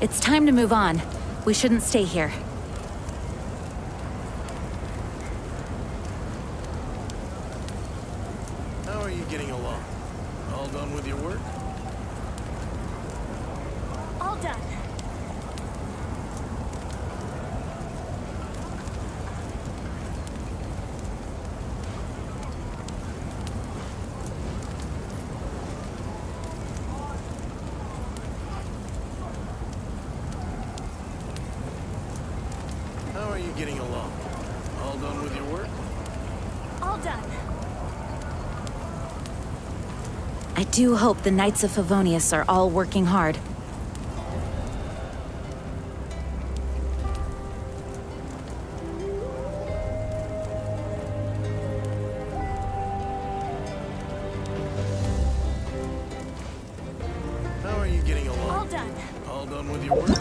It's time to move on. We shouldn't stay here. How are you getting along? All done with your work? All done. How are you getting along? All done with your work? All done. I do hope the Knights of Favonius are all working hard. How are you getting along? All done. All done with your work?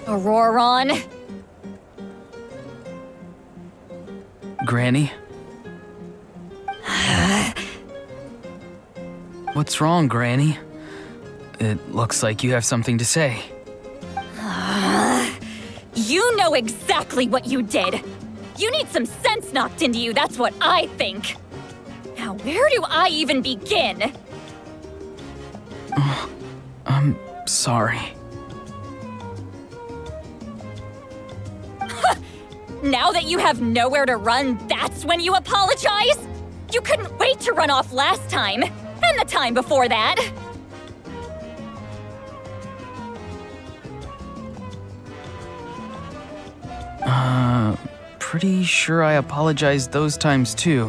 Auroron! Granny? What's wrong, Granny? It looks like you have something to say. You know exactly what you did! You need some sense knocked into you, that's what I think! Now, where do I even begin? I'm sorry. Now that you have nowhere to run, that's when you apologize? You couldn't wait to run off last time, and the time before that. Pretty sure I apologized those times too.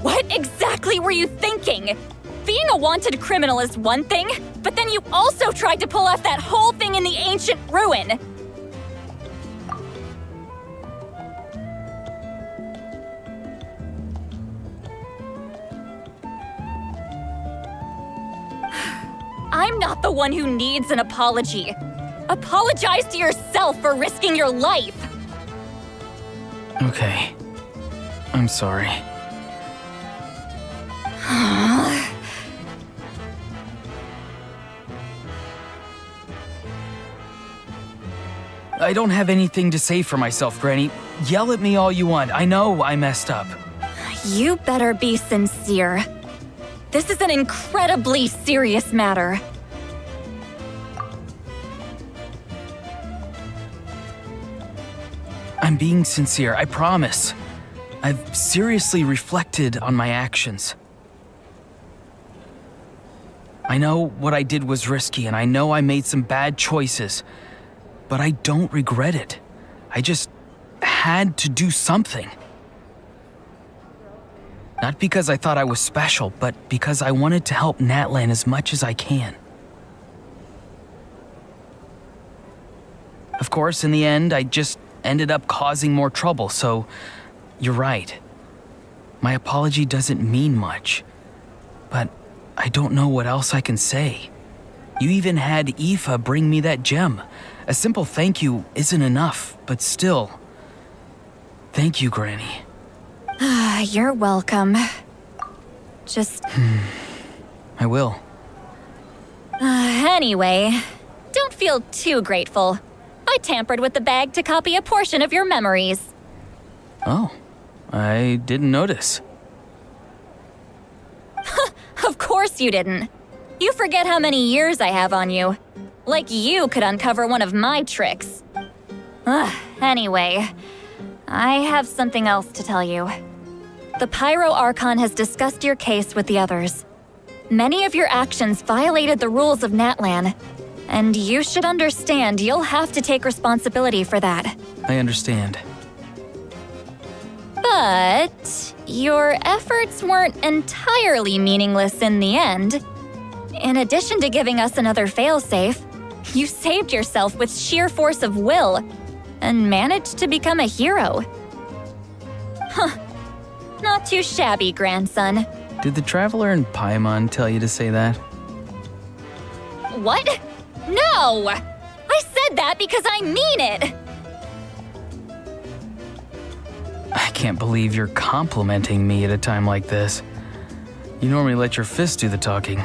What exactly were you thinking? Being a wanted criminal is one thing, but then you also tried to pull off that whole thing in the ancient ruin. I'm not the one who needs an apology. Apologize to yourself for risking your life. Okay. I'm sorry. I don't have anything to say for myself, Granny. Yell at me all you want. I know I messed up. You better be sincere. This is an incredibly serious matter. I'm being sincere, I promise. I've seriously reflected on my actions. I know what I did was risky, and I know I made some bad choices, but I don't regret it. I just had to do something. Not because I thought I was special, but because I wanted to help Natlan as much as I can. Of course, in the end, I just ended up causing more trouble, so you're right. My apology doesn't mean much, but I don't know what else I can say. You even had Aoife bring me that gem. A simple thank you isn't enough, but still. Thank you, Granny. You're welcome. Just... I will. Anyway, don't feel too grateful. I tampered with the bag to copy a portion of your memories. Oh, I didn't notice. Of course you didn't. You forget how many years I have on you. Like you could uncover one of my tricks. Anyway, I have something else to tell you. The Pyro Archon has discussed your case with the others. Many of your actions violated the rules of Natlan, and you should understand you'll have to take responsibility for that. I understand. But your efforts weren't entirely meaningless in the end. In addition to giving us another failsafe, you saved yourself with sheer force of will and managed to become a hero. Huh. Not too shabby, grandson. Did the Traveler and Paimon tell you to say that? What? No! I said that because I mean it! I can't believe you're complimenting me at a time like this. You normally let your fist do the talking.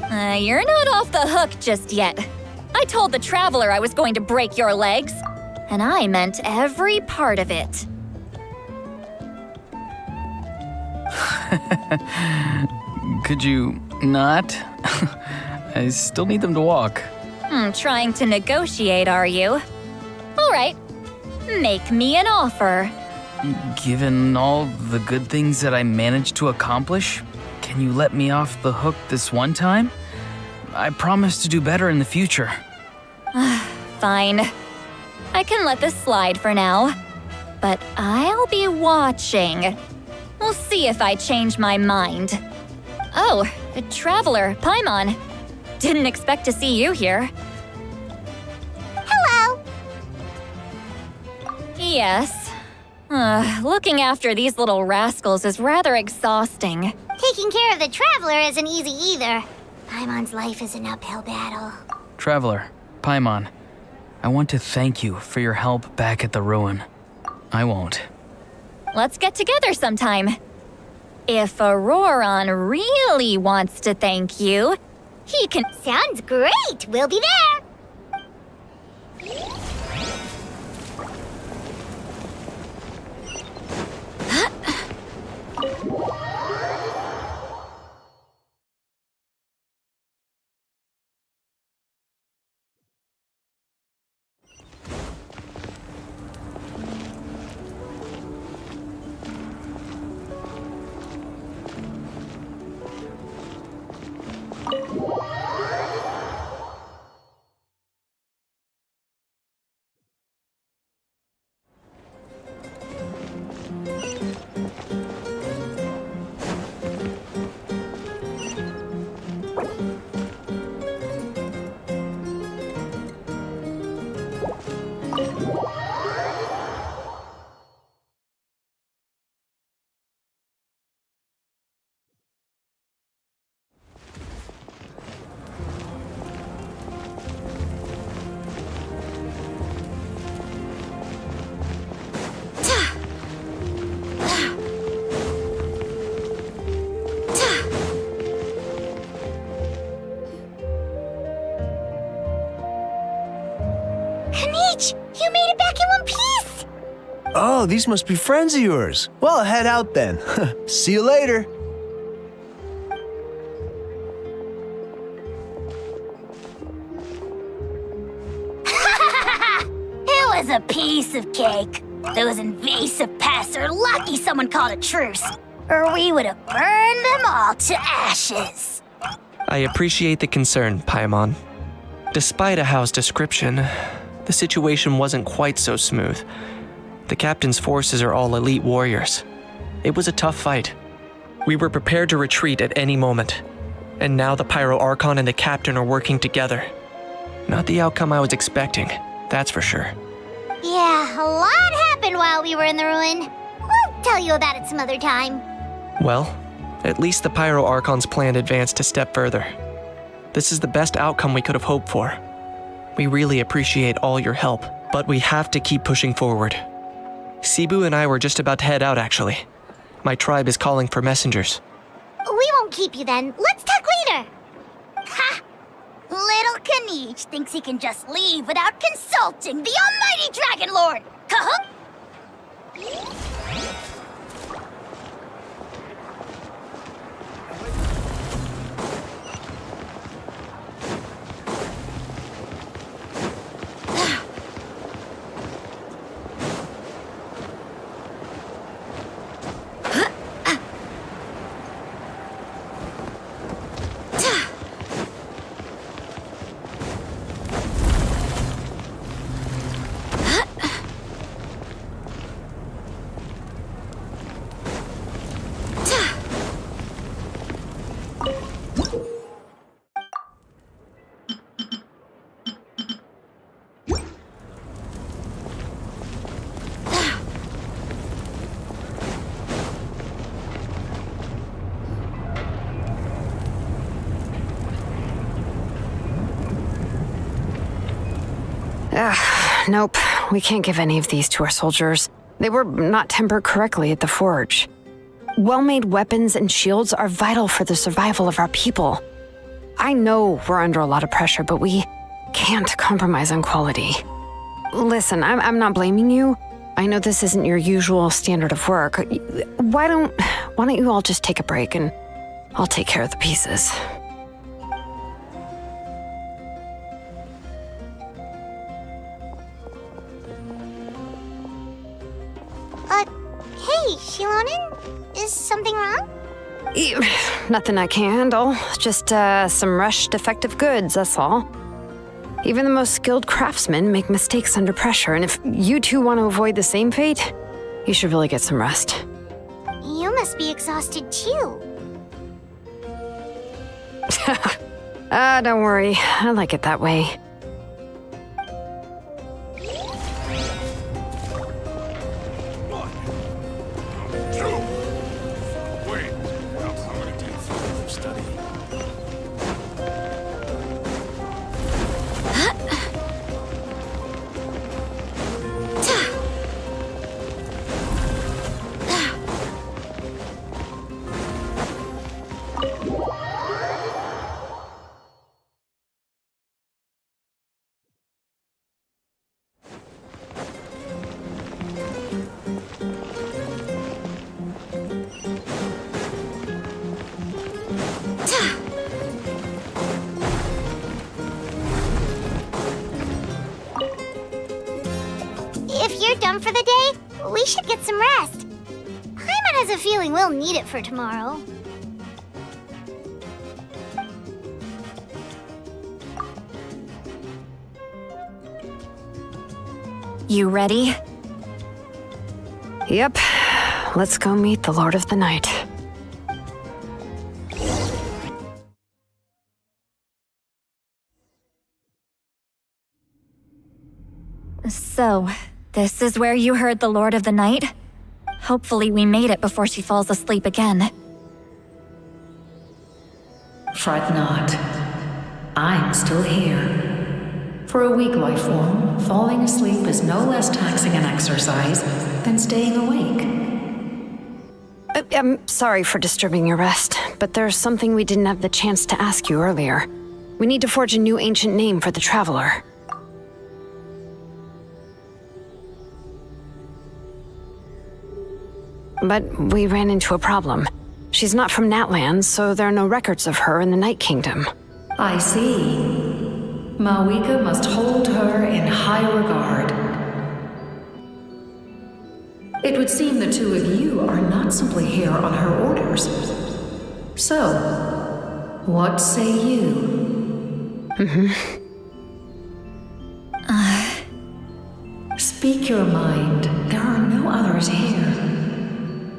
You're not off the hook just yet. I told the Traveler I was going to break your legs, and I meant every part of it. Could you not? I still need them to walk. Trying to negotiate, are you? All right, make me an offer. Given all the good things that I managed to accomplish, can you let me off the hook this one time? I promise to do better in the future. Fine. I can let this slide for now. But I'll be watching. We'll see if I change my mind. Oh, a Traveler, Paimon. Didn't expect to see you here. Hello! Yes. Looking after these little rascals is rather exhausting. Taking care of the Traveler isn't easy either. Paimon's life is an uphill battle. Traveler, Paimon, I want to thank you for your help back at the ruin. I won't. Let's get together sometime. If Auroron really wants to thank you, he can... Sounds great! We'll be there! Kanich, you made it back in one piece! Oh, these must be friends of yours. Well, head out then. See you later. It was a piece of cake. Those invasive pests are lucky someone called a truce, or we would have burned them all to ashes. I appreciate the concern, Paimon. Despite Ahao's description, the situation wasn't quite so smooth. The captain's forces are all elite warriors. It was a tough fight. We were prepared to retreat at any moment, and now the Pyro Archon and the captain are working together. Not the outcome I was expecting, that's for sure. Yeah, a lot happened while we were in the ruin. We'll tell you about it some other time. Well, at least the Pyro Archon's plan advanced a step further. This is the best outcome we could have hoped for. We really appreciate all your help, but we have to keep pushing forward. Cebu and I were just about to head out, actually. My tribe is calling for messengers. We won't keep you then. Let's talk later. Ha! Little Kanich thinks he can just leave without consulting the almighty Dragon Lord. Huh? Nope, we can't give any of these to our soldiers. They were not tempered correctly at the forge. Well-made weapons and shields are vital for the survival of our people. I know we're under a lot of pressure, but we can't compromise on quality. Listen, I'm not blaming you. I know this isn't your usual standard of work. Why don't you all just take a break and I'll take care of the pieces. Hey, Shilonin? Is something wrong? Nothing I can handle. Just some rushed defective goods, that's all. Even the most skilled craftsmen make mistakes under pressure, and if you two want to avoid the same fate, you should really get some rest. You must be exhausted too. Don't worry. I like it that way. Wait, how many days of study? If you're done for the day, we should get some rest. Paimon has a feeling we'll need it for tomorrow. You ready? Yep. Let's go meet the Lord of the Night. So, this is where you heard the Lord of the Night? Hopefully we made it before she falls asleep again. Fret not. I'm still here. For a weak life form, falling asleep is no less taxing an exercise than staying awake. I'm sorry for disturbing your rest, but there's something we didn't have the chance to ask you earlier. We need to forge a new ancient name for the Traveler. But we ran into a problem. She's not from Natland, so there are no records of her in the Night Kingdom. I see. Mavuika must hold her in high regard. It would seem the two of you are not simply here on her orders. So, what say you? Speak your mind. There are no others here.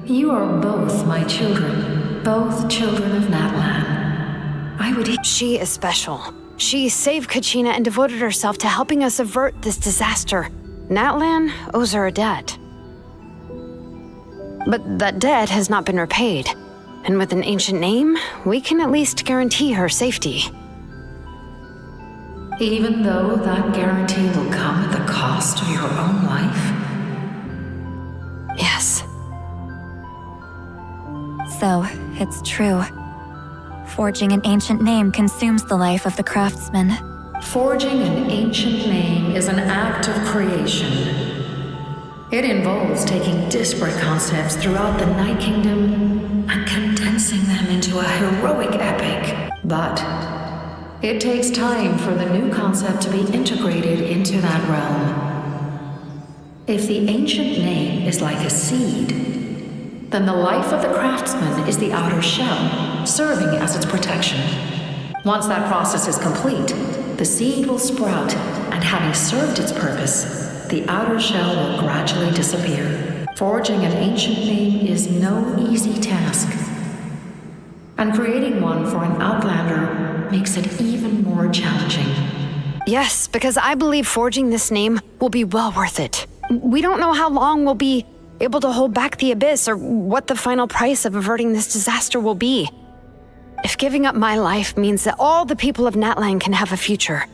You are both my children, both children of Natlan. I would... She is special. She saved Kachina and devoted herself to helping us avert this disaster. Natlan owes her a debt. But that debt has not been repaid. And with an ancient name, we can at least guarantee her safety. Even though that guarantee will come at the cost of your own life? Yes. So, it's true. Forging an ancient name consumes the life of the craftsman. Forging an ancient name is an act of creation. It involves taking disparate concepts throughout the Night Kingdom and condensing them into a heroic epic. But it takes time for the new concept to be integrated into that realm. If the ancient name is like a seed, then the life of the craftsman is the outer shell, serving as its protection. Once that process is complete, the seed will sprout, and having served its purpose, the outer shell will gradually disappear. Forging an ancient name is no easy task, and creating one for an outlander makes it even more challenging. Yes, because I believe forging this name will be well worth it. We don't know how long we'll be able to hold back the abyss or what the final price of averting this disaster will be. If giving up my life means that all the people of Natland can have a future,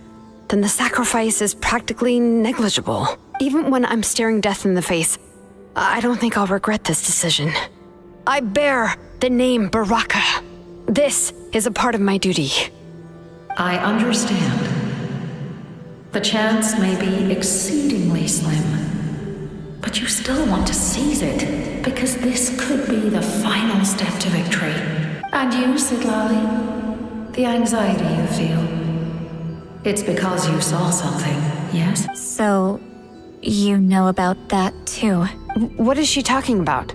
then the sacrifice is practically negligible. Even when I'm staring death in the face, I don't think I'll regret this decision. I bear the name Baraka. This is a part of my duty. I understand. The chance may be exceedingly slim, but you still want to seize it, because this could be the final step to victory. And you, Sidlali, the anxiety you feel, it's because you saw something, yes? So, you know about that too. What is she talking about?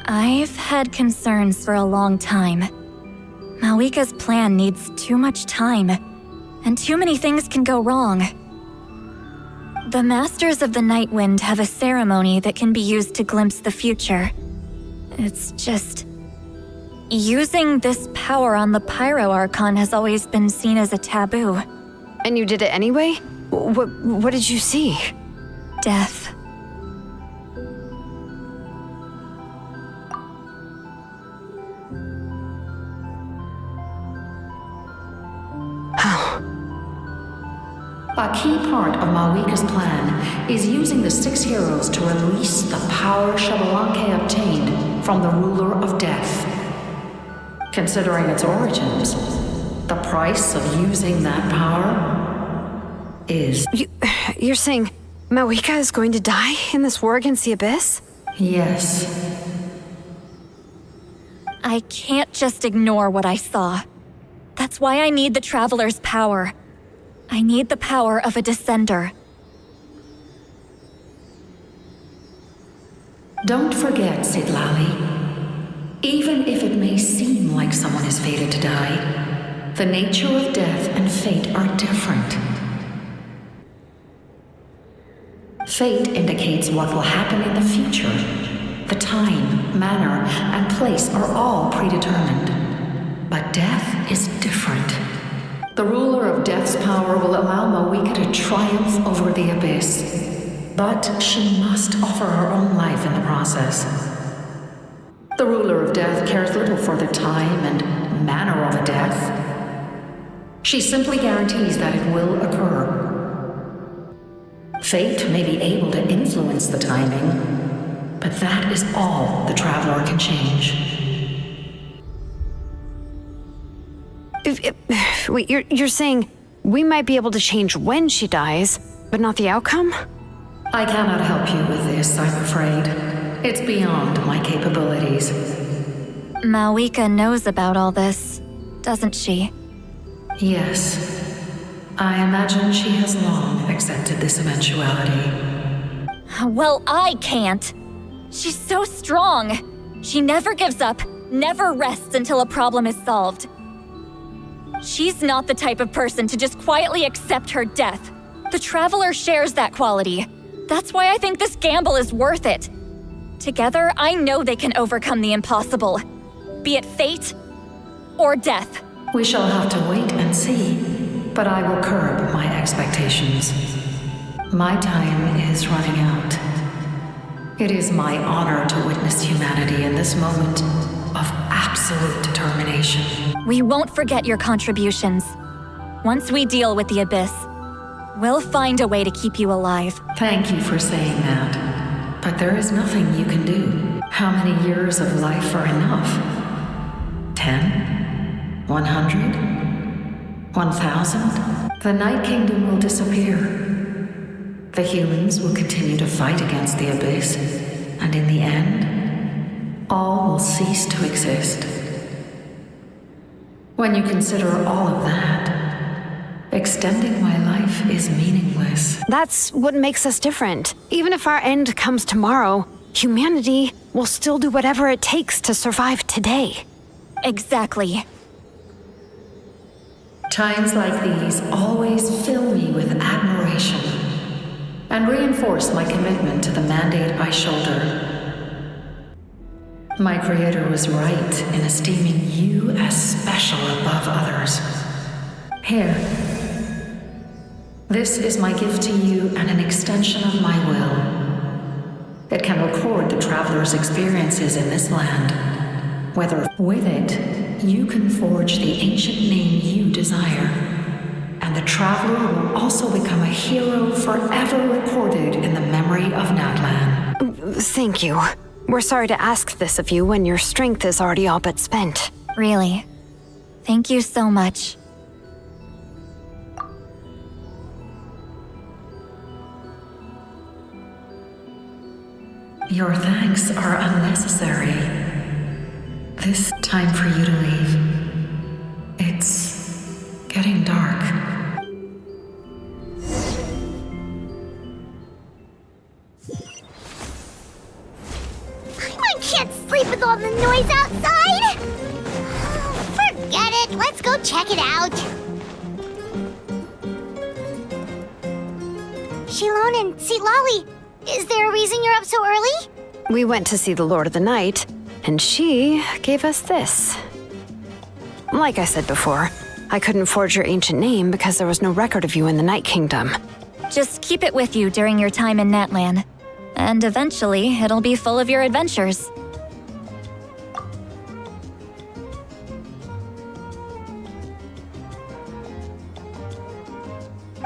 I've had concerns for a long time. Mavuika's plan needs too much time, and too many things can go wrong. The Masters of the Night Wind have a ceremony that can be used to glimpse the future. It's just... using this power on the Pyro Archon has always been seen as a taboo. And you did it anyway? What did you see? Death. A key part of Mavuika's plan is using the 6 heroes to release the power Xbalanque obtained from the ruler of death. Considering its origins, the price of using that power is... You're saying Mavuika is going to die in this war against the Abyss? Yes. I can't just ignore what I saw. That's why I need the Traveler's power. I need the power of a Descender. Don't forget, Sidlali. Even if it may seem like someone is fated to die, the nature of death and fate are different. Fate indicates what will happen in the future. The time, manner, and place are all predetermined. But death is different. The ruler of death's power will allow Mavuika to triumph over the abyss, but she must offer her own life in the process. The ruler of death cares little for the time and manner of a death. She simply guarantees that it will occur. Fate may be able to influence the timing, but that is all the Traveler can change. Wait, you're saying We might be able to change when she dies, but not the outcome? I cannot help you with this, I'm afraid. It's beyond my capabilities. Mavuika knows about all this, doesn't she? Yes. I imagine she has long accepted this eventuality. Well, I can't. She's so strong. She never gives up, never rests until a problem is solved. She's not the type of person to just quietly accept her death. The Traveler shares that quality. That's why I think this gamble is worth it. Together, I know they can overcome the impossible. Be it fate or death. We shall have to wait and see, but I will curb my expectations. My time is running out. It is my honor to witness humanity in this moment of absolute determination. We won't forget your contributions. Once we deal with the Abyss, we'll find a way to keep you alive. Thank you for saying that, but there is nothing you can do. How many years of life are enough? 10? 100? 1,000? The Night Kingdom will disappear. The humans will continue to fight against the Abyss, and in the end, all will cease to exist. When you consider all of that, extending my life is meaningless. That's what makes us different. Even if our end comes tomorrow, humanity will still do whatever it takes to survive today. Exactly. Times like these always fill me with admiration and reinforce my commitment to the mandate I shoulder. My Creator was right in esteeming you as special above others. Here. This is my gift to you and an extension of my will. It can record the Traveler's experiences in this land. Whether with it, you can forge the ancient name you desire. And the Traveler will also become a hero forever recorded in the memory of Natlan. Thank you. We're sorry to ask this of you when your strength is already all but spent. Really. Thank you so much. Your thanks are unnecessary. This time for you to leave. It's getting dark. I can't sleep with all the noise outside! Forget it, let's go check it out. Shilon and Sitlali, is there a reason you're up so early? We went to see the Lord of the Night, and she gave us this. Like I said before, I couldn't forge your ancient name because there was no record of you in the Night Kingdom. Just keep it with you during your time in Natlan. And eventually, it'll be full of your adventures.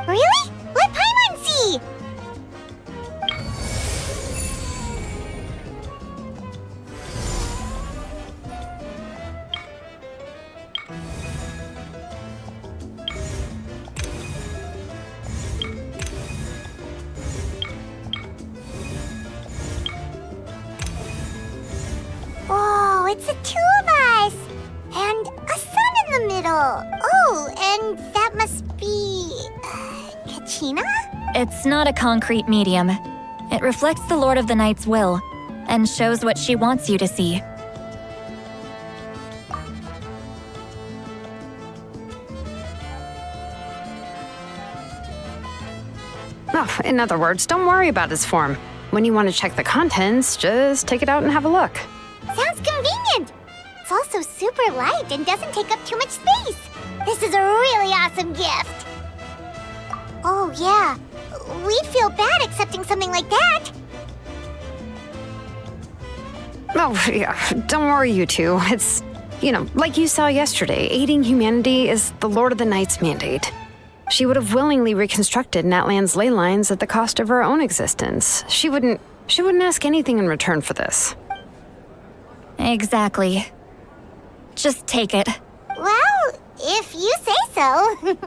Really? Let Paimon see! Whoa, it's the two of us! And a sun in the middle! Oh, and that must be... Kachina? It's not a concrete medium. It reflects the Lord of the Night's will, and shows what she wants you to see. Oh, in other words, don't worry about its form. When you want to check the contents, just take it out and have a look. Sounds convenient! It's also super light and doesn't take up too much space. This is a really awesome gift. Oh, yeah. We'd feel bad accepting something like that. Oh, yeah, don't worry, you two. It's, like you saw yesterday, aiding humanity is the Lord of the Night's mandate. She would have willingly reconstructed Natlan's ley lines at the cost of her own existence. She wouldn't ask anything in return for this. Exactly. Just take it. Well, if you say so.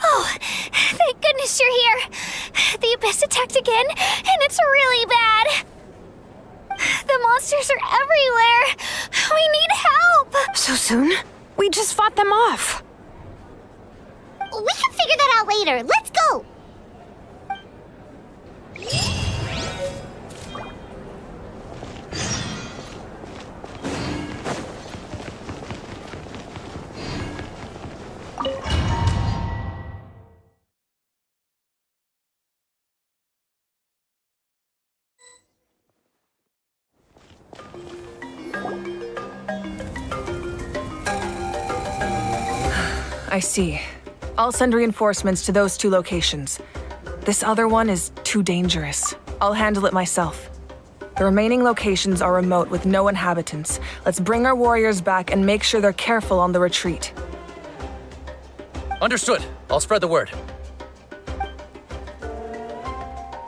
Oh, thank goodness you're here. The Abyss attacked again, and it's really bad. The monsters are everywhere. We need help. So soon? We just fought them off. We can figure that out later. Let's go. I see. I'll send reinforcements to those 2 locations. This other one is too dangerous. I'll handle it myself. The remaining locations are remote with no inhabitants. Let's bring our warriors back and make sure they're careful on the retreat. Understood. I'll spread the word.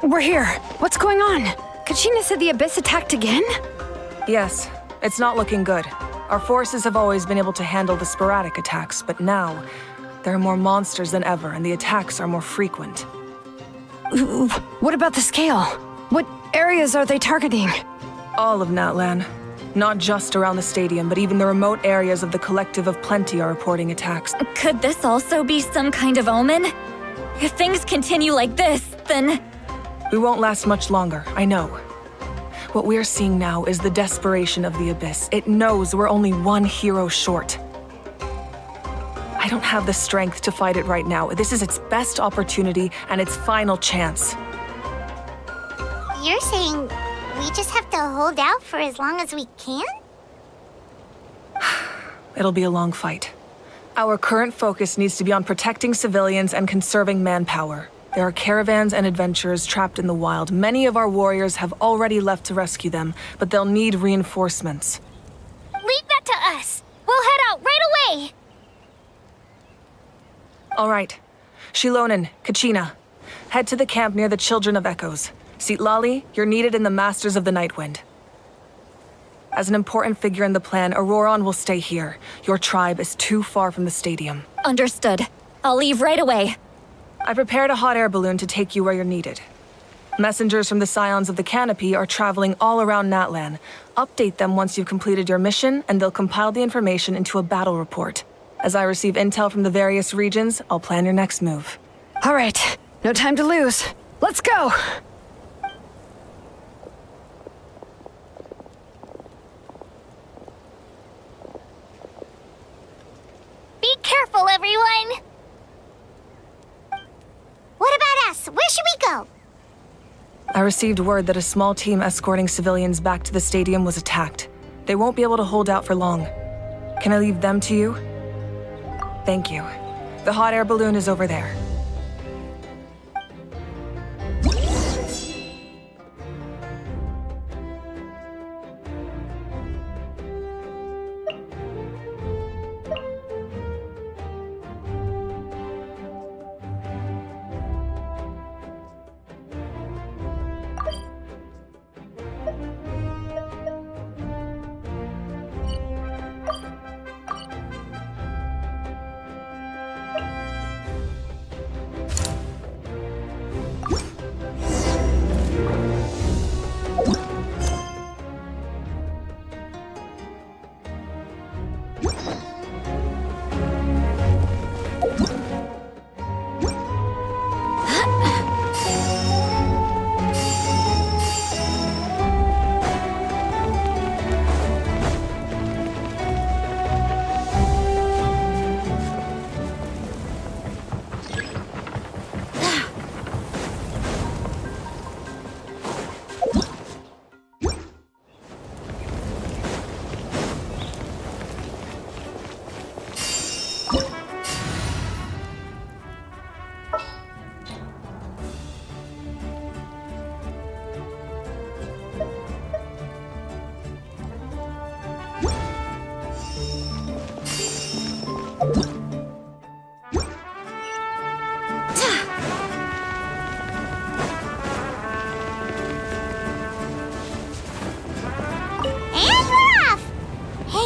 We're here. What's going on? Kachina said the Abyss attacked again? Yes, it's not looking good. Our forces have always been able to handle the sporadic attacks, but now there are more monsters than ever and the attacks are more frequent. What about the scale? What areas are they targeting? All of Natlan. Not just around the stadium, but even the remote areas of the Collective of Plenty are reporting attacks. Could this also be some kind of omen? If things continue like this, then... We won't last much longer, I know. What we're seeing now is the desperation of the Abyss. It knows we're only one hero short. I don't have the strength to fight it right now. This is its best opportunity and its final chance. You're saying we just have to hold out for as long as we can? It'll be a long fight. Our current focus needs to be on protecting civilians and conserving manpower. There are caravans and adventurers trapped in the wild. Many of our warriors have already left to rescue them, but they'll need reinforcements. Leave that to us. We'll head out right away. All right. Shilonen, Kachina, head to the camp near the Children of Echoes. Lali, you're needed in the Masters of the Nightwind. As an important figure in the plan, Auroron will stay here. Your tribe is too far from the stadium. Understood. I'll leave right away. I prepared a hot air balloon to take you where you're needed. Messengers from the Scions of the Canopy are traveling all around Natlan. Update them once you've completed your mission, and they'll compile the information into a battle report. As I receive intel from the various regions, I'll plan your next move. All right, no time to lose. Let's go! Be careful, everyone. What about us? Where should we go? I received word that a small team escorting civilians back to the stadium was attacked. They won't be able to hold out for long. Can I leave them to you? Thank you. The hot air balloon is over there.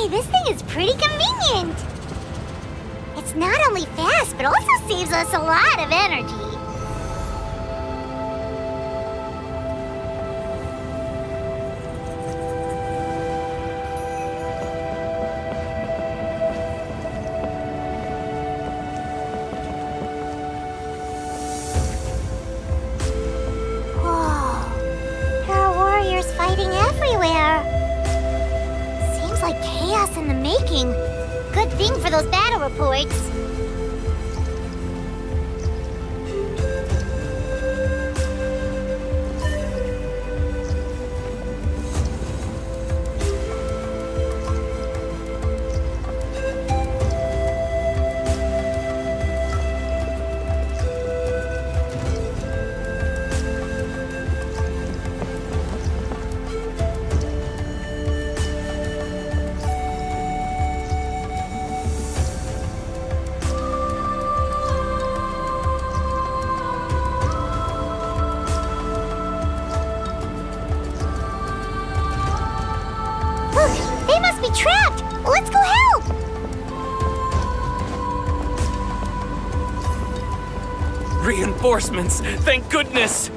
This thing is pretty convenient. It's It's not only fast, but also saves us a lot of energy. Fighting everywhere. Seems like chaos in the making. Good thing for those battle reports. Trapped! Let's go help! Reinforcements! Thank goodness!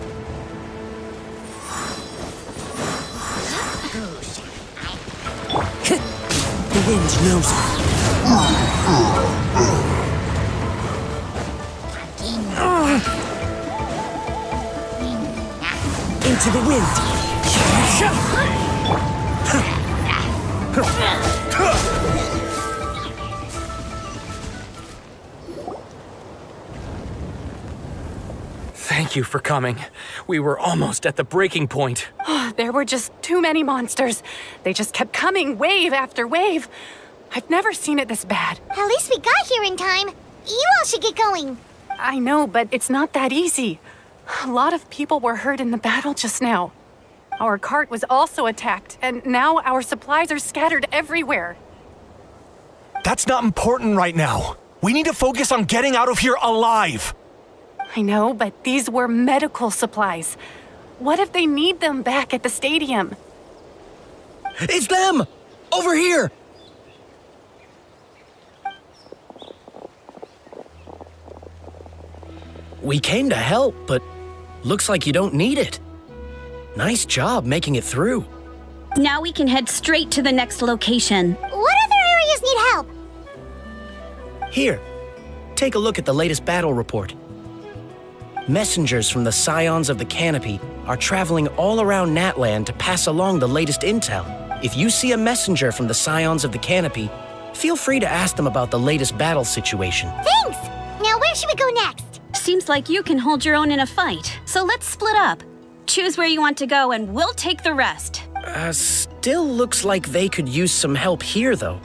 The wind knows it. Into the wind! Thank you for coming. We were almost at the breaking point. There were just too many monsters. They just kept coming, wave after wave. I've never seen it this bad. At least we got here in time. You all should get going. I know, but it's not that easy. A lot of people were hurt in the battle just now. Our cart was also attacked, and now our supplies are scattered everywhere. That's not important right now. We need to focus on getting out of here alive. I know, but these were medical supplies. What if they need them back at the stadium? It's them! Over here! We came to help, but looks like you don't need it. Nice job making it through. Now we can head straight to the next location. What other areas need help? Here, take a look at the latest battle report. Messengers from the Scions of the Canopy are traveling all around Natlan to pass along the latest intel. If you see a messenger from the Scions of the Canopy, feel free to ask them about the latest battle situation. Thanks! Now where should we go next? Seems like you can hold your own in a fight, so let's split up. Choose where you want to go and we'll take the rest. Still looks like they could use some help here, though.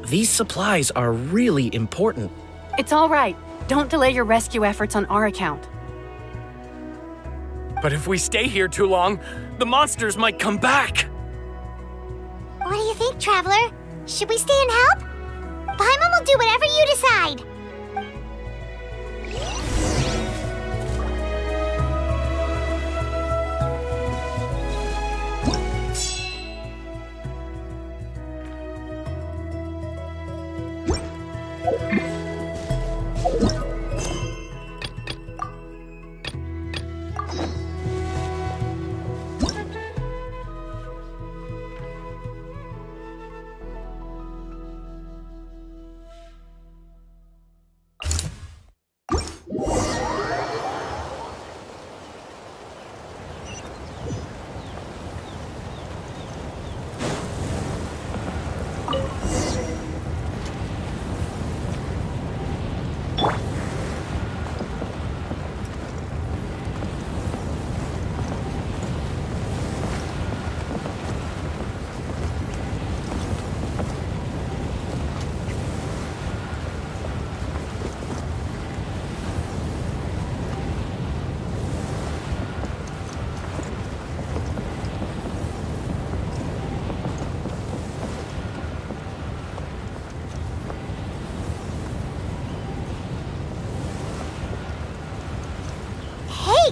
These supplies are really important. It's all right. Don't delay your rescue efforts on our account. But if we stay here too long, the monsters might come back. What do you think, Traveler? Should we stay and help? Paimon will do whatever you decide.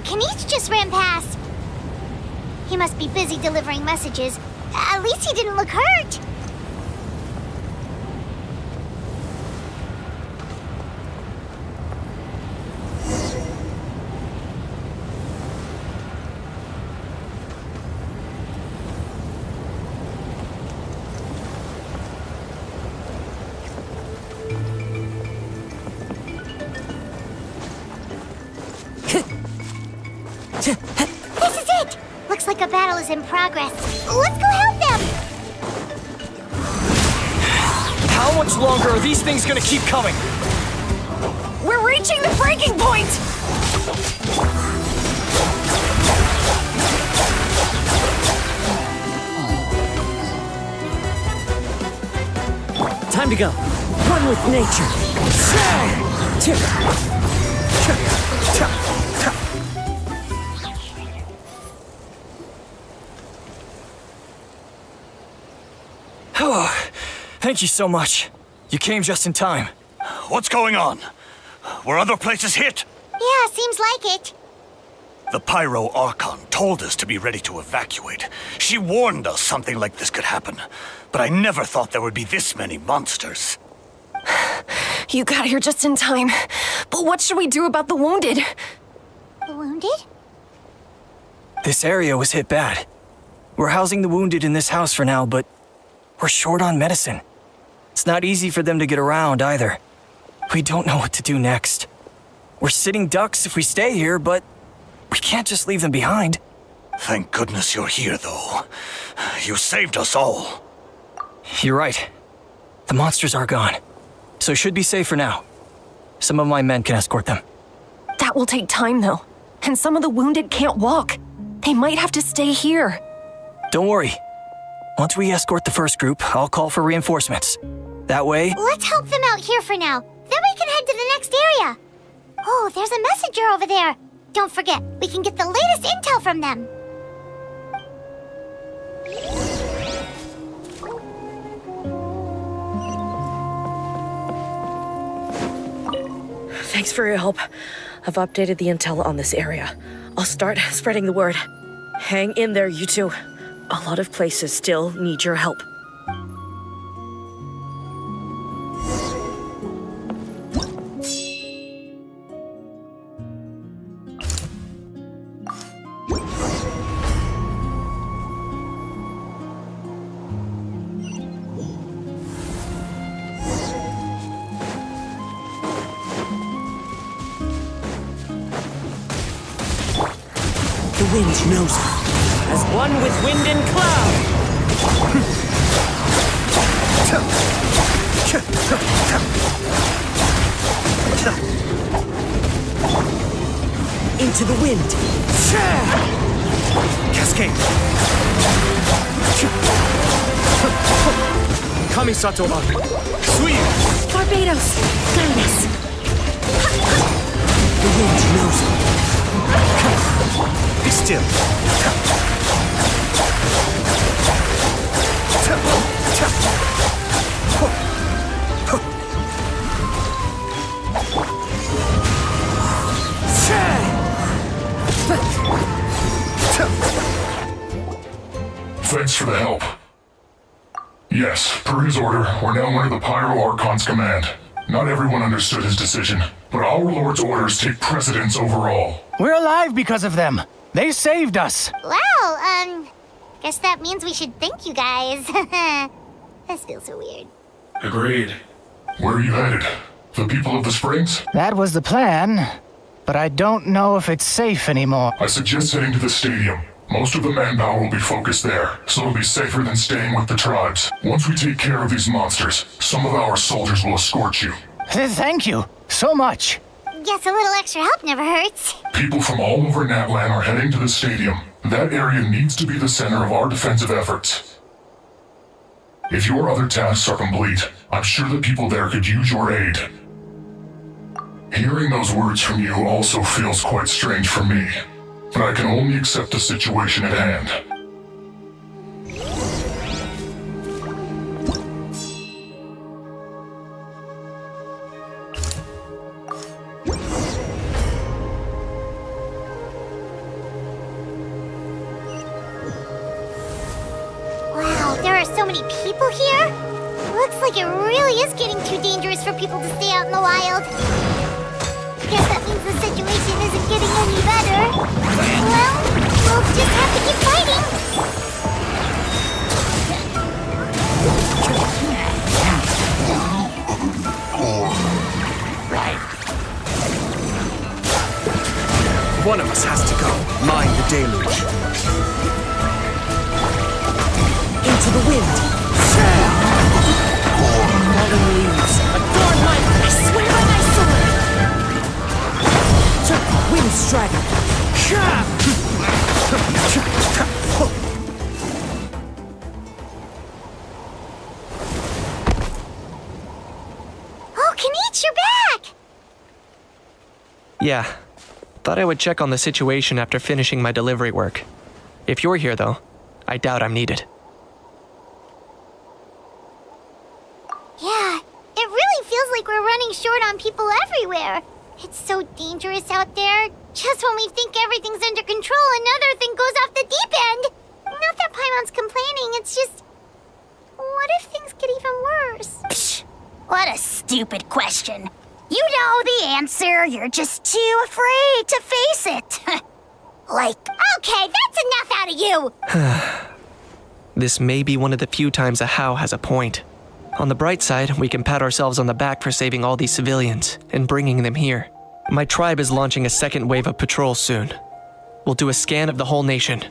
Kenichi just ran past. He must be busy delivering messages. At least he didn't look hurt. a battle is in progress. Let's go help them! How much longer are these things gonna keep coming? We're reaching the breaking point! Time to go. One with nature. Oh, thank you so much. You came just in time. What's going on? Were other places hit? Yeah, seems like it. The Pyro Archon told us to be ready to evacuate. She warned us something like this could happen. But I never thought there would be this many monsters. You got here just in time. But what should we do about the wounded? The wounded? This area was hit bad. We're housing the wounded in this house for now, but we're short on medicine. It's not easy for them to get around either. We don't know what to do next. We're sitting ducks if we stay here, but we can't just leave them behind. Thank goodness you're here, though. You saved us all. You're right. The monsters are gone, so it should be safe for now. Some of my men can escort them. That will take time, though. And some of the wounded can't walk. They might have to stay here. Don't worry. Once we escort the first group, I'll call for reinforcements. That way... Let's help them out here for now. Then we can head to the next area. Oh, there's a messenger over there. Don't forget, we can get the latest intel from them. Thanks for your help. I've updated the intel on this area. I'll start spreading the word. Hang in there, you two. A lot of places still need your help. The wind knows it. As one with wind and cloud. Into the wind. Cascade. Kamisato wa Sweet. Barbados, Gaius. The wind knows it. Be still. Thanks for the help. Yes, per his order, we're now under the Pyro Archon's command. Not everyone understood his decision, but our Lord's orders take precedence over all. We're alive because of them. They saved us. Well, guess that means we should thank you guys. This feels so weird. Agreed. Where are you headed? The people of the Springs? That was the plan, but I don't know if it's safe anymore. I suggest heading to the stadium. Most of the manpower will be focused there, so it'll be safer than staying with the tribes. Once we take care of these monsters, some of our soldiers will escort you. Thank you so much. Guess a little extra help never hurts. People from all over Natlan are heading to the stadium. That area needs to be the center of our defensive efforts. If your other tasks are complete, I'm sure the people there could use your aid. Hearing those words from you also feels quite strange for me, but I can only accept the situation at hand. Wow, there are so many people here. Looks like it really is getting too dangerous for people to stay out in the wild. Guess that means the situation isn't getting any better. Well, we'll just have to keep fighting. One of us has to go. Mind the deluge. the wind. Fallen leaves, adorn my... I swear by my sword! Wind strider. Oh, Kenichi, you're back! Yeah. Thought I would check on the situation after finishing my delivery work. If you're here, though, I doubt I'm needed. Yeah, it really feels like we're running short on people everywhere. It's so dangerous out there. Just when we think everything's under control, another thing goes off the deep end. Not that Paimon's complaining, it's just... What if things get even worse? Psh, what a stupid question. You know the answer, you're just too afraid to face it. Okay, that's enough out of you! This may be one of the few times a How has a point. On the bright side, we can pat ourselves on the back for saving all these civilians and bringing them here. My tribe is launching a second wave of patrols soon. We'll do a scan of the whole nation.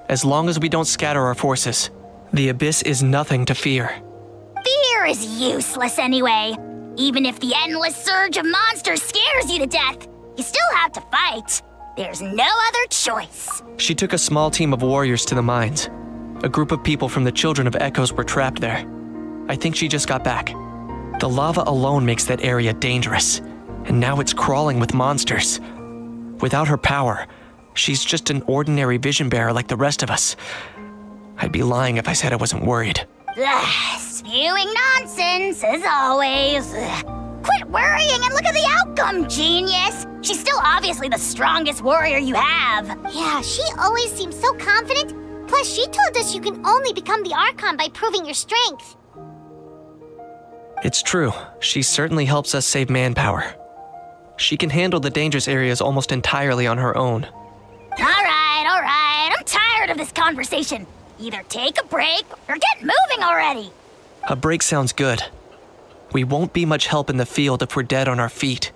As long as we don't scatter our forces, the Abyss is nothing to fear. Fear is useless anyway. Even if the endless surge of monsters scares you to death, you still have to fight. There's no other choice. She took a small team of warriors to the mines. A group of people from the Children of Echoes were trapped there. I think she just got back. The lava alone makes that area dangerous, and now it's crawling with monsters. Without her power, she's just an ordinary vision bearer like the rest of us. I'd be lying if I said I wasn't worried. Ugh, spewing nonsense, as always. Ugh. Quit worrying and look at the outcome, genius! She's still obviously the strongest warrior you have. Yeah, she always seems so confident. Plus, she told us you can only become the Archon by proving your strength. It's true. She certainly helps us save manpower. She can handle the dangerous areas almost entirely on her own. All right. I'm tired of this conversation. Either take a break or get moving already. A break sounds good. We won't be much help in the field if we're dead on our feet.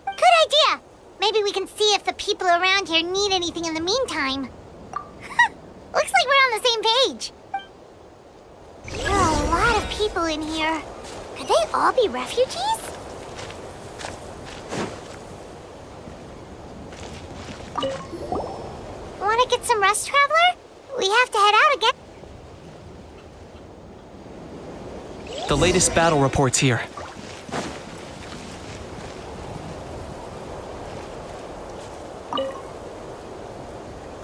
Good idea. Maybe we can see if the people around here need anything in the meantime. Looks like we're on the same page. There are a lot of people in here. Could they all be refugees? Want to get some rest, Traveler? We have to head out again. The latest battle reports here.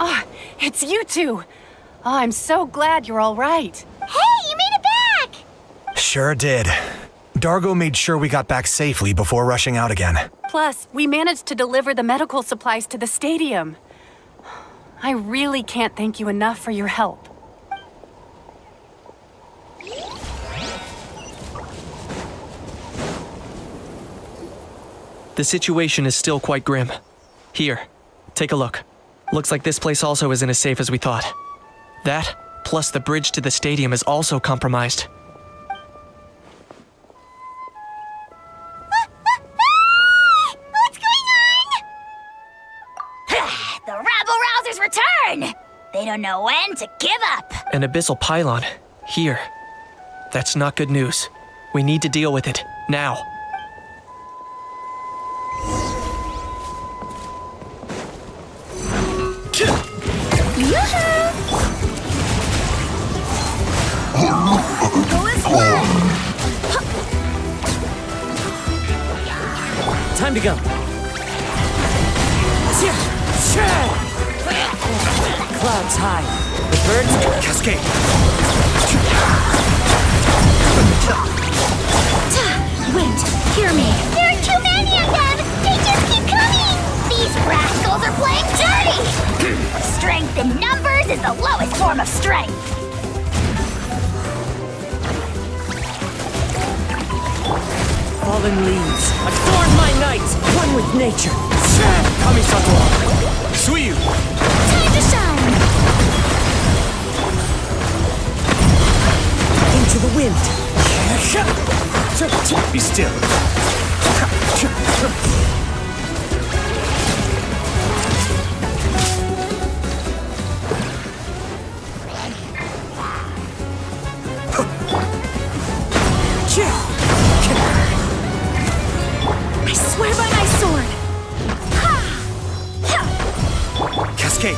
Ah, it's you two. Oh, I'm so glad you're all right. Hey, you made it back! Sure did. Dargo made sure we got back safely before rushing out again. Plus, we managed to deliver the medical supplies to the stadium. I really can't thank you enough for your help. The situation is still quite grim. Here, take a look. Looks like this place also isn't as safe as we thought. That, plus the bridge to the stadium is also compromised. What's going on? The rabble-rousers return! They don't know when to give up. An abyssal pylon. Here. That's not good news. We need to deal with it, now. Time to go. Clouds high. The birds cascade. Wait, hear me. There are too many of them! They just keep coming! These rascals are playing dirty! Strength in numbers is the lowest form of strength. Fallen leaves, adorn my night, one with nature. Kamisato, Suiyu. Time to shine! Into the wind. Be still. I swear by my sword! Cascade!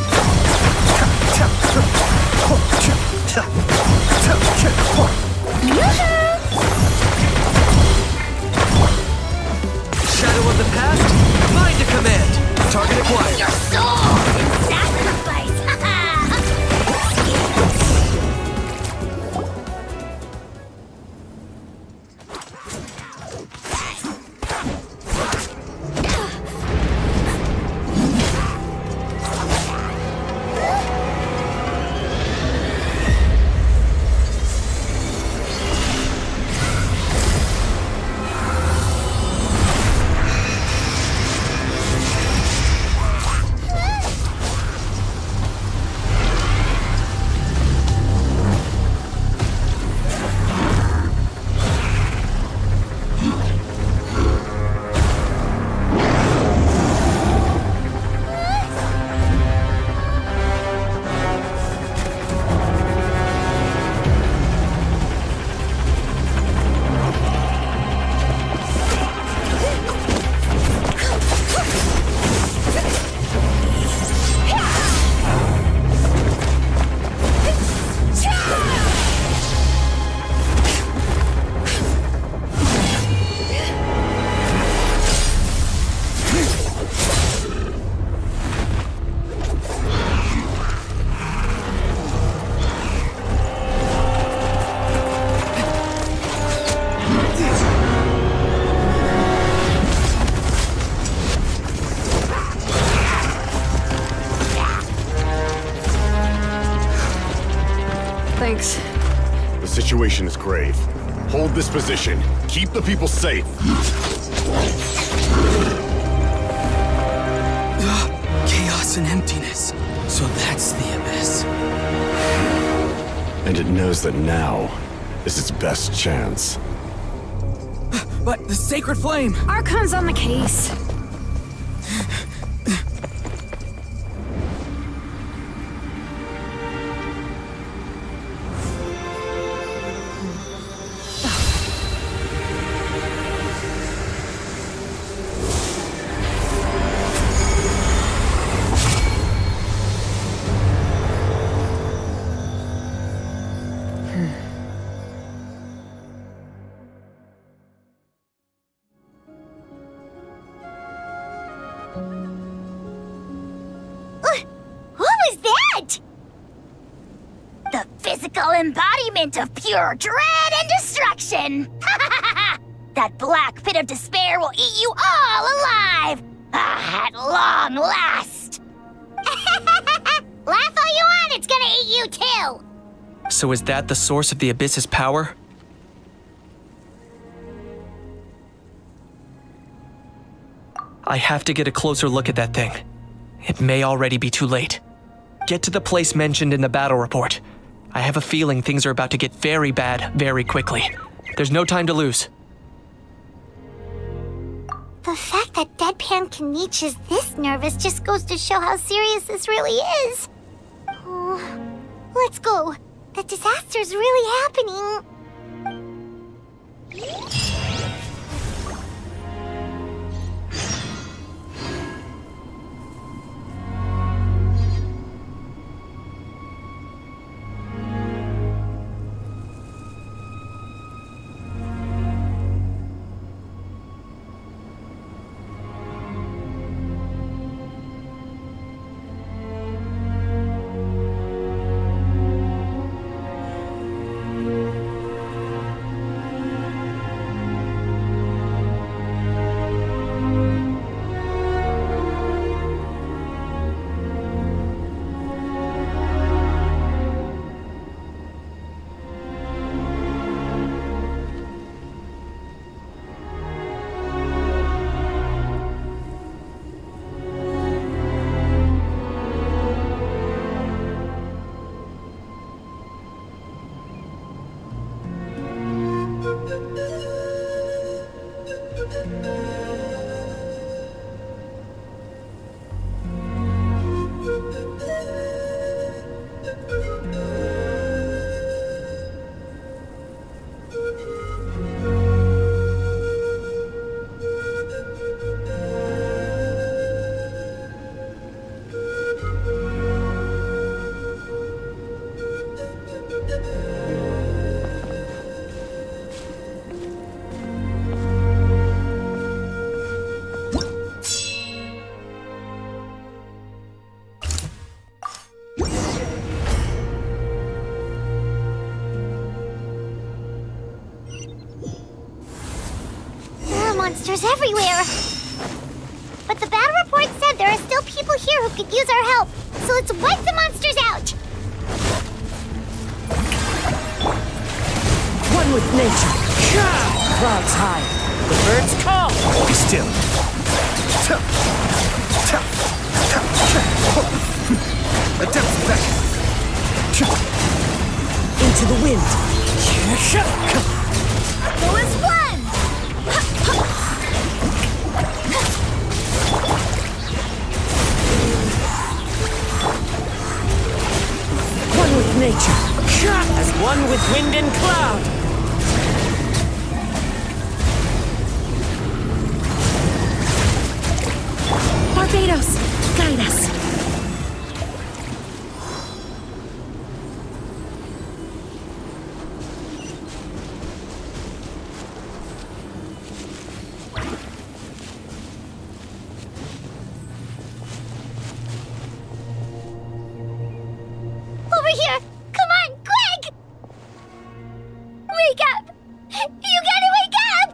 Shadow of the past, mind to command! Target acquired. Your soul in sacrifice! Thanks. The situation is grave. Hold this position. Keep the people safe. Chaos and emptiness. So that's the abyss. And it knows that now is its best chance. But the sacred flame! Archon's on the case. What was that? The physical embodiment of pure dread and destruction! That black pit of despair will eat you all alive! At long last! Laugh all you want, it's gonna eat you too! So is that the source of the Abyss's power? I have to get a closer look at that thing. It may already be too late. Get to the place mentioned in the battle report. I have a feeling things are about to get very bad very quickly. There's no time to lose. The fact that Deadpan Kanich is this nervous just goes to show how serious this really is. Oh, let's go. The disaster's really happening. monsters everywhere. But the battle report said there are still people here who could use our help. So let's wipe the monsters out. One with nature. Clouds high. The birds call. Be still. Attempt back. Into the wind. Who is one? One with nature. As one with wind and cloud. Barbados, guide us. Over here! Come on, quick! Wake up! You gotta wake up!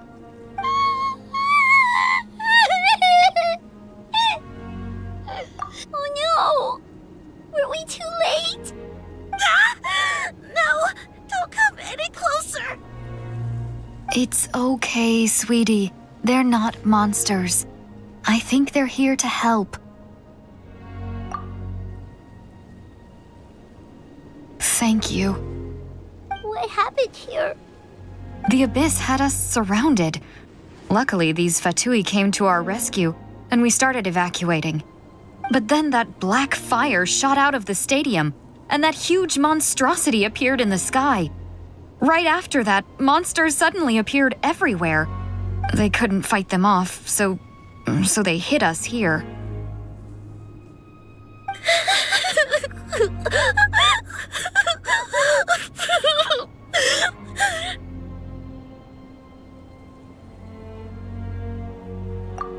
Oh no! Were we too late? No, don't come any closer. It's okay, sweetie. They're not monsters. I think they're here to help. Thank you. What happened here? The Abyss had us surrounded. Luckily, these Fatui came to our rescue, and we started evacuating. But then that black fire shot out of the stadium, and that huge monstrosity appeared in the sky. Right after that, monsters suddenly appeared everywhere. They couldn't fight them off, so they hit us here.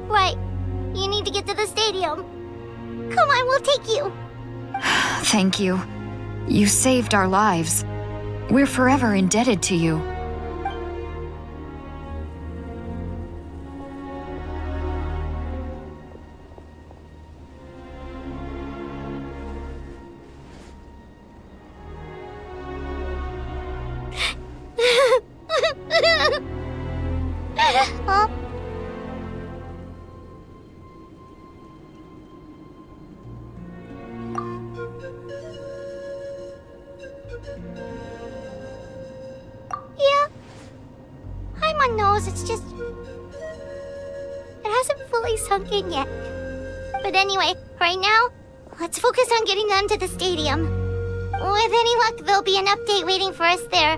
Right. You need to get to the stadium. Come on, we'll take you. Thank you. You saved our lives. We're forever indebted to you. Huh? Yeah. Paimon knows, it's just... it hasn't fully sunk in yet. But anyway, right now, let's focus on getting them to the stadium. With any luck, there'll be an update waiting for us there.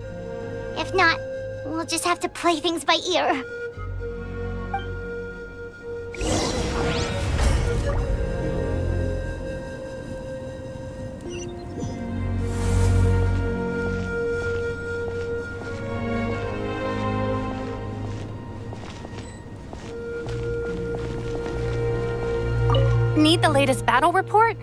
If not, we'll just have to play things by ear. Need the latest battle report?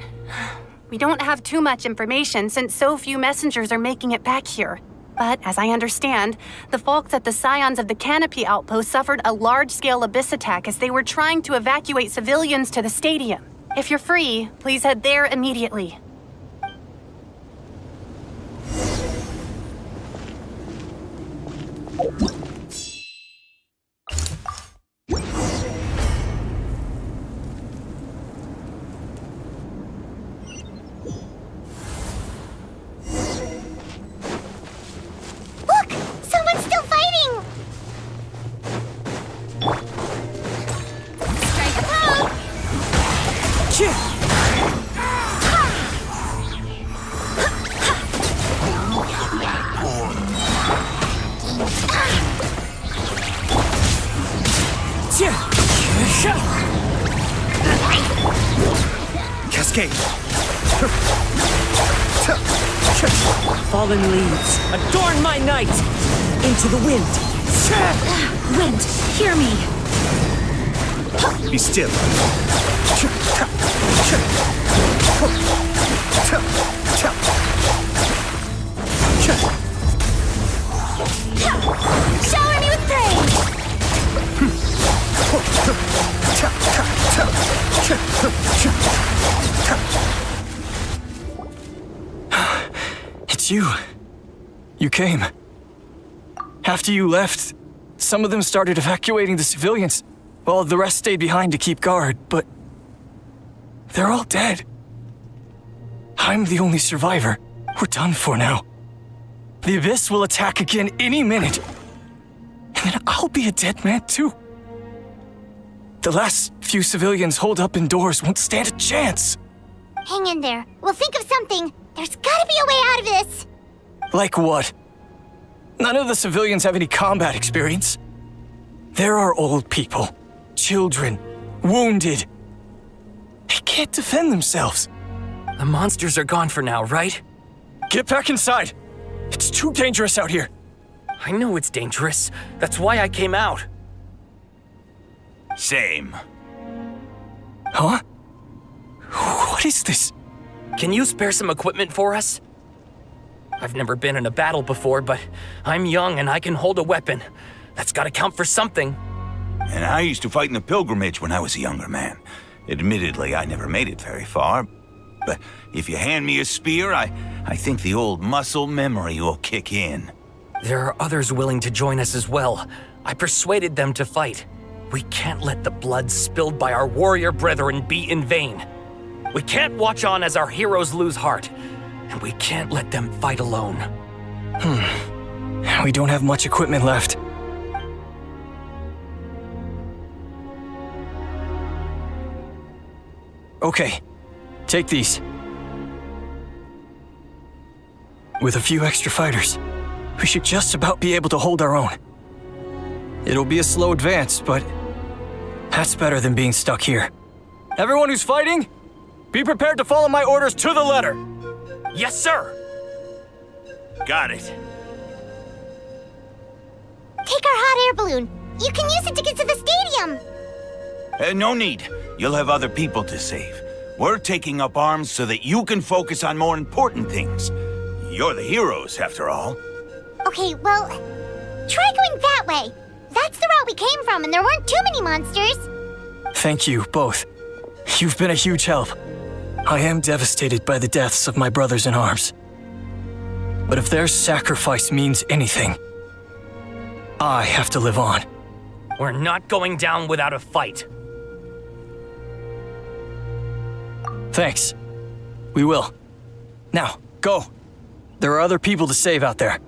We don't have too much information since so few messengers are making it back here. But as I understand, the folks at the Scions of the Canopy outpost suffered a large-scale abyss attack as they were trying to evacuate civilians to the stadium. If you're free, please head there immediately. Look! Someone's still fighting! Strike a pose! Cascade. Fallen leaves, adorn my night! Into the wind. Wind, hear me. Be still. Shower me with praise! It's you. You came. After you left, some of them started evacuating the civilians, while the rest stayed behind to keep guard, but they're all dead. I'm the only survivor. We're done for now. The Abyss will attack again any minute. And then I'll be a dead man too. The last few civilians holed up indoors won't stand a chance. Hang in there. We'll think of something. There's gotta be a way out of this. Like what? None of the civilians have any combat experience. There are old people, children, wounded. They can't defend themselves. The monsters are gone for now, right? Get back inside. It's too dangerous out here. I know it's dangerous. That's why I came out. Same. Huh? What is this? Can you spare some equipment for us? I've never been in a battle before, but I'm young and I can hold a weapon. That's gotta count for something. And I used to fight in the pilgrimage when I was a younger man. Admittedly, I never made it very far. But if you hand me a spear, I think the old muscle memory will kick in. There are others willing to join us as well. I persuaded them to fight. We can't let the blood spilled by our warrior brethren be in vain. We can't watch on as our heroes lose heart. And we can't let them fight alone. We don't have much equipment left. Okay, take these. With a few extra fighters, we should just about be able to hold our own. It'll be a slow advance, but that's better than being stuck here. Everyone who's fighting, be prepared to follow my orders to the letter. Yes, sir! Got it. Take our hot air balloon. You can use it to get to the stadium. No need. You'll have other people to save. We're taking up arms so that you can focus on more important things. You're the heroes, after all. Okay, well, try going that way. That's the route we came from, and there weren't too many monsters. Thank you, both. You've been a huge help. I am devastated by the deaths of my brothers in arms. But if their sacrifice means anything, I have to live on. We're not going down without a fight. Thanks. We will. Now, go. There are other people to save out there.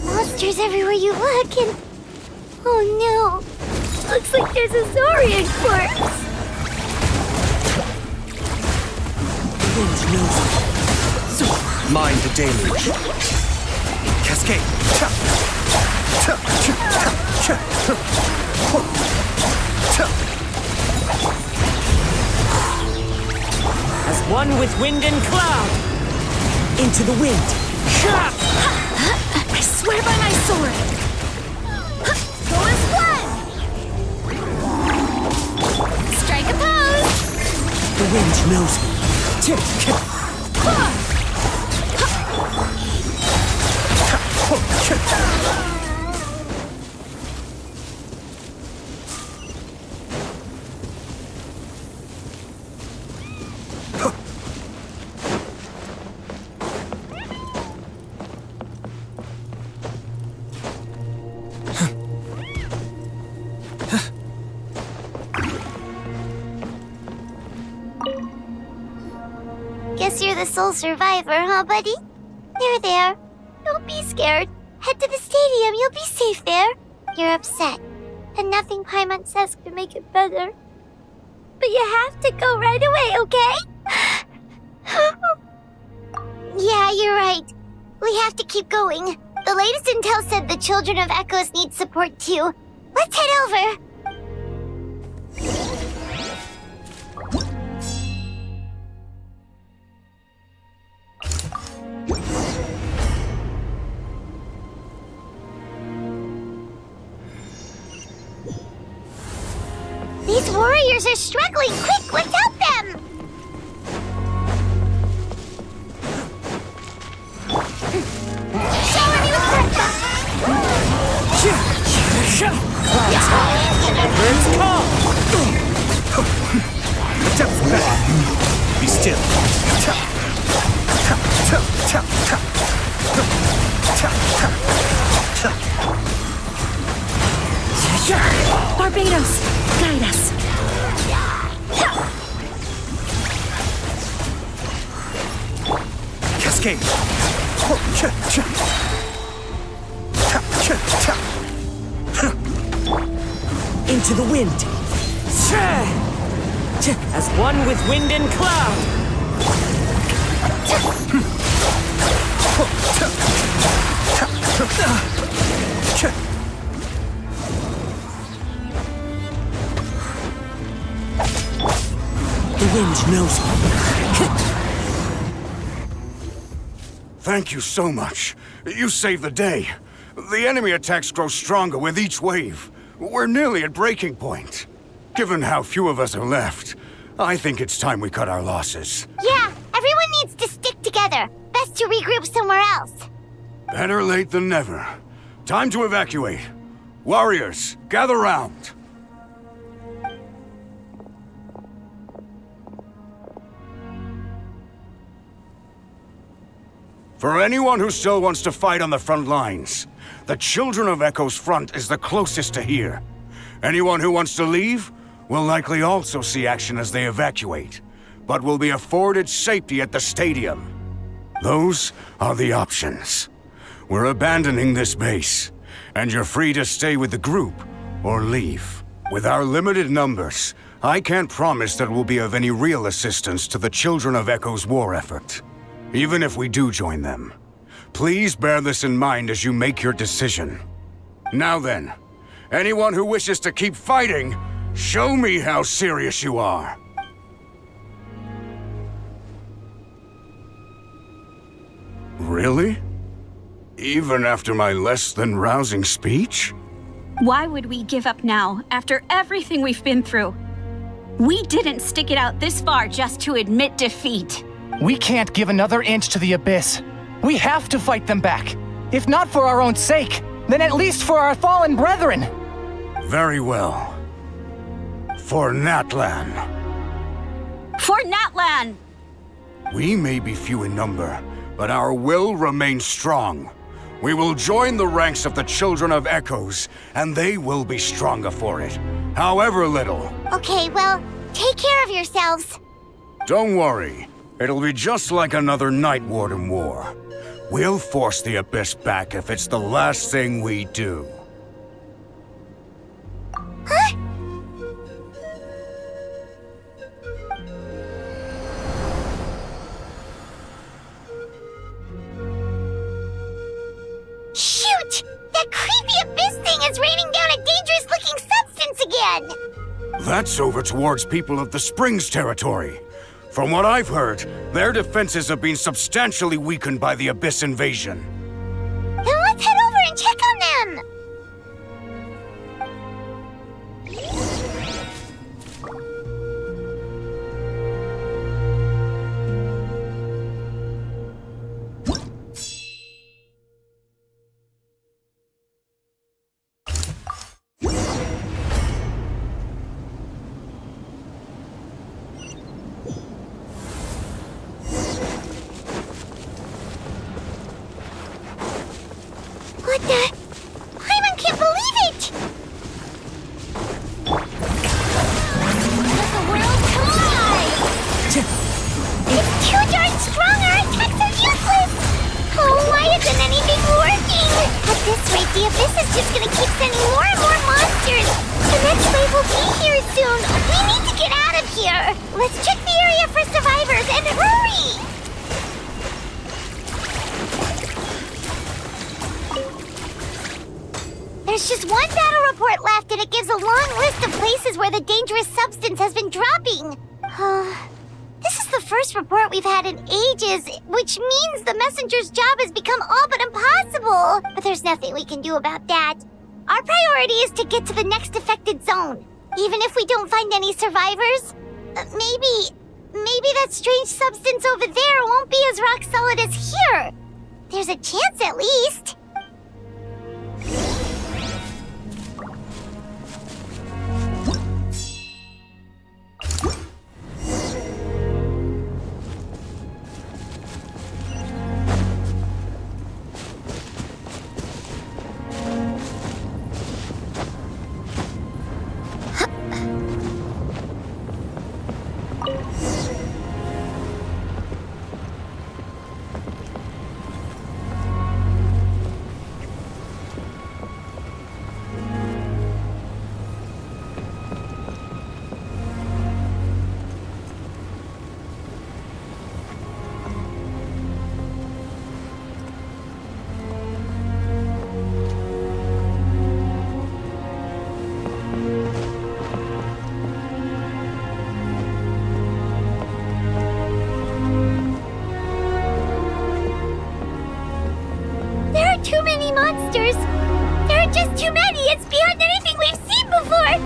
Monsters everywhere you look, and... oh no! Looks like there's a Zorian corpse! Mind the dailies. Cascade. As one with wind and cloud. Into the wind. I swear by my sword! Go as one! Strike a pose! The wind knows me. Guess you're the sole survivor, huh, buddy? There. Don't be scared. Head to the stadium, you'll be safe there. You're upset, and nothing Paimon says could make it better. But you have to go right away, okay? Yeah, you're right. We have to keep going. The latest intel said the Children of Echoes need support too. Let's head over. These warriors are struggling. Quick, let's help them! First call! The devil's back. Be still. Barbados, guide us. Cascade. Into the wind. As one with wind and cloud. The wind knows me. Thank you so much. You saved the day. The enemy attacks grow stronger with each wave. We're nearly at breaking point. Given how few of us are left, I think it's time we cut our losses. Yeah, everyone needs to stick together. Best to regroup somewhere else. Better late than never. Time to evacuate. Warriors, gather round. For anyone who still wants to fight on the front lines, the Children of Echo's front is the closest to here. Anyone who wants to leave will likely also see action as they evacuate, but will be afforded safety at the stadium. Those are the options. We're abandoning this base, and you're free to stay with the group or leave. With our limited numbers, I can't promise that we'll be of any real assistance to the Children of Echo's war effort. Even if we do join them, please bear this in mind as you make your decision. Now then, anyone who wishes to keep fighting, show me how serious you are. Really? Even after my less than rousing speech? Why would we give up now, after everything we've been through? We didn't stick it out this far just to admit defeat. We can't give another inch to the Abyss. We have to fight them back. If not for our own sake, then at least for our fallen brethren. Very well. For Natlan. For Natlan! We may be few in number, but our will remains strong. We will join the ranks of the Children of Echoes, and they will be stronger for it, however little. Okay, well, take care of yourselves. Don't worry. It'll be just like another Night Warden war. We'll force the Abyss back if it's the last thing we do. Huh? Shoot! That creepy Abyss thing is raining down a dangerous-looking substance again! That's over towards people of the Springs territory. From what I've heard, their defenses have been substantially weakened by the Abyss invasion. Then let's head over and check on them! What the? Paimon can't believe it! Let the world collide! It's too darn strong, our attacks are useless! Oh, why isn't anything working? At this rate, the Abyss is just gonna keep sending more and more monsters! The next wave will be here soon! We need to get out of here! Let's check the area for survivors, and hurry! There's just one battle report left, and it gives a long list of places where the dangerous substance has been dropping. This is the first report we've had in ages, which means the messenger's job has become all but impossible. But there's nothing we can do about that. Our priority is to get to the next affected zone. Even if we don't find any survivors, maybe that strange substance over there won't be as rock solid as here. There's a chance at least. just too many! It's beyond anything we've seen before!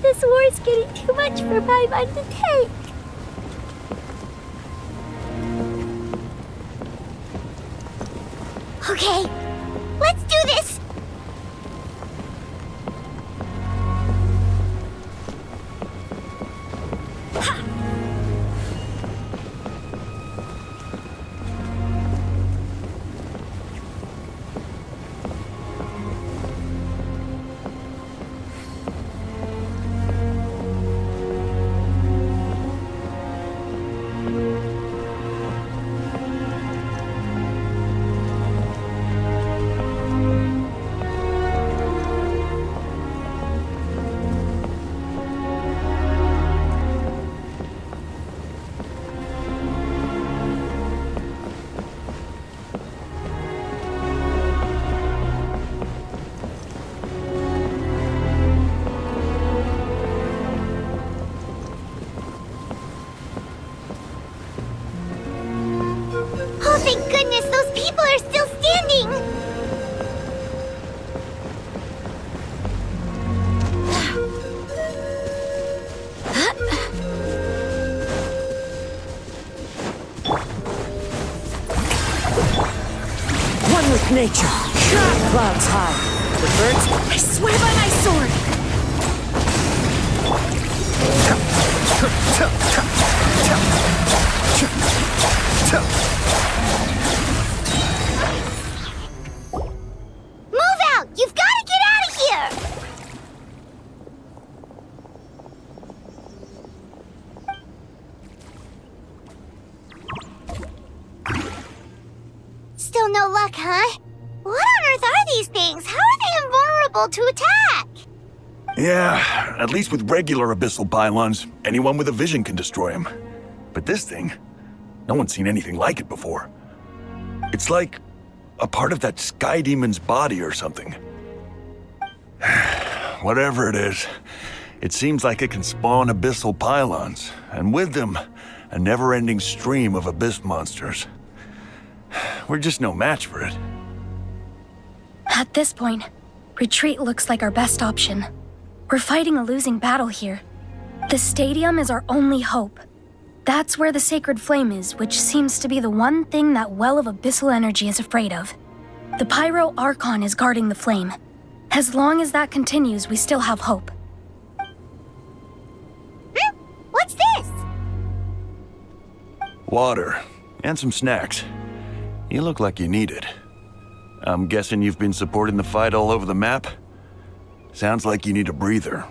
This war's getting too much for my mind to take. Okay, let's do this! Thank goodness those people are still standing! One with nature. Clouds high. The birds, I swear by my sword! Move out! You've got to get out of here! Still no luck, huh? What on earth are these things? How are they invulnerable to attack? Yeah, at least with regular abyssal pylons, anyone with a vision can destroy them. But this thing, no one's seen anything like it before. It's like a part of that sky demon's body or something. Whatever it is, it seems like it can spawn abyssal pylons, and with them, a never-ending stream of abyss monsters. We're just no match for it. At this point, retreat looks like our best option. We're fighting a losing battle here. The stadium is our only hope. That's where the sacred flame is, which seems to be the one thing that well of abyssal energy is afraid of. The pyro archon is guarding the flame. As long as that continues, we still have hope. What's this? Water. And some snacks. You look like you need it. I'm guessing you've been supporting the fight all over the map? Sounds like you need a breather.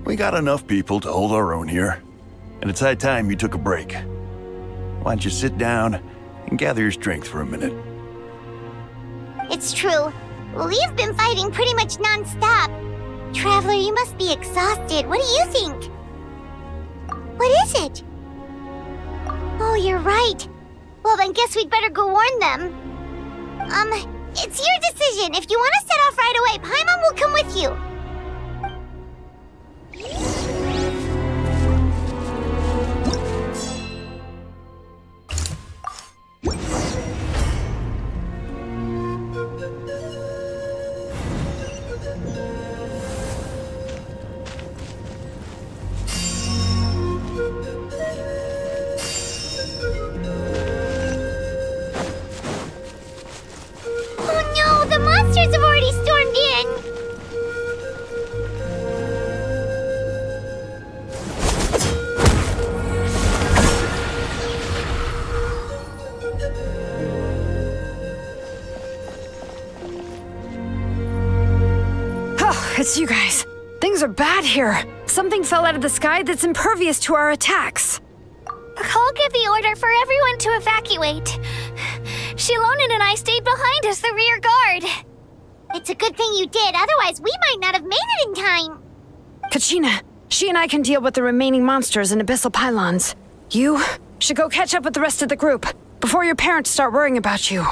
We got enough people to hold our own here. And it's high time you took a break. Why don't you sit down and gather your strength for a minute? It's true. We've been fighting pretty much non-stop. Traveler, you must be exhausted. What do you think? What is it? Oh, you're right. Well, then guess we'd better go warn them. It's your decision. If you want to set off right away, Paimon will come with you. It's you guys. Things are bad here. Something fell out of the sky that's impervious to our attacks. I'll give the order for everyone to evacuate. Shilonen and I stayed behind as the rear guard. It's a good thing you did, otherwise we might not have made it in time. Kachina, she and I can deal with the remaining monsters and abyssal pylons. You should go catch up with the rest of the group before your parents start worrying about you.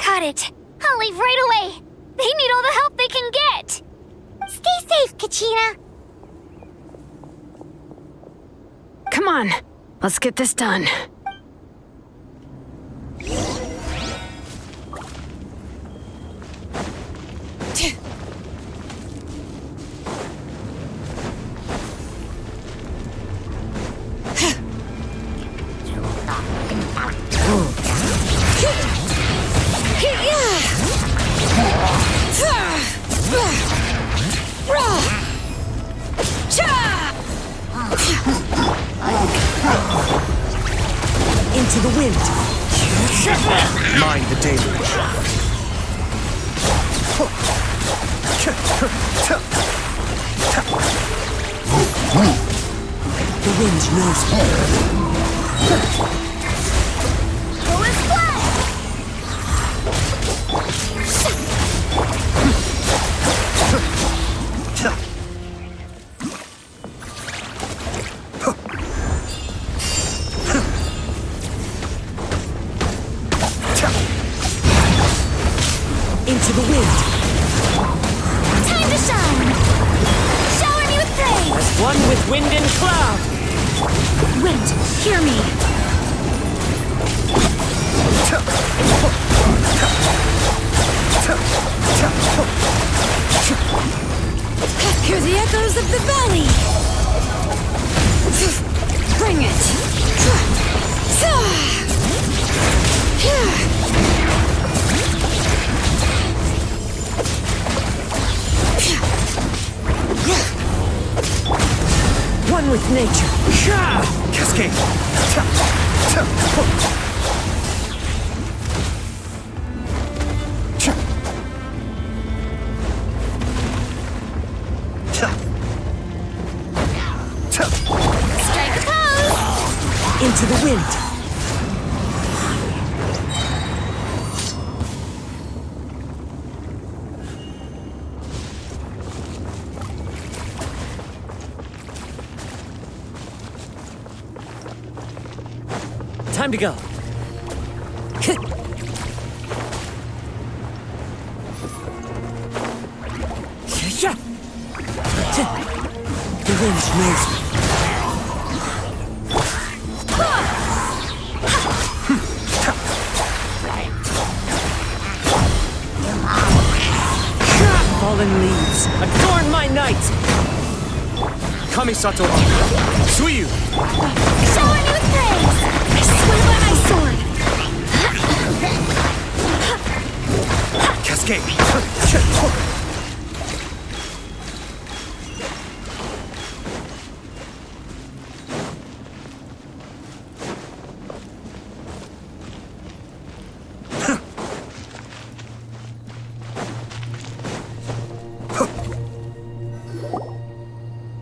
Got it. I'll leave right away. They need all the help they can get. Stay safe, Kachina. Come on, let's get this done. Into the wind. Mind the dailies. The wind knows me. Into the wind. Time to shine. Shower me with praise. As one with wind and cloud. Wind, hear me. Hear the echoes of the valley. Bring it. One with nature. Cascade. Strike a pose. Into the wind. Time to go. The wind knows me. Fallen leaves, adorn my night! Kamisato. Suiyu. Shower escape.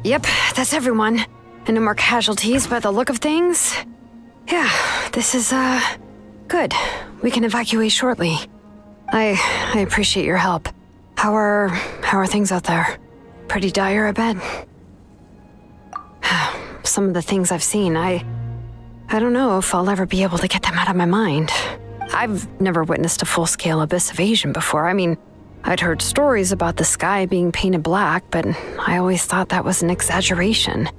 Yep, that's everyone. And no more casualties by the look of things. Yeah, this is, good. We can evacuate shortly. I appreciate your help. How are things out there? Pretty dire, I bet. Some of the things I've seen, I don't know if I'll ever be able to get them out of my mind. I've never witnessed a full-scale abyss invasion before. I mean, I'd heard stories about the sky being painted black, but I always thought that was an exaggeration.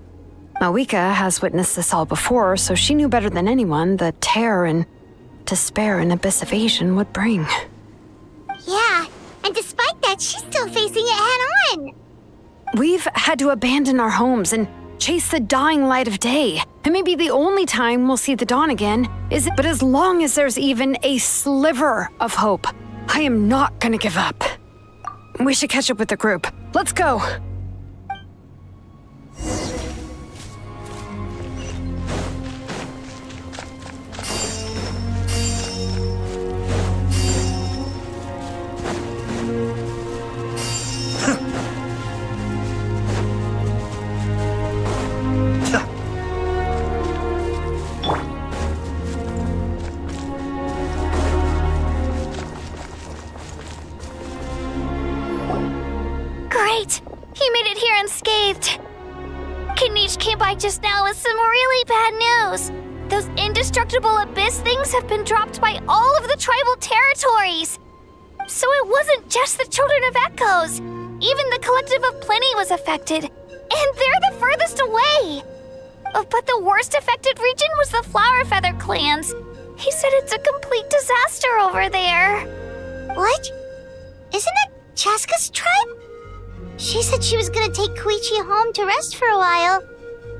Mavuika has witnessed this all before, so she knew better than anyone the terror and despair an abyss invasion would bring. Yeah, and despite that, she's still facing it head-on. We've had to abandon our homes and chase the dying light of day. And maybe the only time we'll see the dawn again is... But as long as there's even a sliver of hope, I am not gonna give up. We should catch up with the group. Let's go! Great! He made it here unscathed. Kanich came by just now with some really bad news. Those indestructible abyss things have been dropped by all of the tribal territories. So it wasn't just the Children of Echoes. Even the Collective of Plenty was affected. And they're the furthest away. But the worst affected region was the Flower Feather clans. He said it's a complete disaster over there. What? Isn't that Chaska's tribe? She said she was gonna take Koichi home to rest for a while.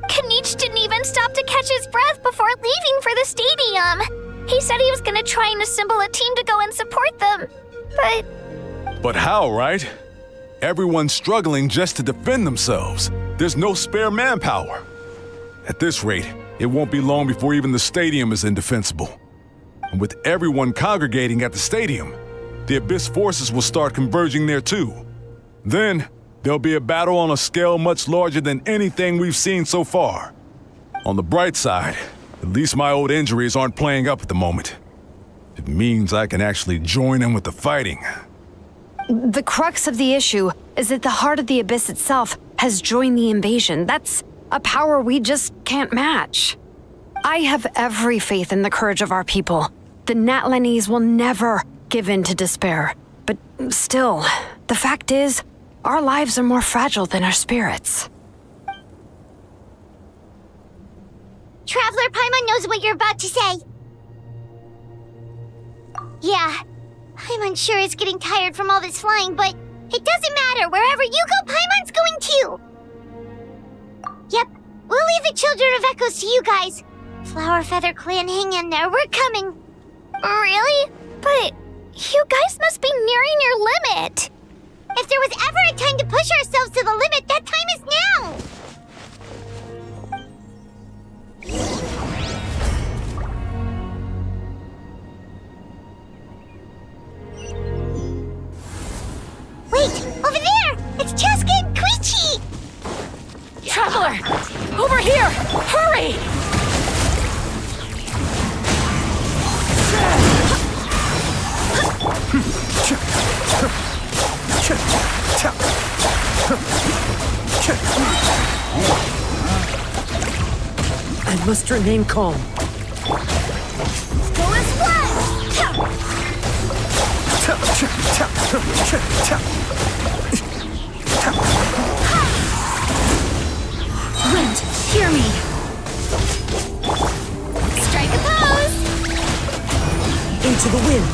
Kanich didn't even stop to catch his breath before leaving for the stadium. He said he was gonna try and assemble a team to go and support them. But how, right? Everyone's struggling just to defend themselves. There's no spare manpower. At this rate, it won't be long before even the stadium is indefensible. And with everyone congregating at the stadium, the Abyss forces will start converging there too. Then, there'll be a battle on a scale much larger than anything we've seen so far. On the bright side, at least my old injuries aren't playing up at the moment. It means I can actually join in with the fighting. The crux of the issue is that the heart of the Abyss itself has joined the invasion. That's a power we just can't match. I have every faith in the courage of our people. The Natlanese will never give in to despair. But still, the fact is, our lives are more fragile than our spirits. Traveler Paimon knows what you're about to say. Yeah, Paimon's sure is getting tired from all this flying, but it doesn't matter. Wherever you go, Paimon's going too. Yep, we'll leave the Children of Echoes to you guys. Flower Feather Clan, hang in there. We're coming. Really? But you guys must be nearing your limit. If there was ever a time to push ourselves to the limit, that time is now! Wait! Over there! It's Chaska and Koichi! Traveler! Over here! Hurry! I must remain calm. Go as one! Wind, hear me! Strike a pose! Into the wind!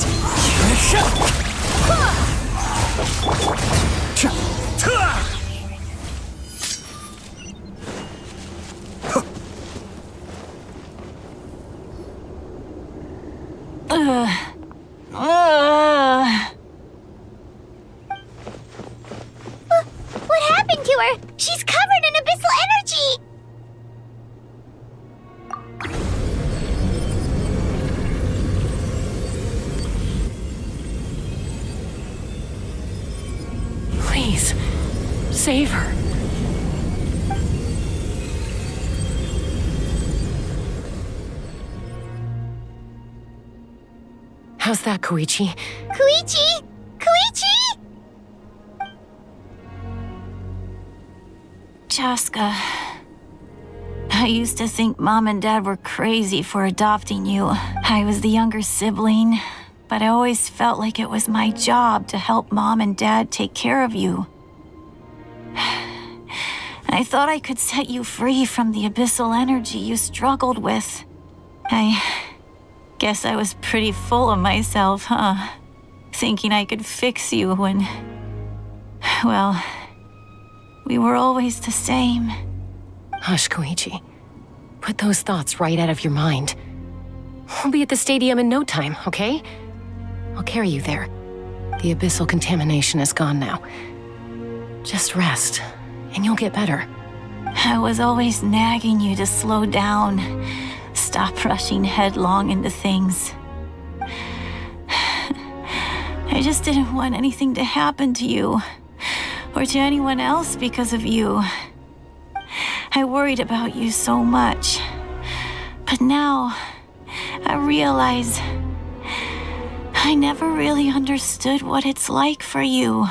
She's covered in abyssal energy! Please, save her. How's that, Koichi? Koichi! Koichi! Chaska, I used to think Mom and Dad were crazy for adopting you. I was the younger sibling, but I always felt like it was my job to help Mom and Dad take care of you. I thought I could set you free from the abyssal energy you struggled with. I guess I was pretty full of myself, huh? Thinking I could fix you when... well, we were always the same. Hush, Koichi. Put those thoughts right out of your mind. We'll be at the stadium in no time, okay? I'll carry you there. The abyssal contamination is gone now. Just rest, and you'll get better. I was always nagging you to slow down. Stop rushing headlong into things. I just didn't want anything to happen to you, or to anyone else because of you. I worried about you so much. But now, I realize I never really understood what it's like for you.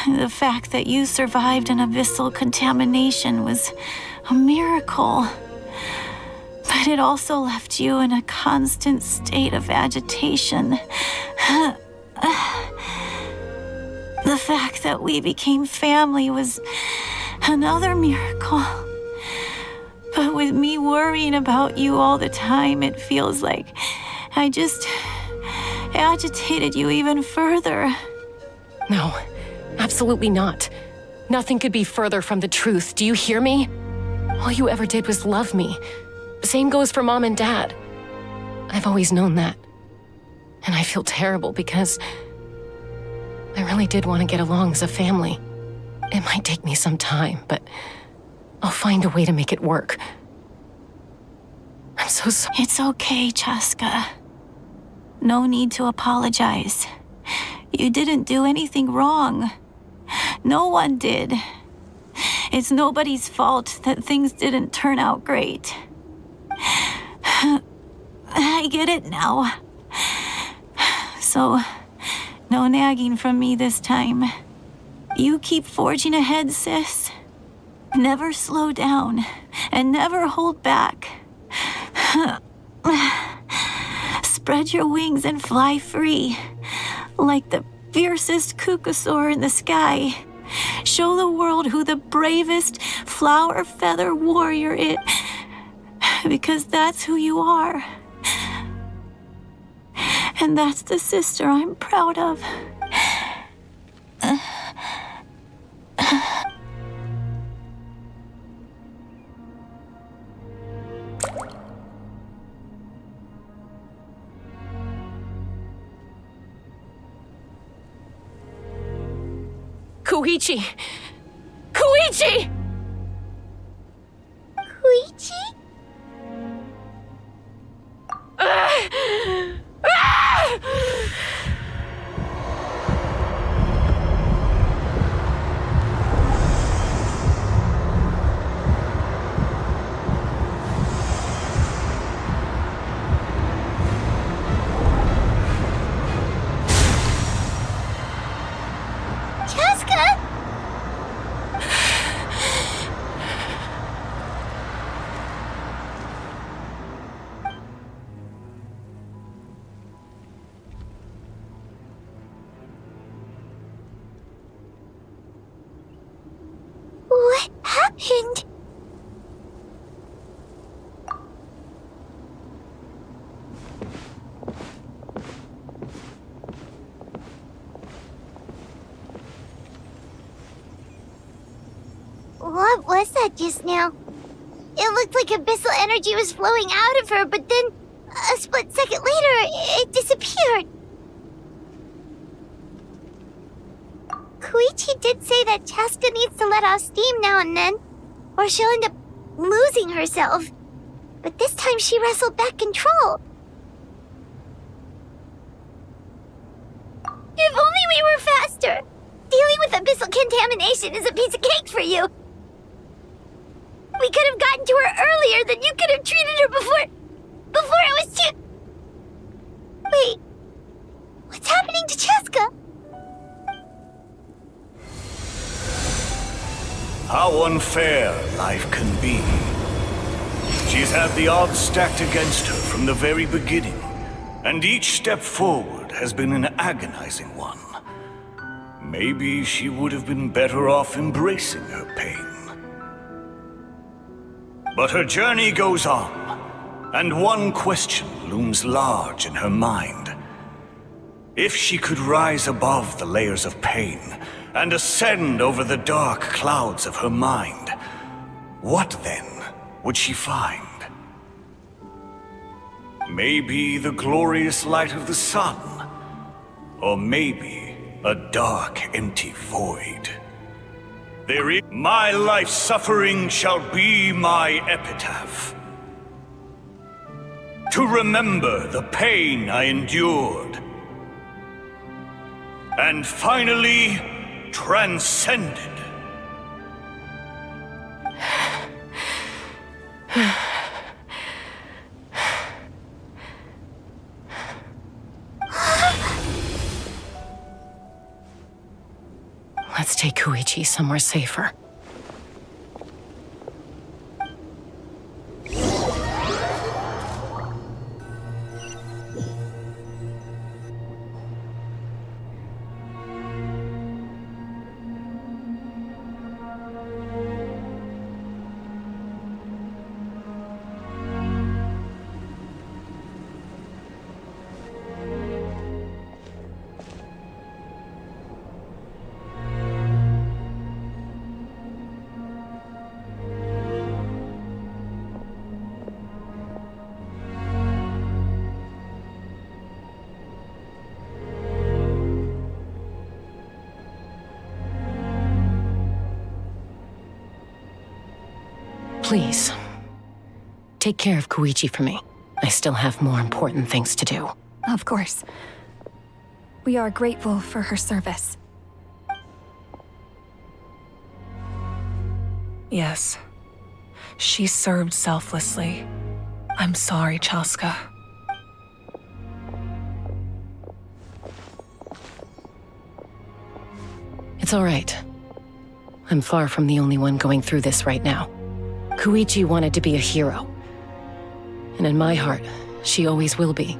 The fact that you survived an abyssal contamination was a miracle. But it also left you in a constant state of agitation. The fact that we became family was another miracle. But with me worrying about you all the time, it feels like I just agitated you even further. No, absolutely not. Nothing could be further from the truth. Do you hear me? All you ever did was love me. Same goes for Mom and Dad. I've always known that. And I feel terrible because I really did want to get along as a family. It might take me some time, but I'll find a way to make it work. I'm so sorry. It's okay, Chaska. No need to apologize. You didn't do anything wrong. No one did. It's nobody's fault that things didn't turn out great. I get it now. So, no nagging from me this time. You keep forging ahead, sis. Never slow down, and never hold back. Spread your wings and fly free, like the fiercest kukasaur in the sky. Show the world who the bravest flower feather warrior is, because that's who you are. And that's the sister I'm proud of. Koichi! Koichi! Koichi? What happened? What was that just now? It looked like abyssal energy was flowing out of her, but then a split second later, it disappeared. Koichi did say that Chaska needs to let off steam now and then, or she'll end up losing herself. But this time she wrestled back control. If only we were faster! Dealing with abyssal contamination is a piece of cake for you! We could have gotten to her earlier, then you could have treated her before it was too... Wait, what's happening to Chaska? How unfair life can be. She's had the odds stacked against her from the very beginning, and each step forward has been an agonizing one. Maybe she would have been better off embracing her pain. But her journey goes on, and one question looms large in her mind. If she could rise above the layers of pain and ascend over the dark clouds of her mind, what then would she find? Maybe the glorious light of the sun, or maybe a dark, empty void. My life's suffering shall be my epitaph. To remember the pain I endured, and finally transcended. Let's take Koichi somewhere safer. Please, take care of Koichi for me. I still have more important things to do. Of course. We are grateful for her service. Yes. She served selflessly. I'm sorry, Chaska. It's all right. I'm far from the only one going through this right now. Koichi wanted to be a hero. And in my heart, she always will be.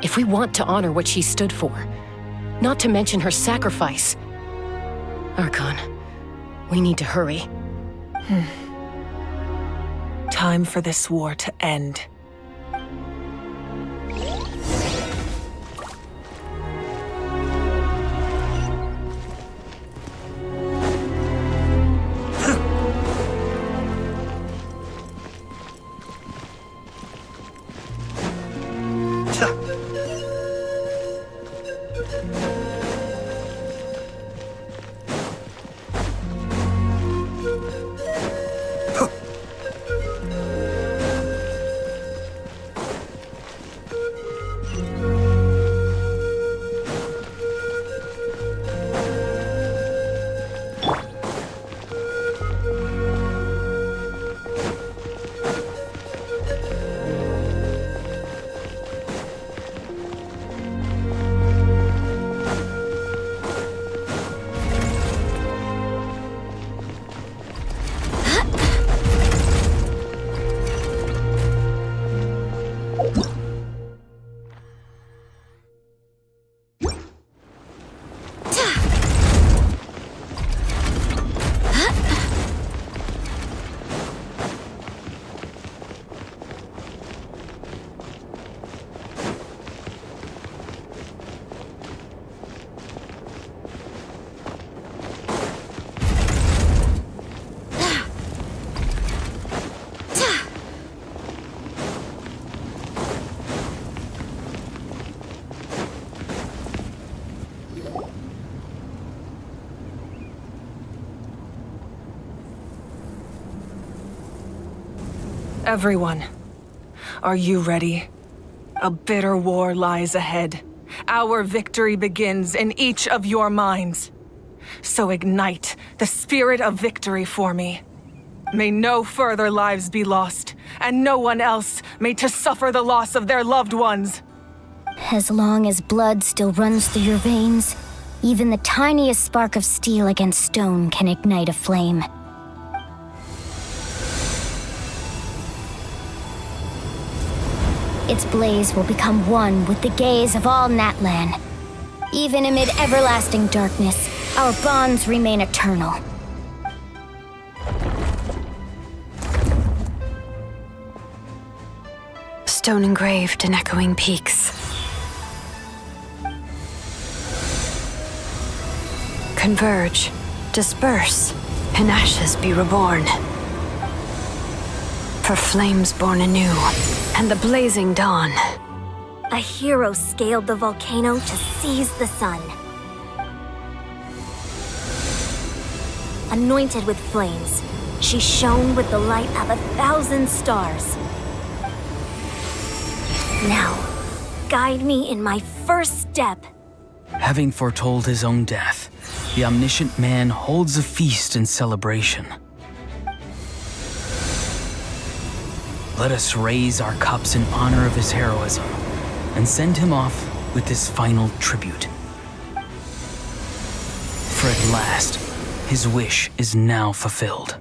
If we want to honor what she stood for, not to mention her sacrifice. Archon, we need to hurry. Time for this war to end. Everyone, are you ready? A bitter war lies ahead. Our victory begins in each of your minds. So ignite the spirit of victory for me. May no further lives be lost, and no one else may to suffer the loss of their loved ones. As long as blood still runs through your veins, even the tiniest spark of steel against stone can ignite a flame. Its blaze will become one with the gaze of all Natlan. Even amid everlasting darkness, our bonds remain eternal. Stone engraved in echoing peaks. Converge, disperse, in ashes be reborn. For flames born anew, and the blazing dawn. A hero scaled the volcano to seize the sun. Anointed with flames, she shone with the light of 1,000 stars. Now, guide me in my first step. Having foretold his own death, the omniscient man holds a feast in celebration. Let us raise our cups in honor of his heroism and send him off with this final tribute. For at last, his wish is now fulfilled.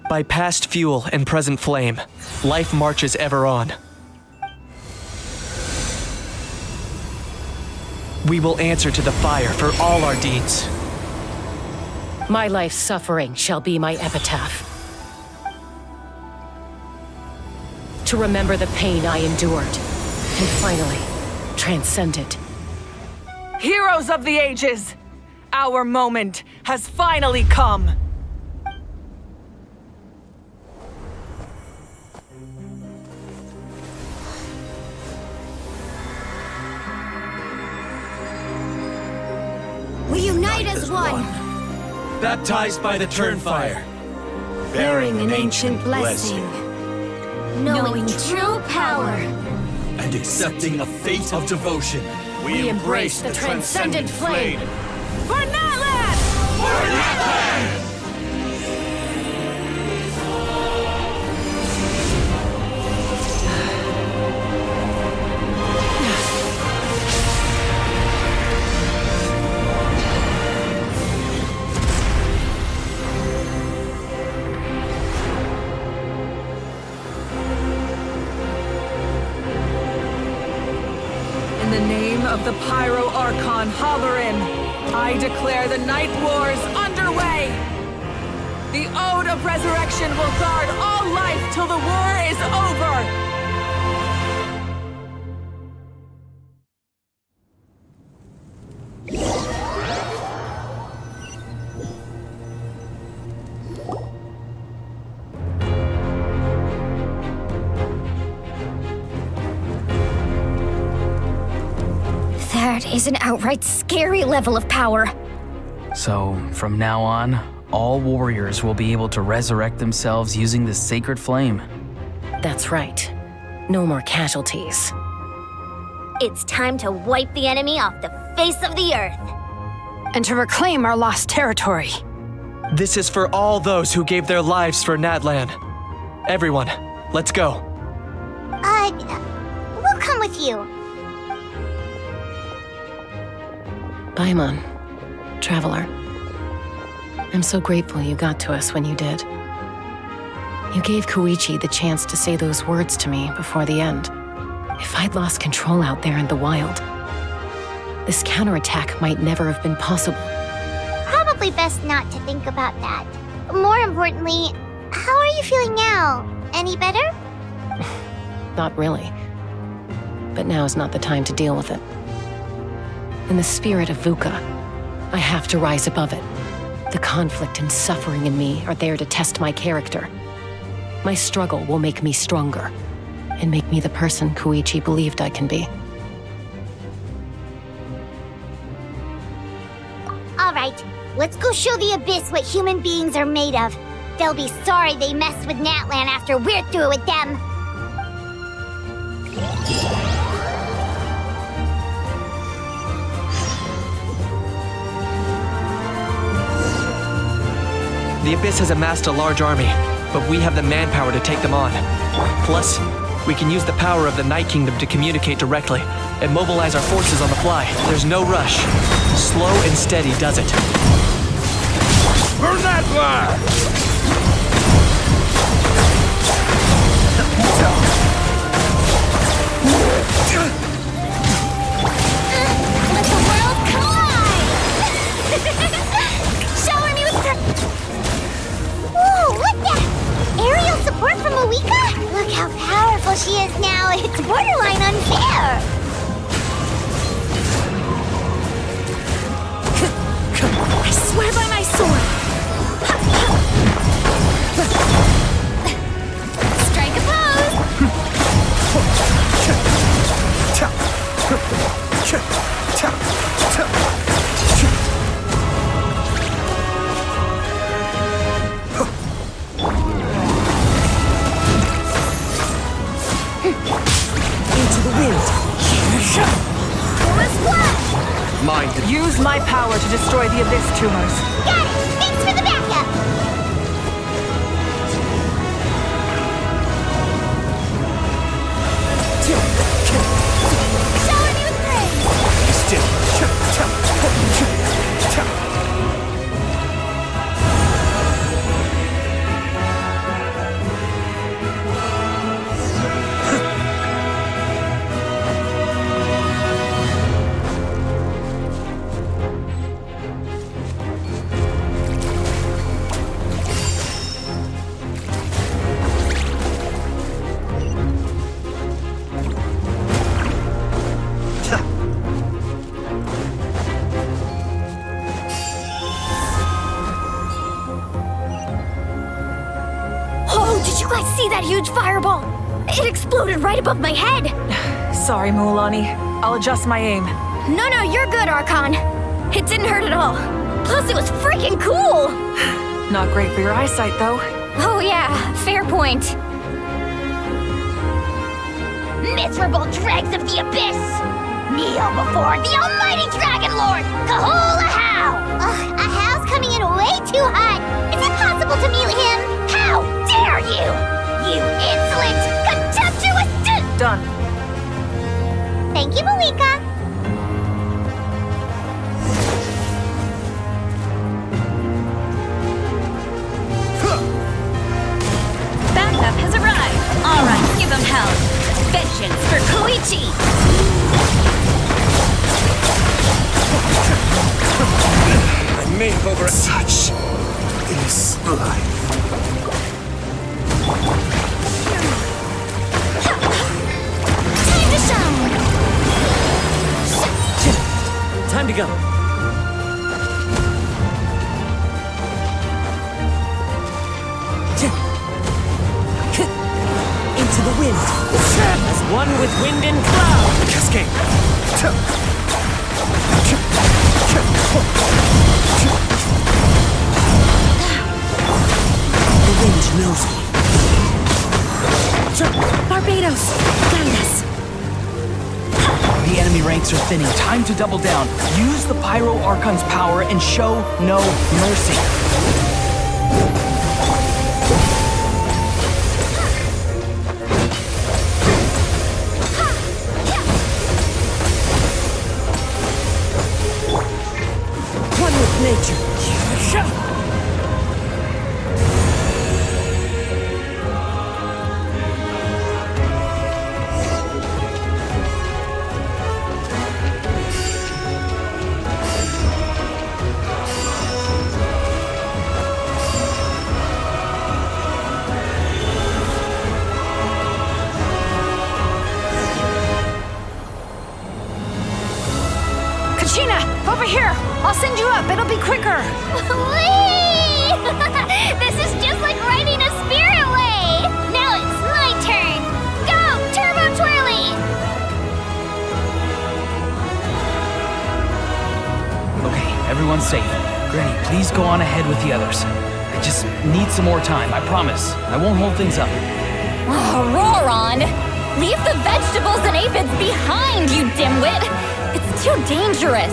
By past fuel and present flame, life marches ever on. We will answer to the fire for all our deeds. My life's suffering shall be my epitaph. To remember the pain I endured, and finally, transcend it. Heroes of the ages! Our moment has finally come! We unite as one! Baptized by the Turnfire, Bearing an ancient blessing. Knowing true power. and accepting a fate of devotion. We embrace the transcendent flame. For Natlan! For Natlan! In the name of the Pyro Archon Halloran, I declare the Night Wars underway! The Ode of Resurrection will guard all life till the war is over! That is an outright scary level of power. So, from now on, all warriors will be able to resurrect themselves using the sacred flame. That's right. No more casualties. It's time to wipe the enemy off the face of the earth. And to reclaim our lost territory. This is for all those who gave their lives for Natlan. Everyone, let's go. We'll come with you. Paimon, Traveler. I'm so grateful you got to us when you did. You gave Koichi the chance to say those words to me before the end. If I'd lost control out there in the wild, this counterattack might never have been possible. Probably best not to think about that. More importantly, how are you feeling now? Any better? Not really. But now is not the time to deal with it. In the spirit of Vuka, I have to rise above it. The conflict and suffering in me are there to test my character. My struggle will make me stronger, and make me the person Koichi believed I can be. All right, let's go show the Abyss what human beings are made of. They'll be sorry they messed with Natlan after we're through with them. The Abyss has amassed a large army, but we have the manpower to take them on. Plus, we can use the power of the Night Kingdom to communicate directly and mobilize our forces on the fly. There's no rush. Slow and steady does it. Burn that blast! Let the world collide! Shower me with Whoa, look that! Aerial support from Mavuika? Look how powerful she is now. It's borderline unfair. I swear by my sword! Strike a pose! Into the wind. Mind. Use my power to destroy the Abyss tumors. Got it! Thanks for the backup! Shower me with praise! Still. Did you guys see that huge fireball? It exploded right above my head! Sorry, Mualani. I'll adjust my aim. No, you're good, Archon. It didn't hurt at all. Plus, it was freaking cool! Not great for your eyesight, though. Oh yeah, fair point. Miserable dregs of the Abyss! Kneel before the almighty Dragon Lord, Kahula How! Ugh, a Hal's coming in way too hot. Is it possible to mute him? How dare you! You insolent, contemptuous Done. Thank you, Mavuika. Backup has arrived. All right, give him hell. Vengeance for Koichi. I may have over such is life. Time to shine! Time to go. Into the wind. As one with wind and cloud. Cascade. The wind knows me. Barbados, guide us. The enemy ranks are thinning. Time to double down. Use the Pyro Archon's power and show no mercy. One with nature. Over here! I'll send you up, it'll be quicker! Whee! This is just like riding a spirit way! Now it's my turn! Go, Turbo Twirly! Okay, everyone's safe. Granny, please go on ahead with the others. I I just need some more time, I promise. I won't hold things up. Oh, Roron! Leave the vegetables and aphids behind, you dimwit! It's too dangerous!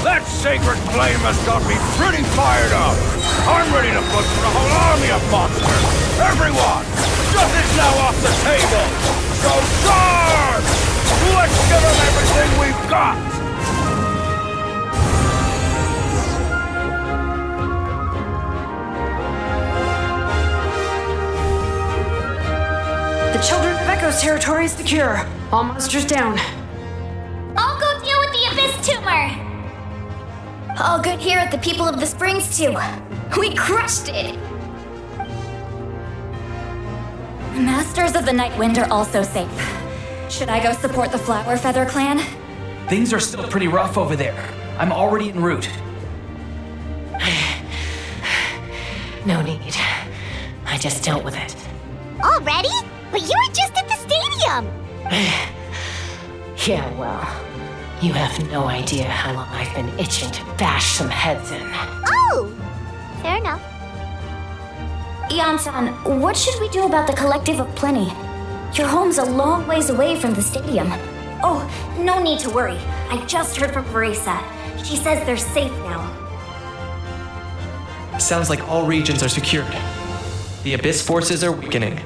That sacred flame has got me pretty fired up. I'm ready to butcher a whole army of monsters. Everyone, justice now off the table. So charge! Let's give them everything we've got. The Children of Echo's territory is secure. All monsters down. I'll go deal with the Abyss Tumor! All good here at the People of the Springs, too. We crushed it! Masters of the Night Wind are also safe. Should I go support the Flower Feather clan? Things are still pretty rough over there. I'm already en route. No need. I just dealt with it. Already? But you were just at the stadium! Yeah, well, you have no idea how long I've been itching to bash some heads in. Oh! Fair enough. Ian-san, what should we do about the Collective of Plenty? Your home's a long ways away from the stadium. Oh, no need to worry. I just heard from Veresa. She says they're safe now. Sounds like all regions are secured. The Abyss forces are weakening.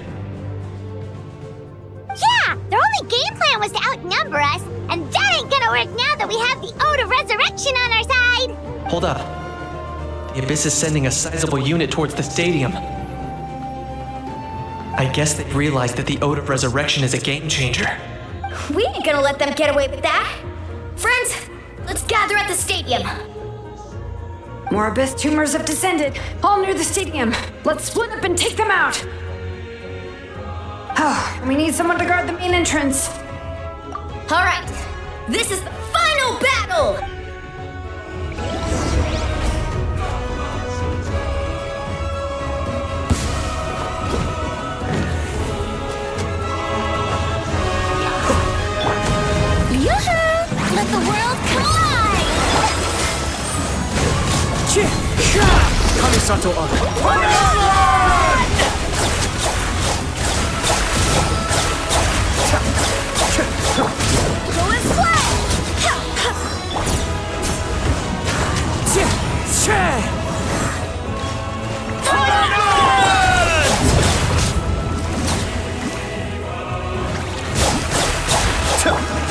Yeah! Their only game plan was to outnumber us, and that ain't gonna work now that we have the Ode of Resurrection on our side! Hold up. The Abyss is sending a sizable unit towards the stadium. I guess they've realized that the Ode of Resurrection is a game changer. We ain't gonna let them get away with that! Friends, let's gather at the stadium! More Abyss tumors have descended, all near the stadium. Let's split up and take them out! Oh, we need someone to guard the main entrance. Alright, this is the final battle! Yoo-hoo! Let the world collide! Kamisato on. Go and play!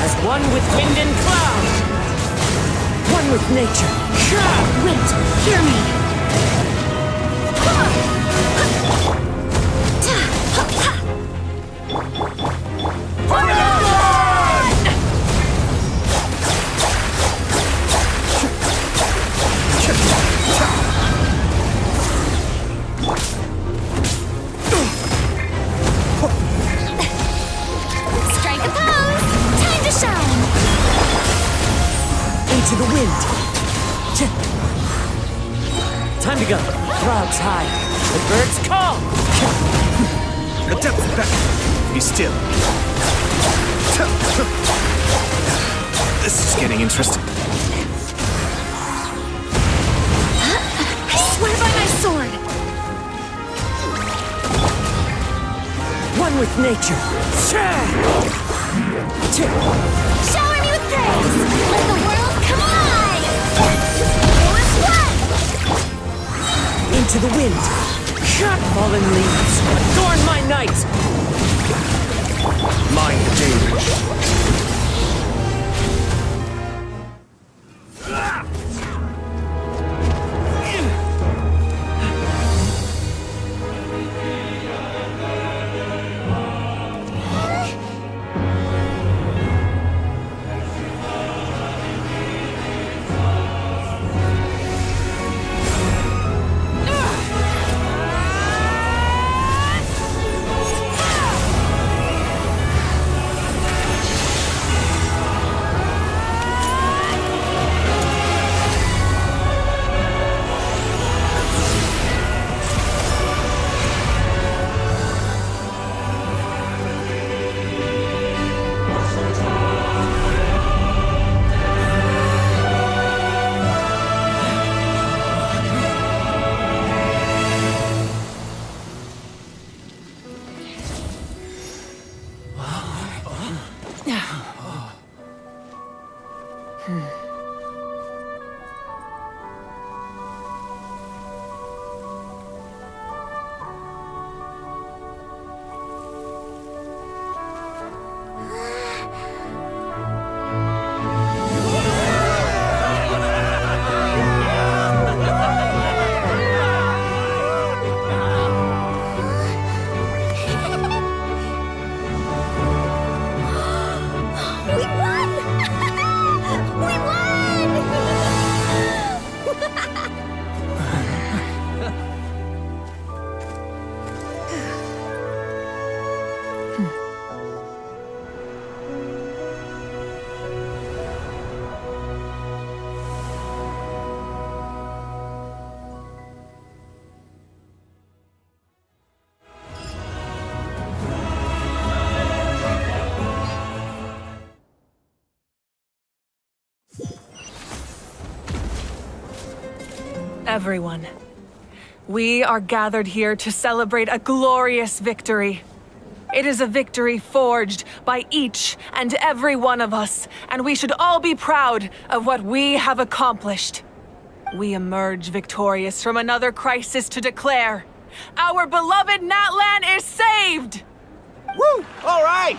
As one with wind and cloud. One with nature. Wait, hear me. Strike a pose! Time to shine! Into the wind. Time to go. Clouds high. The birds call. Adept back. Be still. This is getting interesting. I swear by my sword! One with nature. Shower me with praise! Let the world come alive! Go and play! Into the wind. Fallen leaves. Adorn my night. Mind the dailies. Everyone, we are gathered here to celebrate a glorious victory. It is a victory forged by each and every one of us, and we should all be proud of what we have accomplished. We emerge victorious from another crisis to declare, our beloved Natlan is saved! Woo! All right!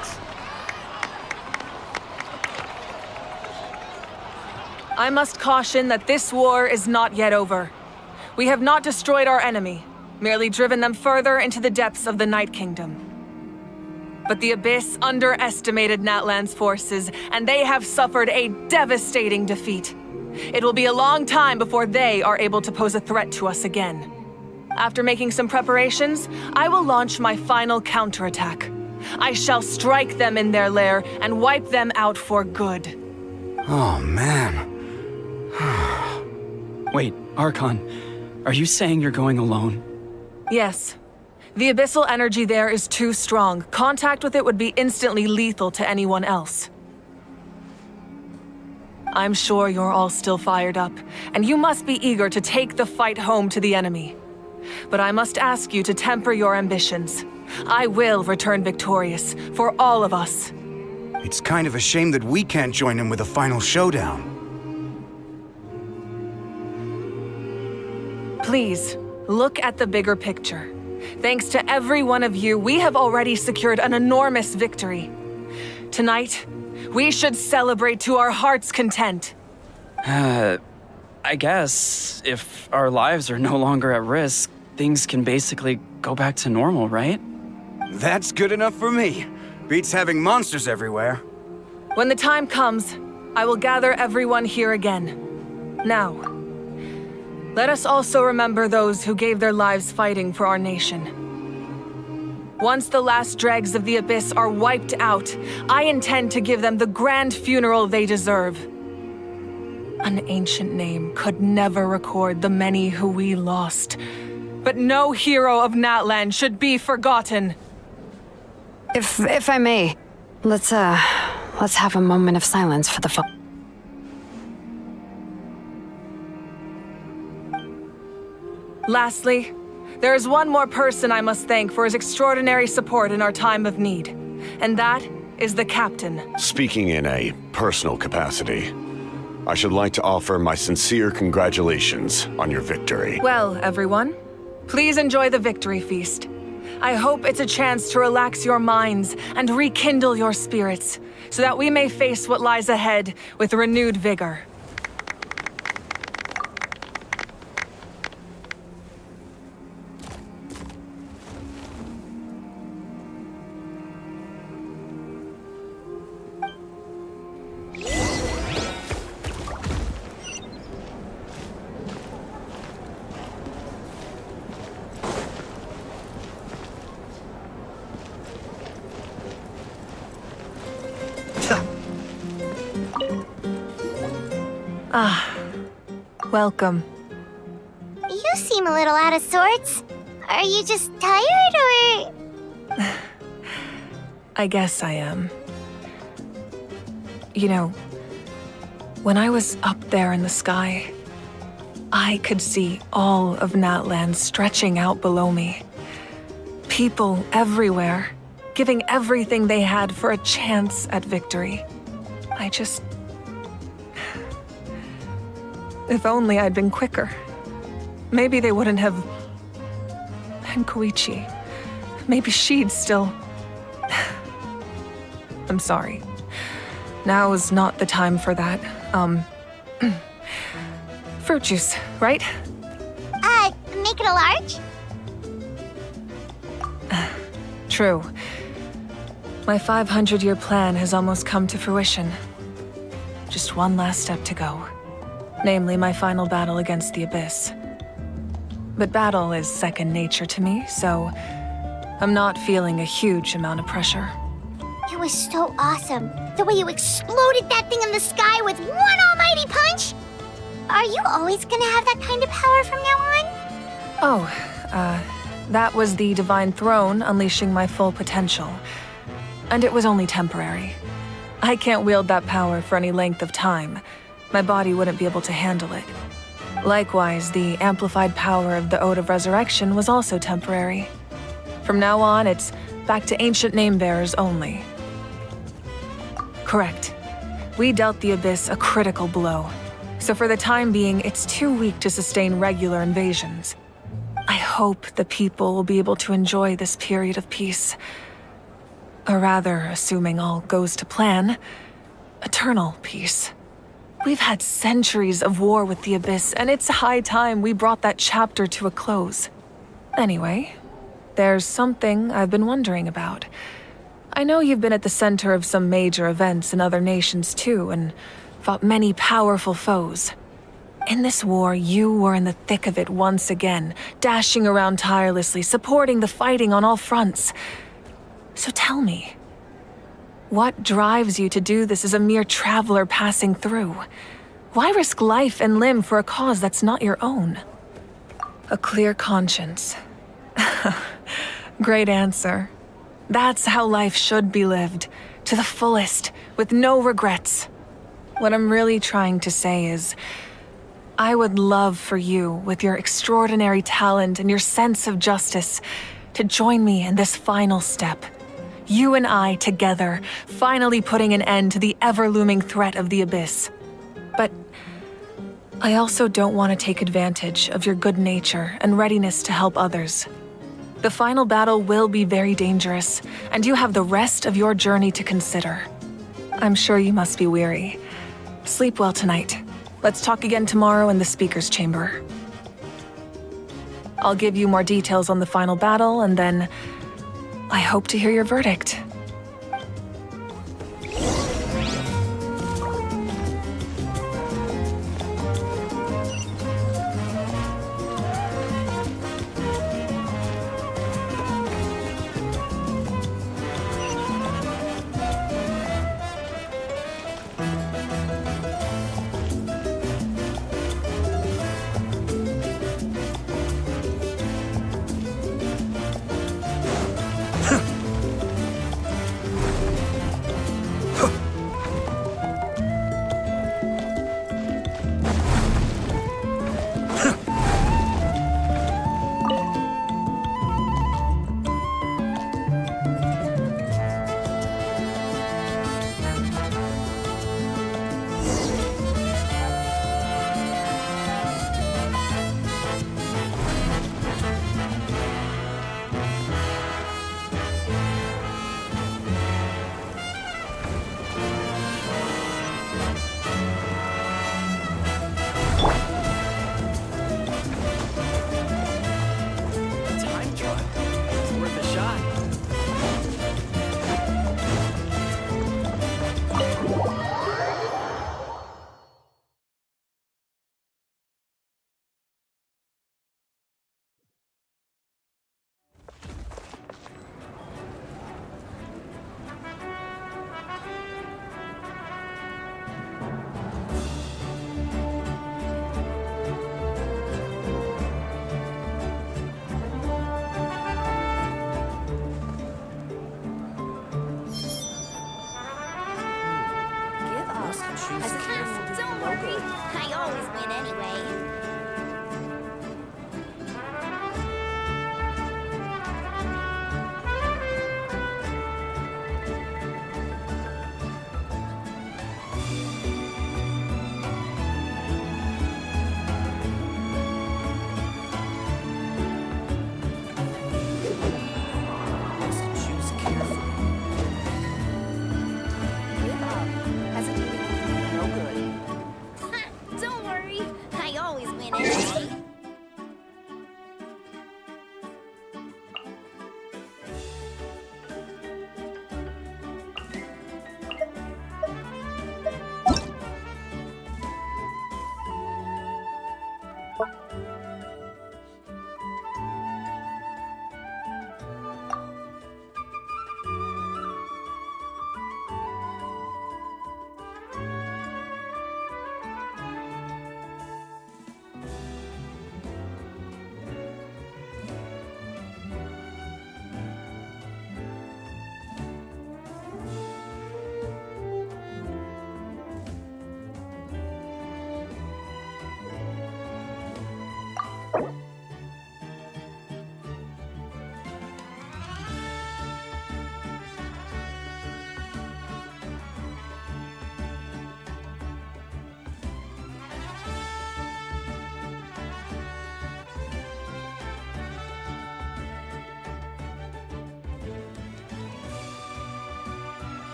I must caution that this war is not yet over. We have not destroyed our enemy, merely driven them further into the depths of the Night Kingdom. But the Abyss underestimated Natlan's forces, and they have suffered a devastating defeat. It will be a long time before they are able to pose a threat to us again. After making some preparations, I will launch my final counterattack. I shall strike them in their lair and wipe them out for good. Oh, man. Wait, Archon, are you saying you're going alone? Yes. The abyssal energy there is too strong. Contact with it would be instantly lethal to anyone else. I'm sure you're all still fired up, and you must be eager to take the fight home to the enemy. But I must ask you to temper your ambitions. I will return victorious, for all of us. It's kind of a shame that we can't join in with a final showdown. Please, look at the bigger picture. Thanks to every one of you, we have already secured an enormous victory. Tonight, we should celebrate to our heart's content. I guess if our lives are no longer at risk, things can basically go back to normal, right? That's good enough for me. Beats having monsters everywhere. When the time comes, I will gather everyone here again. Now, let us also remember those who gave their lives fighting for our nation. Once the last dregs of the Abyss are wiped out, I intend to give them the grand funeral they deserve. An ancient name could never record the many who we lost. But no hero of Natlan should be forgotten. If I may, let's have a moment of silence for the fallen. Lastly, there is one more person I must thank for his extraordinary support in our time of need, and that is the captain. Speaking in a personal capacity, I should like to offer my sincere congratulations on your victory. Well, everyone, please enjoy the victory feast. I hope it's a chance to relax your minds and rekindle your spirits, so that we may face what lies ahead with renewed vigor. Welcome. You seem a little out of sorts. Are you just tired, or...? I guess I am. You know, when I was up there in the sky, I could see all of Natlan stretching out below me. People everywhere, giving everything they had for a chance at victory. If only I'd been quicker. Maybe they wouldn't have... And Koichi. Maybe she'd still... I'm sorry. Now is not the time for that. Fruit juice, right? Make it a large? True. My 500-year plan has almost come to fruition. Just one last step to go. Namely, my final battle against the Abyss. But battle is second nature to me, so I'm not feeling a huge amount of pressure. It was so awesome. The way you exploded that thing in the sky with one almighty punch! Are you always gonna have that kind of power from now on? That was the Divine Throne unleashing my full potential. And it was only temporary. I can't wield that power for any length of time. My body wouldn't be able to handle it. Likewise, the amplified power of the Ode of Resurrection was also temporary. From now on, it's back to ancient name-bearers only. Correct. We dealt the Abyss a critical blow, so for the time being, it's too weak to sustain regular invasions. I hope the people will be able to enjoy this period of peace. Or rather, assuming all goes to plan, eternal peace. We've had centuries of war with the Abyss, and it's high time we brought that chapter to a close. Anyway, there's something I've been wondering about. I know you've been at the center of some major events in other nations too, and fought many powerful foes. In this war, you were in the thick of it once again, dashing around tirelessly, supporting the fighting on all fronts. So tell me, what drives you to do this as a mere traveler passing through? Why risk life and limb for a cause that's not your own? A clear conscience. Great answer. That's how life should be lived, to the fullest, with no regrets. What I'm really trying to say is, I would love for you, with your extraordinary talent and your sense of justice, to join me in this final step. You and I together, finally putting an end to the ever-looming threat of the Abyss. But I also don't want to take advantage of your good nature and readiness to help others. The final battle will be very dangerous, and you have the rest of your journey to consider. I'm sure you must be weary. Sleep well tonight. Let's talk again tomorrow in the speaker's chamber. I'll give you more details on the final battle, and then I hope to hear your verdict.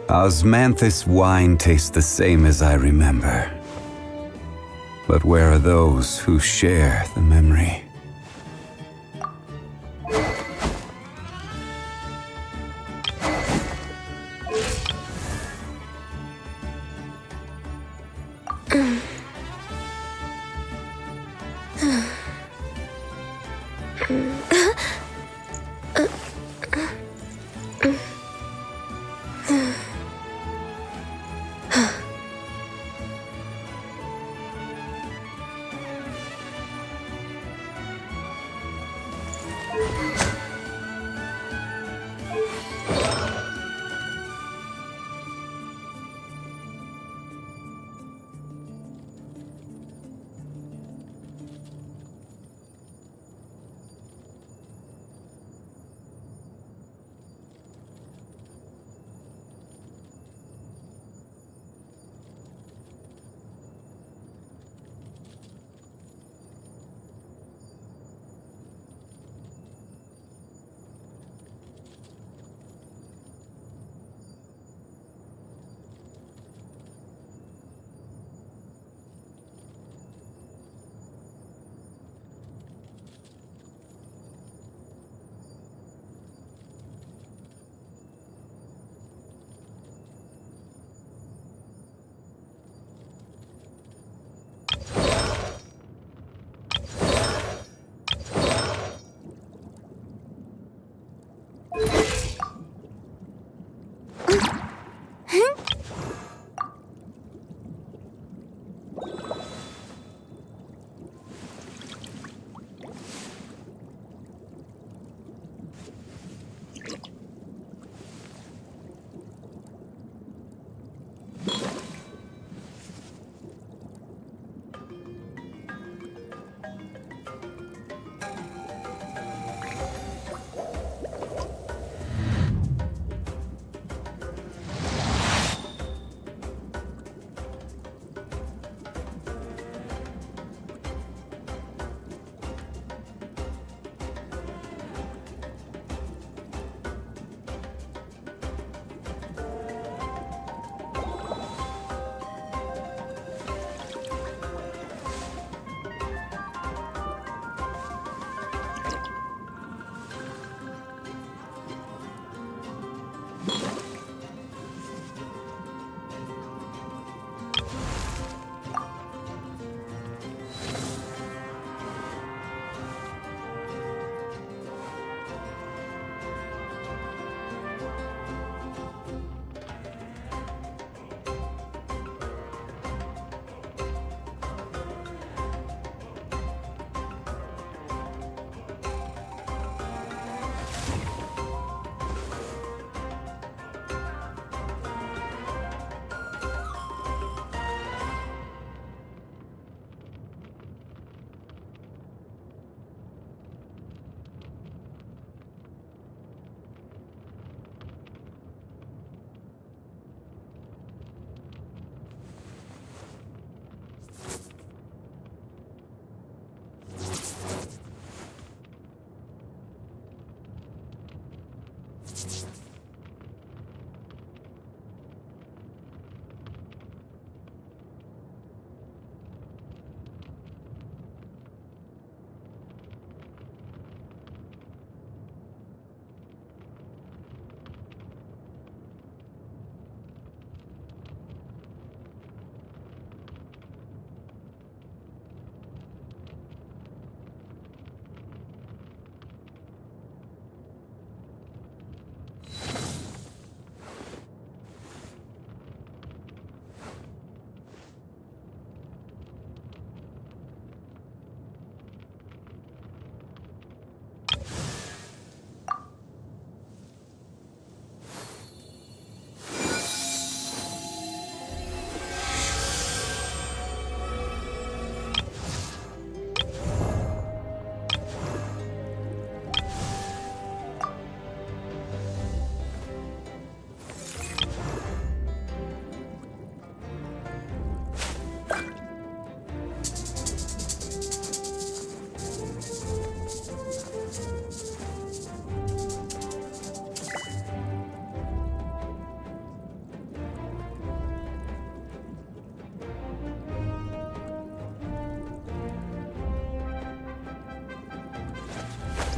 Osmanthus wine tastes the same as I remember. But where are those who share the memory?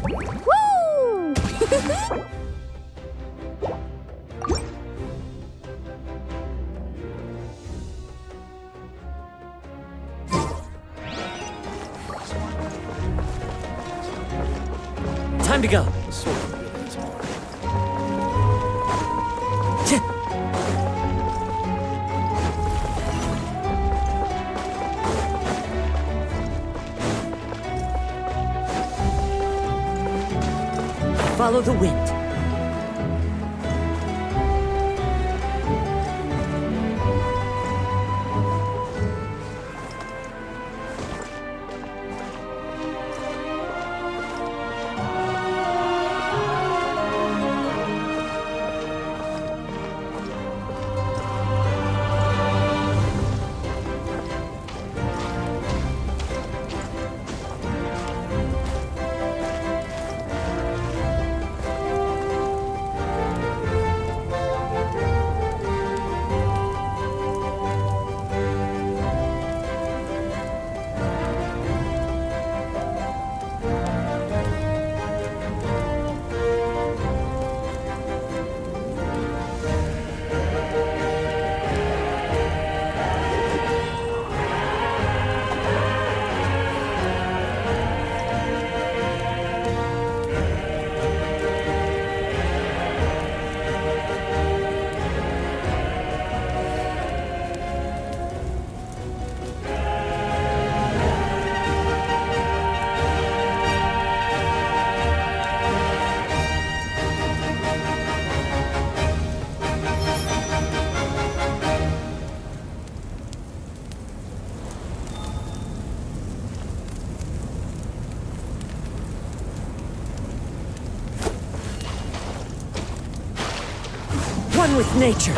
Woo! Time to go. Follow the wind. One with nature.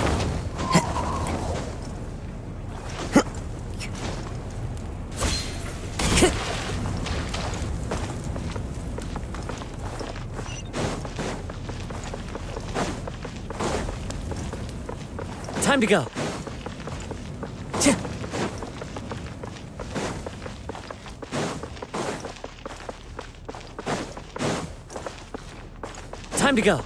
Time to go. Time to go.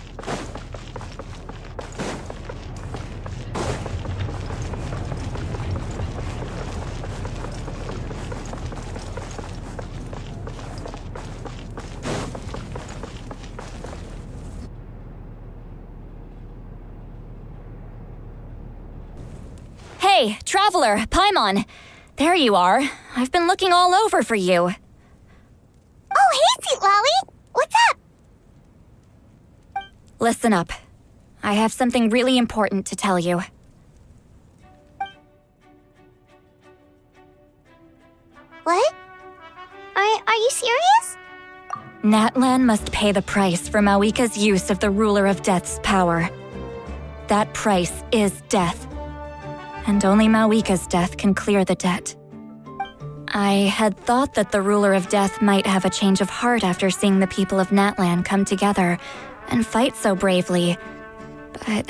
Hey, Traveler, Paimon. There you are. I've been looking all over for you. Oh, hey, Sweet Lolly! What's up? Listen up. I have something really important to tell you. What? Are you serious? Natlan must pay the price for Mavuika's use of the Ruler of Death's power. That price is death. And only Mavuika's death can clear the debt. I had thought that the Ruler of Death might have a change of heart after seeing the people of Natlan come together and fight so bravely, but...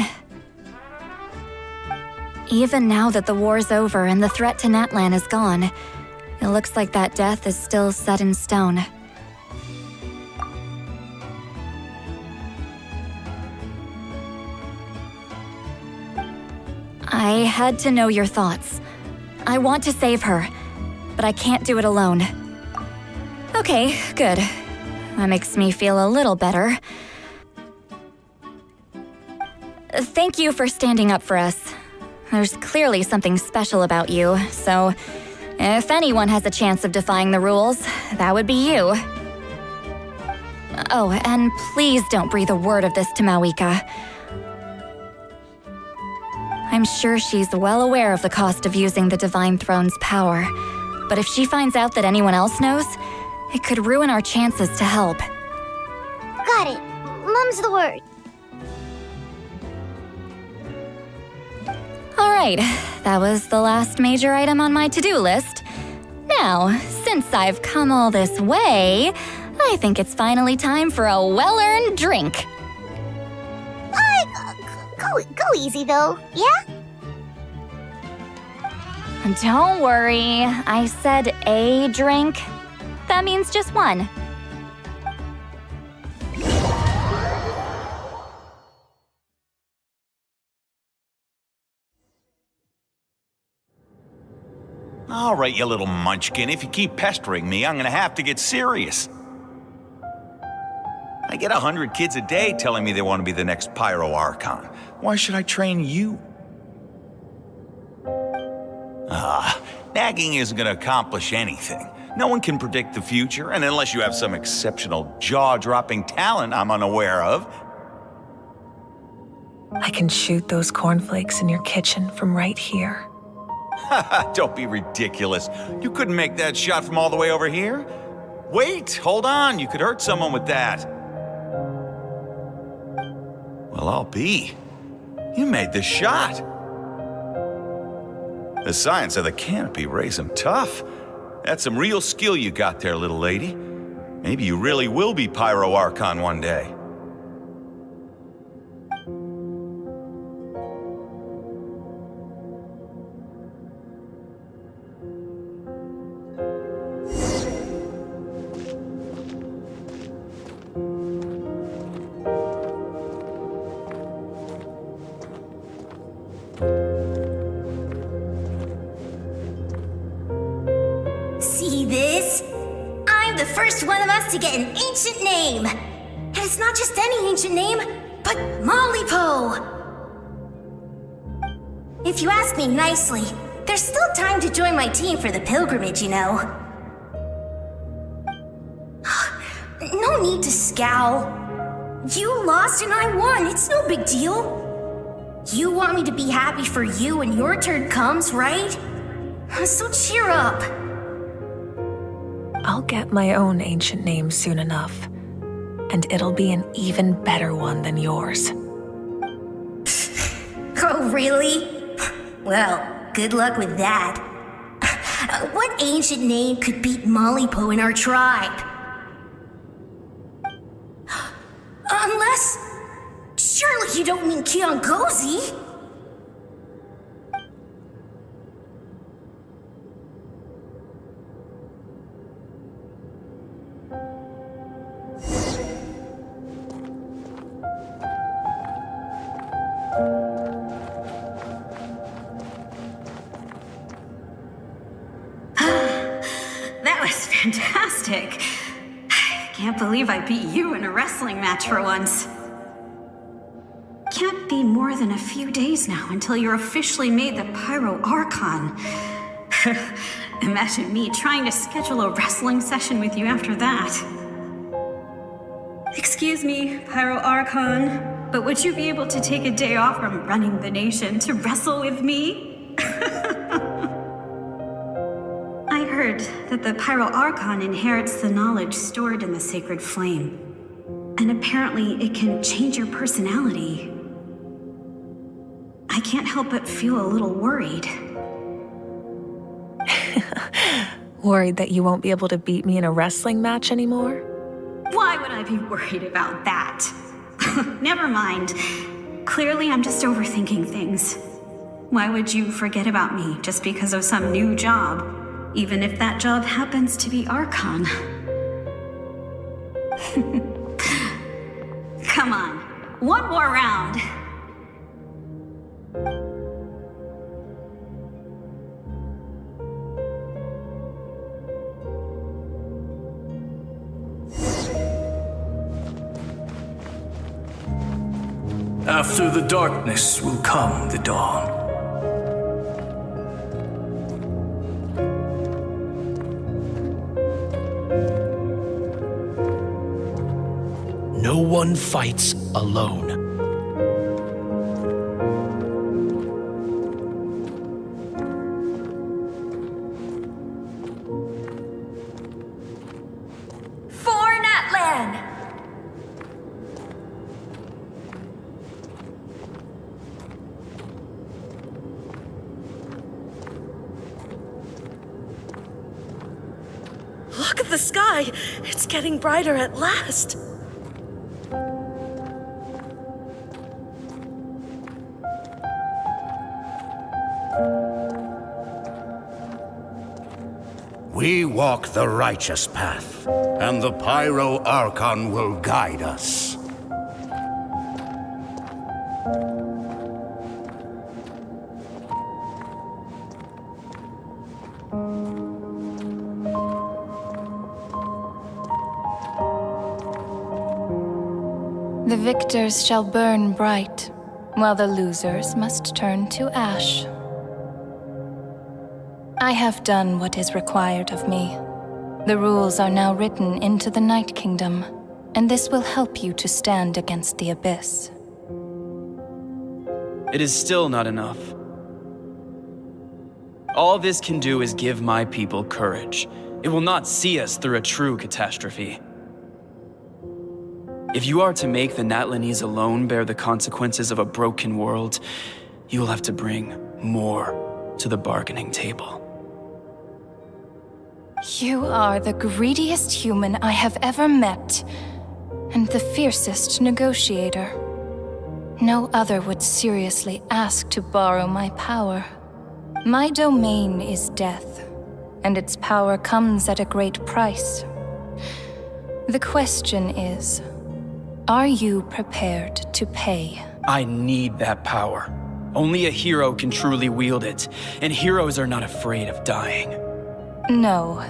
Even now that the war's over and the threat to Natlan is gone, it looks like that death is still set in stone. I had to know your thoughts. I want to save her, but I can't do it alone. Okay, good. That makes me feel a little better. Thank you for standing up for us. There's clearly something special about you, so if anyone has a chance of defying the rules, that would be you. Oh, and please don't breathe a word of this to Mavuika. I'm sure she's well aware of the cost of using the Divine Throne's power, but if she finds out that anyone else knows, it could ruin our chances to help. Got it. Mum's the word. All right, that was the last major item on my to-do list. Now, since I've come all this way, I think it's finally time for a well-earned drink. Go easy, though, yeah? Don't worry, I said a drink. That means just one. All right, you little munchkin. If you keep pestering me, I'm gonna have to get serious. I get 100 kids a day telling me they want to be the next Pyro Archon. Why should I train you? Nagging isn't gonna accomplish anything. No one can predict the future, and unless you have some exceptional jaw-dropping talent I'm unaware of. I can shoot those cornflakes in your kitchen from right here. Don't be ridiculous. You couldn't make that shot from all the way over here? Wait, hold on. You could hurt someone with that. Well, I'll be. You made the shot. The science of the canopy raised him tough. That's some real skill you got there, little lady. Maybe you really will be Pyro Archon one day. See this? I'm the first one of us to get an ancient name. And it's not just any ancient name, but Mollypo. If you ask me nicely, there's still time to join my team for the pilgrimage, you know. No need to scowl. You lost and I won, it's no big deal. You want me to be happy for you when your turn comes, right? So cheer up. I'll get my own ancient name soon enough, and it'll be an even better one than yours. Oh, really? Well, good luck with that. What ancient name could beat Mollypo in our tribe? Unless... surely you don't mean Kiangozi? That was fantastic. I can't believe I beat you in a wrestling match for once. Can't be more than a few days now until you're officially made the Pyro Archon. Imagine me trying to schedule a wrestling session with you after that. Excuse me, Pyro Archon, but would you be able to take a day off from running the nation to wrestle with me? I heard that the Pyro Archon inherits the knowledge stored in the sacred flame. And apparently it can change your personality. I can't help but feel a little worried. Worried that you won't be able to beat me in a wrestling match anymore? Why would I be worried about that? Never mind. Clearly I'm just overthinking things. Why would you forget about me just because of some new job, even if that job happens to be Archon? Come on, one more round. After the darkness will come the dawn. No one fights alone. For Natlan! Look at the sky! It's getting brighter at last! We walk the righteous path, and the Pyro Archon will guide us. The victors shall burn bright, while the losers must turn to ash. I have done what is required of me. The rules are now written into the Night Kingdom, and this will help you to stand against the Abyss. It is still not enough. All this can do is give my people courage. It will not see us through a true catastrophe. If you are to make the Natlanese alone bear the consequences of a broken world, you will have to bring more to the bargaining table. You are the greediest human I have ever met, and the fiercest negotiator. No other would seriously ask to borrow my power. My domain is death, and its power comes at a great price. The question is, are you prepared to pay? I need that power. Only a hero can truly wield it, and heroes are not afraid of dying. No,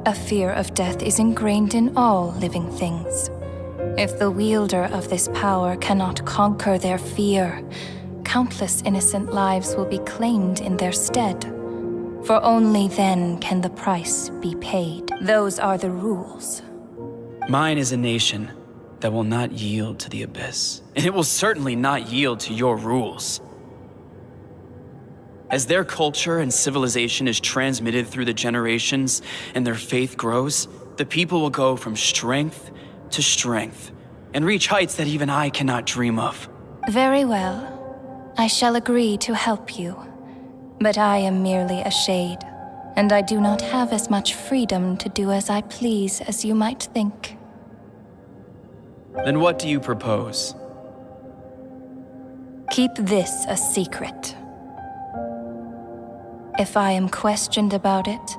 a fear of death is ingrained in all living things. If the wielder of this power cannot conquer their fear, countless innocent lives will be claimed in their stead. For only then can the price be paid. Those are the rules. Mine is a nation that will not yield to the Abyss, and it will certainly not yield to your rules. As their culture and civilization is transmitted through the generations and their faith grows, the people will go from strength to strength and reach heights that even I cannot dream of. Very well. I shall agree to help you. But I am merely a shade, and I do not have as much freedom to do as I please as you might think. Then what do you propose? Keep this a secret. If I am questioned about it,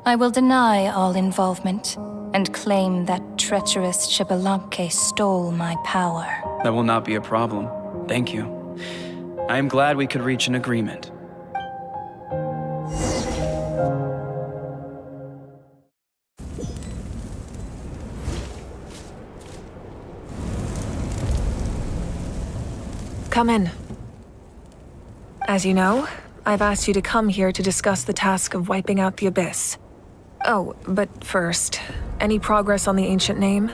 I will deny all involvement and claim that treacherous Xbalanque stole my power. That will not be a problem. Thank you. I am glad we could reach an agreement. Come in. As you know, I've asked you to come here to discuss the task of wiping out the Abyss. Oh, but first, any progress on the ancient name?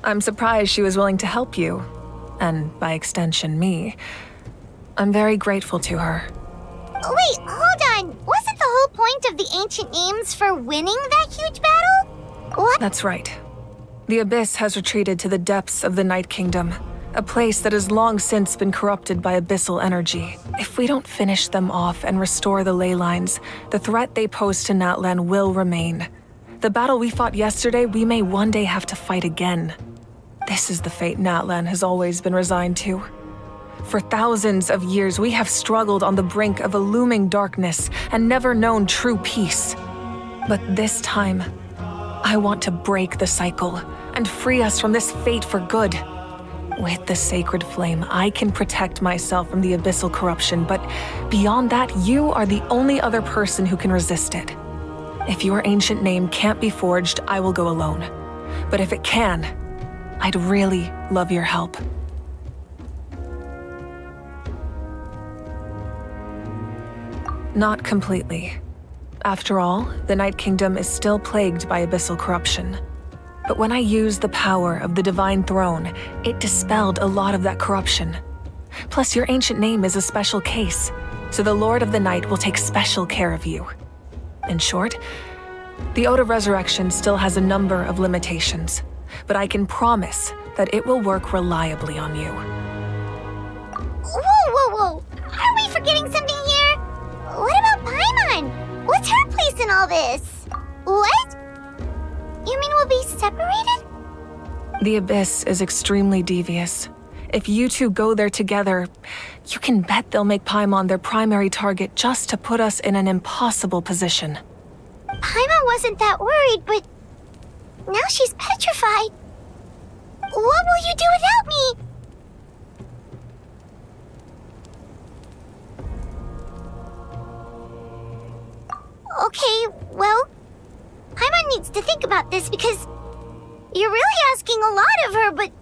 I'm surprised she was willing to help you, and by extension, me. I'm very grateful to her. Wait, hold on. Wasn't the whole point of the ancient names for winning that huge battle? What? That's right. The Abyss has retreated to the depths of the Night Kingdom, a place that has long since been corrupted by abyssal energy. If we don't finish them off and restore the ley lines, the threat they pose to Natlan will remain. The battle we fought yesterday, we may one day have to fight again. This is the fate Natlan has always been resigned to. For thousands of years, we have struggled on the brink of a looming darkness and never known true peace. But this time, I want to break the cycle and free us from this fate for good. With the sacred flame, I can protect myself from the abyssal corruption, but beyond that, you are the only other person who can resist it. If your ancient name can't be forged, I will go alone. But if it can, I'd really love your help. Not completely. After all, the Night Kingdom is still plagued by abyssal corruption. But when I used the power of the Divine Throne, it dispelled a lot of that corruption. Plus, your ancient name is a special case, so the Lord of the Night will take special care of you. In short, the Ode of Resurrection still has a number of limitations, but I can promise that it will work reliably on you. Whoa! Are we forgetting something here? What about Paimon? What's her place in all this? What? You mean we'll be separated? The Abyss is extremely devious. If you two go there together, you can bet they'll make Paimon their primary target just to put us in an impossible position. Paimon wasn't that worried, but now she's petrified. What will you do without me? Okay, well, Paimon needs to think about this because You're really asking a lot of her, but...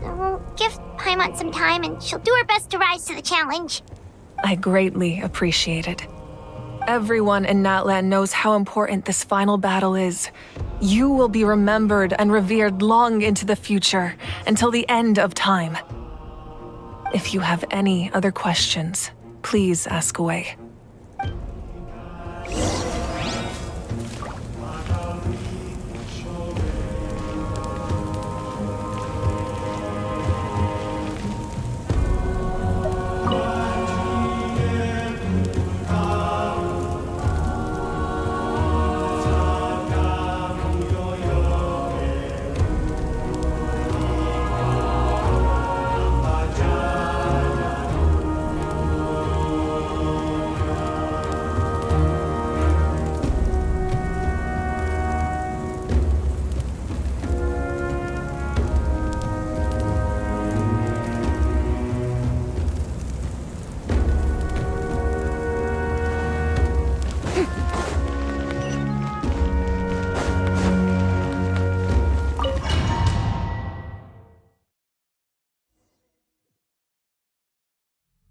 We'll give Paimon some time and she'll do her best to rise to the challenge. I greatly appreciate it. Everyone in Natlan knows how important this final battle is. You will be remembered and revered long into the future, until the end of time. If you have any other questions, please ask away.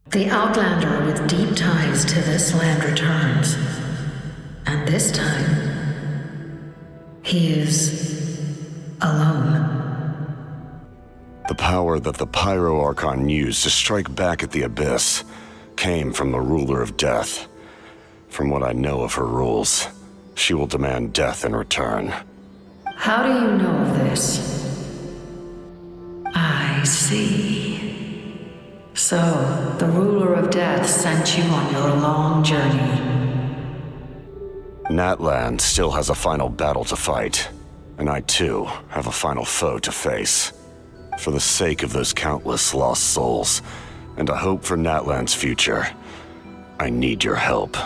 The Outlander with deep ties to this land returns. And this time, he is alone. The power that the Pyro Archon used to strike back at the Abyss came from the Ruler of Death. From what I know of her rules, she will demand death in return. How do you know of this? I see. So, the Ruler of Death sent you on your long journey. Natlan still has a final battle to fight, and I too have a final foe to face. For the sake of those countless lost souls, and a hope for Natlan's future, I need your help.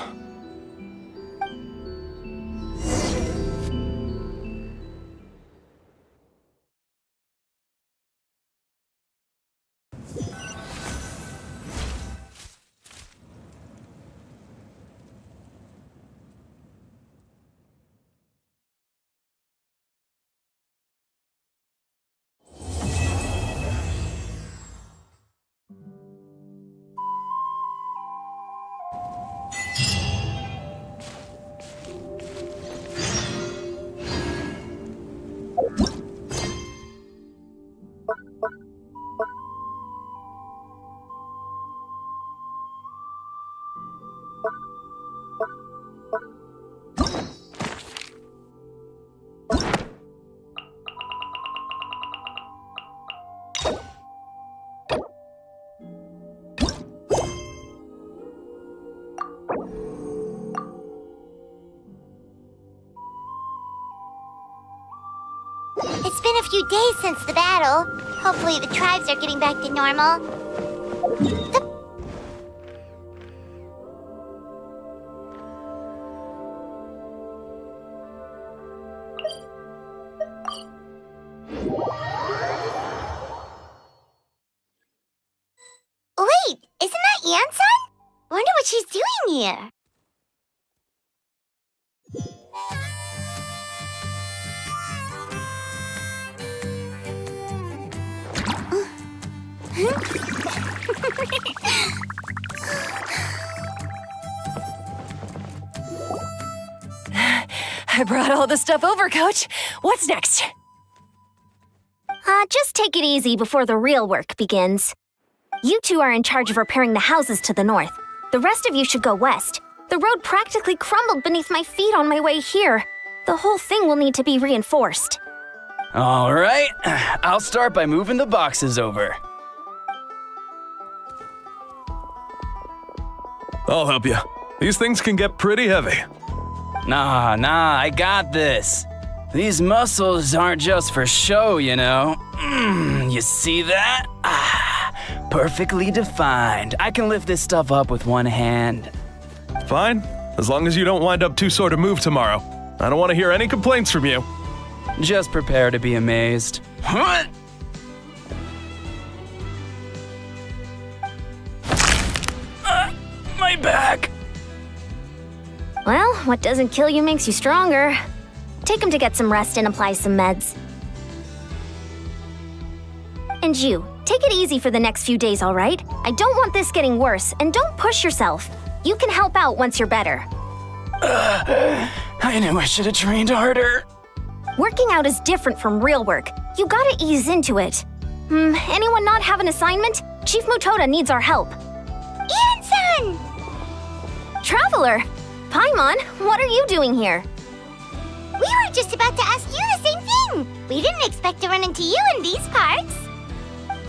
It's been a few days since the battle. Hopefully the tribes are getting back to normal. Wait, isn't that Yansan? Wonder what she's doing here. I brought all the stuff over, Coach. What's next? Just take it easy before the real work begins. You two are in charge of repairing the houses to the north. The rest of you should go west. The road practically crumbled beneath my feet on my way here. The whole thing will need to be reinforced. All right, I'll start by moving the boxes over. I'll help you. These things can get pretty heavy. Nah, I got this. These muscles aren't just for show, you know. You see that? Perfectly defined. I can lift this stuff up with one hand. Fine, as long as you don't wind up too sore to move tomorrow. I don't want to hear any complaints from you. Just prepare to be amazed. What? My back. Well, what doesn't kill you makes you stronger. Take him to get some rest and apply some meds. And you, take it easy for the next few days, all right? I don't want this getting worse, and don't push yourself. You can help out once you're better. I knew I should have trained harder. Working out is different from real work. You gotta ease into it. Anyone not have an assignment? Chief Mutoda needs our help. Ian-san! Traveler! Paimon, what are you doing here? We were just about to ask you the same thing! We didn't expect to run into you in these parts.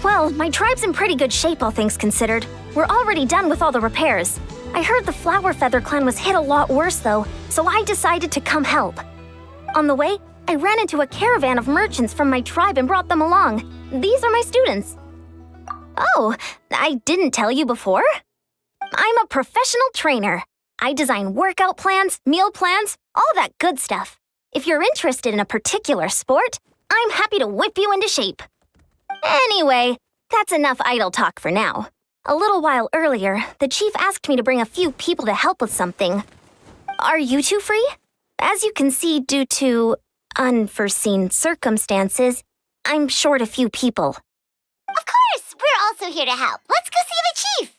Well, my tribe's in pretty good shape, all things considered. We're already done with all the repairs. I heard the Flower Feather clan was hit a lot worse, though, so I decided to come help. On the way, I ran into a caravan of merchants from my tribe and brought them along. These are my students. Oh, I didn't tell you before? I'm a professional trainer. I design workout plans, meal plans, all that good stuff. If you're interested in a particular sport, I'm happy to whip you into shape. Anyway, that's enough idle talk for now. A little while earlier, the chief asked me to bring a few people to help with something. Are you two free? As you can see, due to unforeseen circumstances, I'm short a few people. Of course! We're also here to help. Let's go see the chief!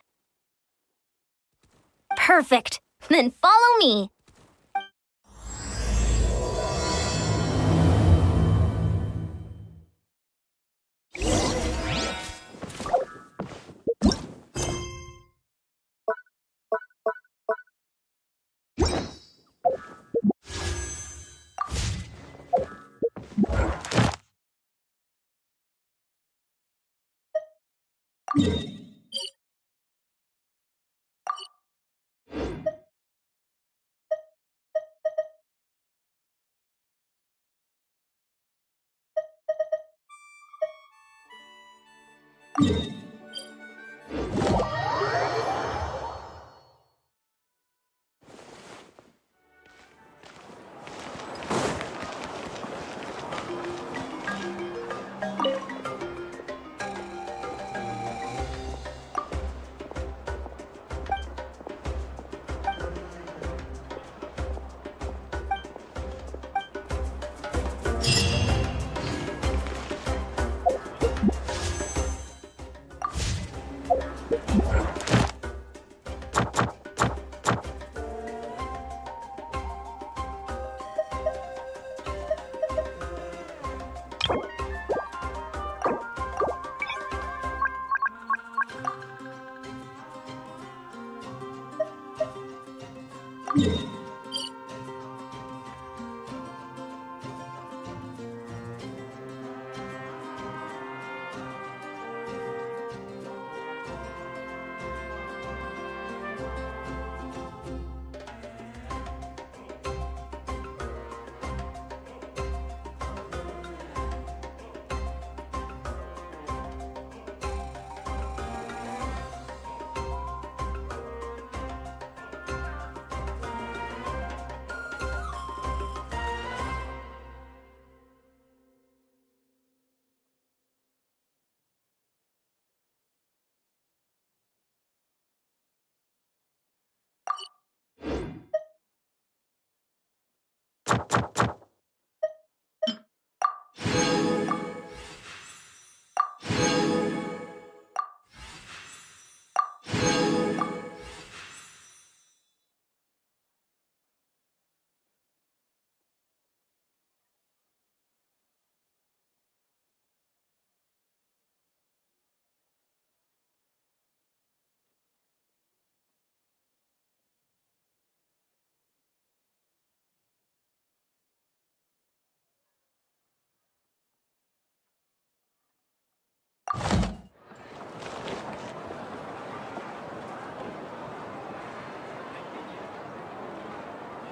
Perfect. Then follow me.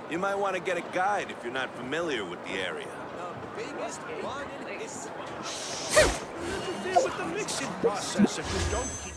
You might want to get a guide if you're not familiar with the area. The biggest one in history. Interfere with the mixing process if you don't keep...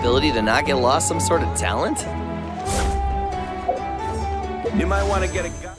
ability to not get lost some sort of talent? You might want to get a gun.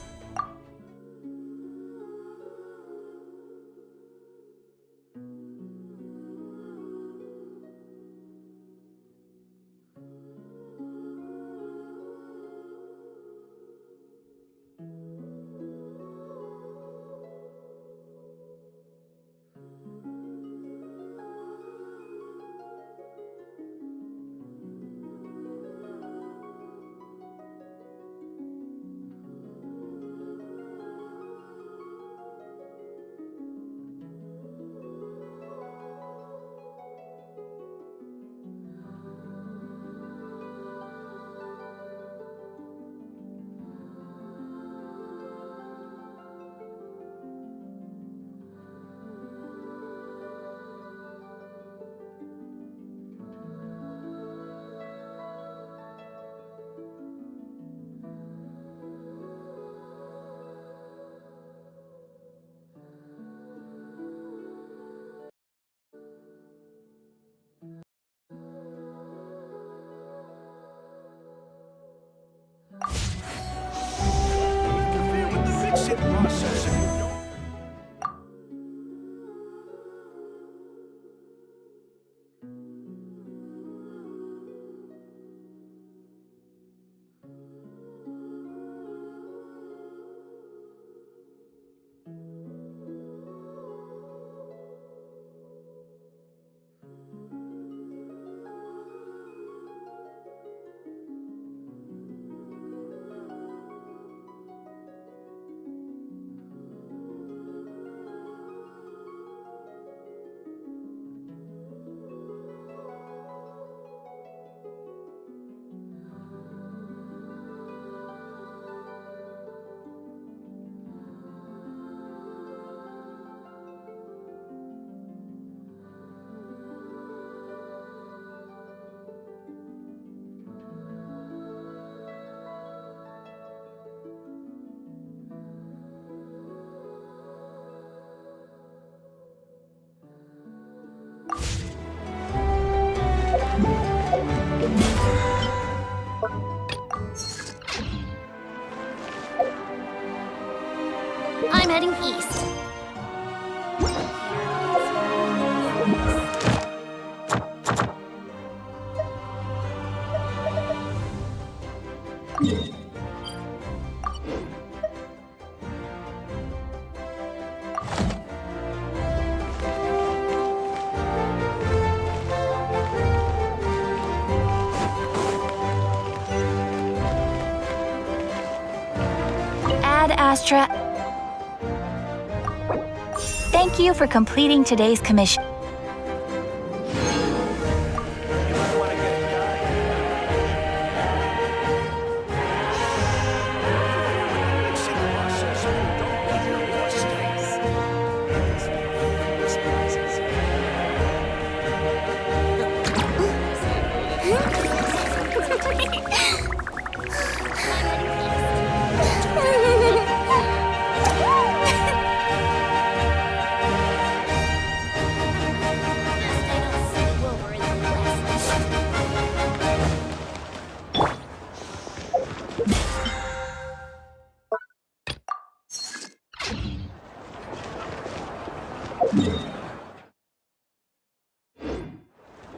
Interfere with the mixing process if you don't. I'm heading east. Ad Astra. Thank you for completing today's commission.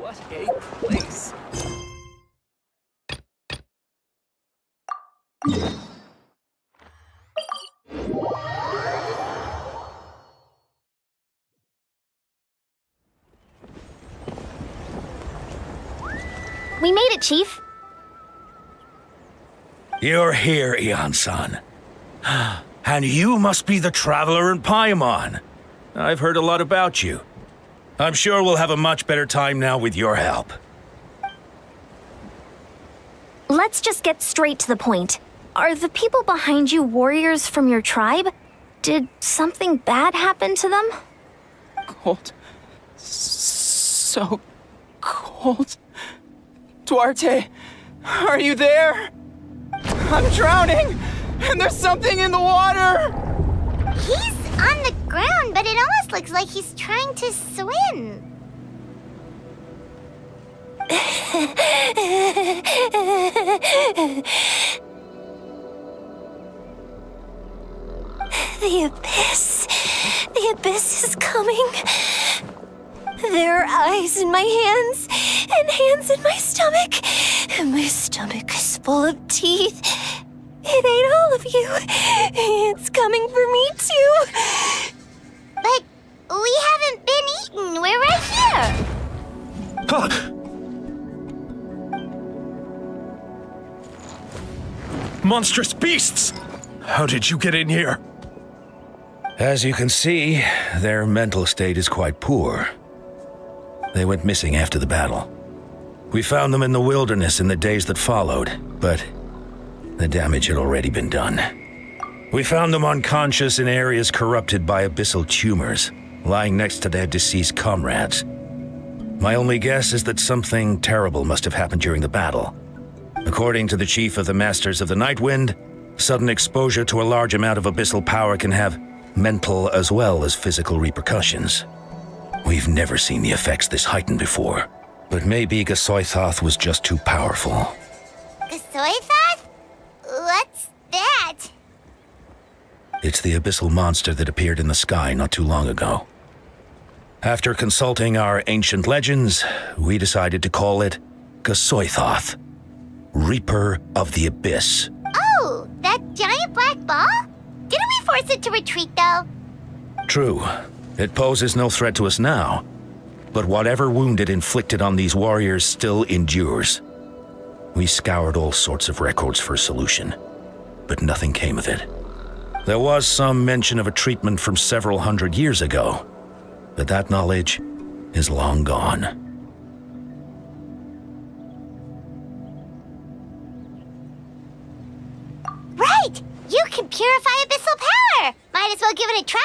What a place. We made it, Chief. You're here, Eon-san. And you must be the traveler in Paimon. I've heard a lot about you. I'm sure we'll have a much better time now with your help. Let's just get straight to the point. Are the people behind you warriors from your tribe? Did something bad happen to them? Cold. So cold. Duarte, are you there? I'm drowning, and there's something in the water! He's on the ground, but it almost looks like he's trying to swim. The abyss. The abyss is coming. There are eyes in my hands, and hands in my stomach. And my stomach is full of teeth. It ate all of you. It's coming for me too. But we haven't been eaten. We're right here. Monstrous beasts! How did you get in here? As you can see, their mental state is quite poor. They went missing after the battle. We found them in the wilderness in the days that followed, but the damage had already been done. We found them unconscious in areas corrupted by abyssal tumors, lying next to their deceased comrades. My only guess is that something terrible must have happened during the battle. According to the chief of the Masters of the Nightwind, sudden exposure to a large amount of abyssal power can have mental as well as physical repercussions. We've never seen the effects this heightened before, but maybe Gasoithoth was just too powerful. Gasoithoth? What's that? It's the abyssal monster that appeared in the sky not too long ago. After consulting our ancient legends, we decided to call it Gasoithoth, Reaper of the Abyss. Oh, that giant black ball? Didn't we force it to retreat, though? True, it poses no threat to us now, but whatever wound it inflicted on these warriors still endures. We scoured all sorts of records for a solution, but nothing came of it. There was some mention of a treatment from several hundred years ago, but that knowledge is long gone. Right! You can purify abyssal power! Might as well give it a try!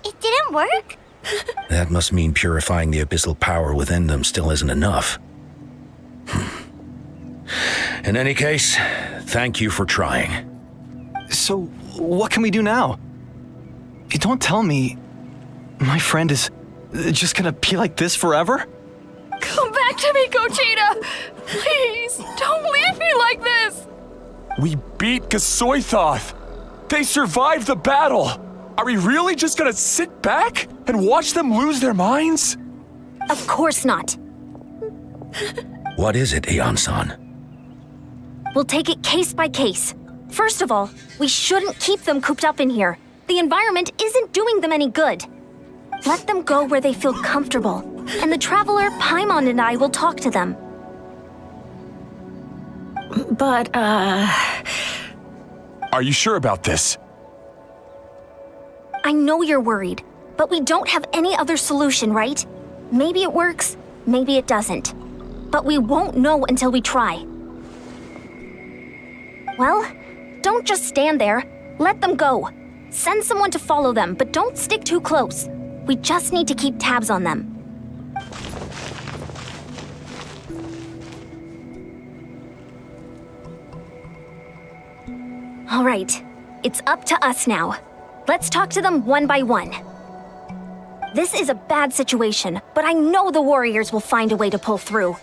It didn't work? That must mean purifying the abyssal power within them still isn't enough. In any case, thank you for trying. So, what can we do now? Don't tell me my friend is just gonna be like this forever? Come back to me, Gogeta! Please, don't leave me like this! We beat Gasoithoth! They survived the battle! Are we really just gonna sit back and watch them lose their minds? Of course not. What is it, Aeon-san? We'll take it case by case. First of all, we shouldn't keep them cooped up in here. The environment isn't doing them any good. Let them go where they feel comfortable, and the Traveler, Paimon, and I will talk to them. But, Are you sure about this? I know you're worried, but we don't have any other solution, right? Maybe it works, maybe it doesn't. But we won't know until we try. Well, don't just stand there. Let them go. Send someone to follow them, but don't stick too close. We just need to keep tabs on them. All right, it's up to us now. Let's talk to them one by one. This is a bad situation, but I know the warriors will find a way to pull through.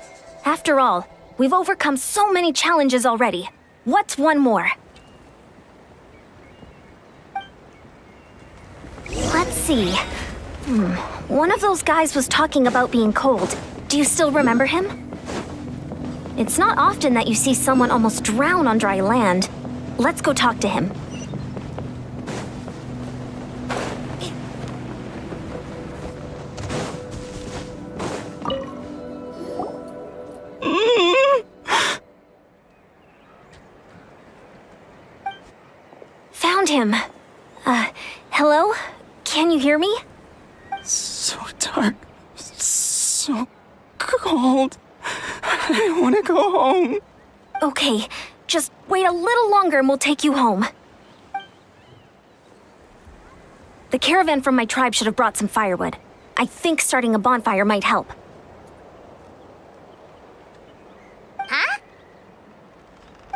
After all, we've overcome so many challenges already. What's one more? Let's see. One of those guys was talking about being cold. Do you still remember him? It's not often that you see someone almost drown on dry land. Let's go talk to him. Found him. Hello? Can you hear me? So dark. So cold. I want to go home. Okay, just wait a little longer and we'll take you home. The caravan from my tribe should have brought some firewood. I think starting a bonfire might help. Huh?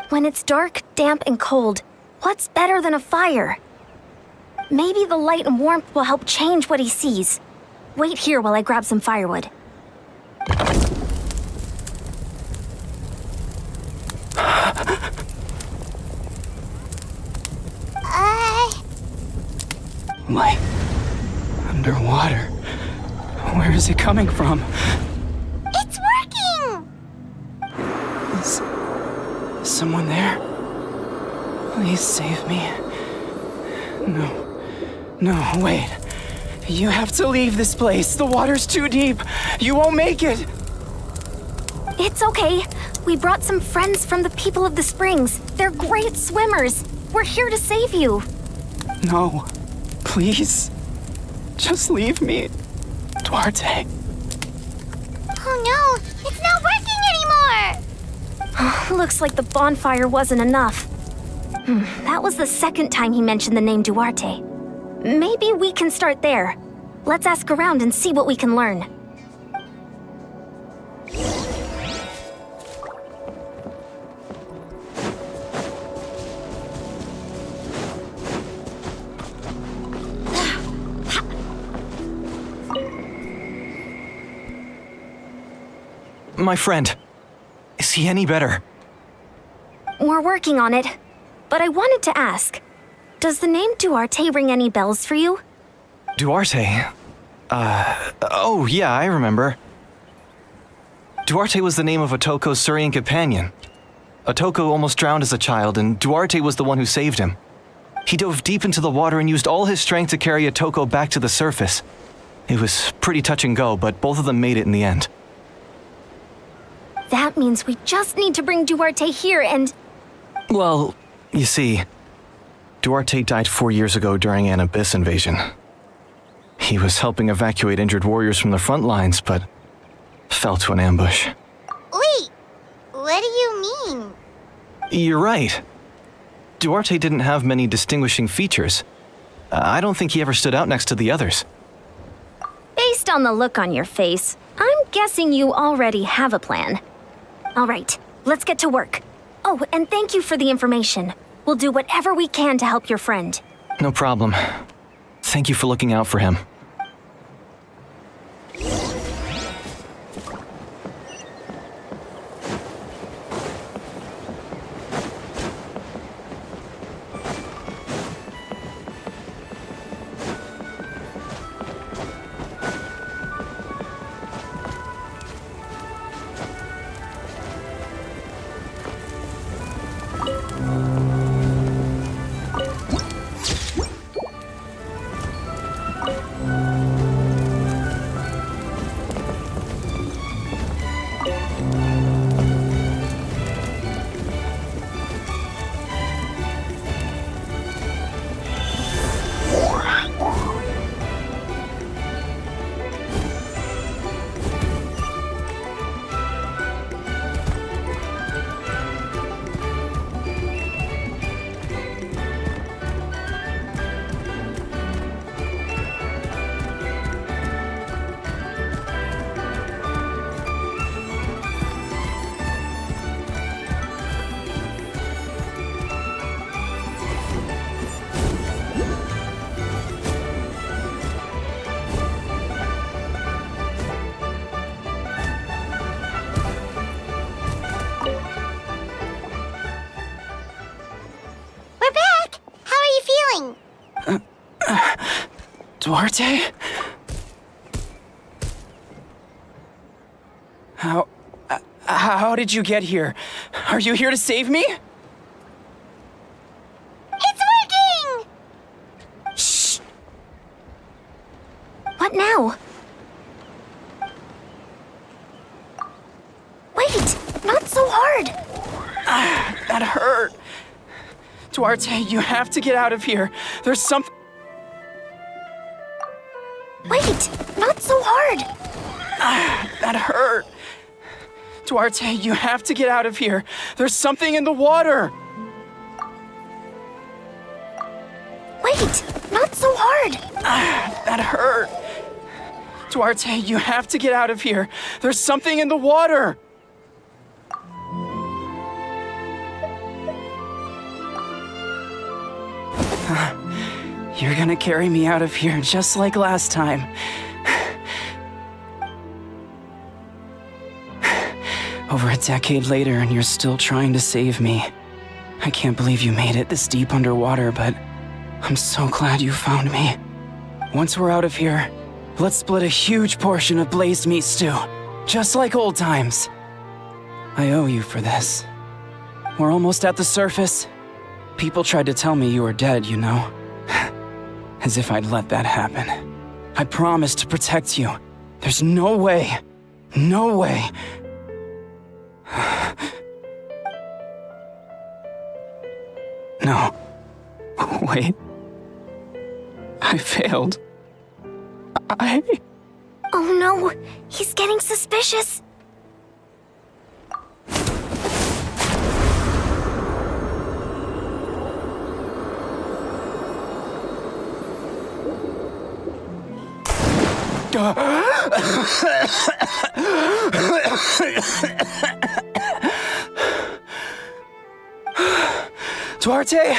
When it's dark, damp, and cold, what's better than a fire? Maybe the light and warmth will help change what he sees. Wait here while I grab some firewood. Light. Underwater. Where is it coming from? It's working! Is someone there? Please save me. No, wait. You have to leave this place. The water's too deep. You won't make it. It's okay. We brought some friends from the people of the springs. They're great swimmers. We're here to save you. No. Please. Just leave me. Duarte. Oh no, it's not working anymore! Looks like the bonfire wasn't enough. That was the second time he mentioned the name Duarte. Maybe we can start there. Let's ask around and see what we can learn. My friend, is he any better? We're working on it. But I wanted to ask, does the name Duarte ring any bells for you? Duarte? Oh yeah, I remember. Duarte was the name of Otoko's Surian companion. Otoko almost drowned as a child, and Duarte was the one who saved him. He dove deep into the water and used all his strength to carry Otoko back to the surface. It was pretty touch and go, but both of them made it in the end. That means we just need to bring Duarte here and... Well, you see, Duarte died 4 years ago during an Abyss invasion. He was helping evacuate injured warriors from the front lines, but fell to an ambush. Wait, what do you mean? You're right. Duarte didn't have many distinguishing features. I don't think he ever stood out next to the others. Based on the look on your face, I'm guessing you already have a plan. All right, let's get to work. Oh, and thank you for the information. We'll do whatever we can to help your friend. No problem. Thank you for looking out for him. Duarte? How did you get here? Are you here to save me? It's working! Shh! What now? Wait, not so hard! That hurt. Duarte, you have to get out of here. There's something... Wait, not so hard! That hurt. Duarte, you have to get out of here. There's something in the water. Wait, not so hard! That hurt. Duarte, you have to get out of here. There's something in the water. You're gonna carry me out of here just like last time. Over a decade later, and you're still trying to save me. I can't believe you made it this deep underwater, but I'm so glad you found me. Once we're out of here, let's split a huge portion of blazed meat stew, just like old times. I owe you for this. We're almost at the surface. People tried to tell me you were dead, you know. As if I'd let that happen. I promised to protect you. There's no way. No way. No. Wait. I failed. Oh no, he's getting suspicious. Duarte?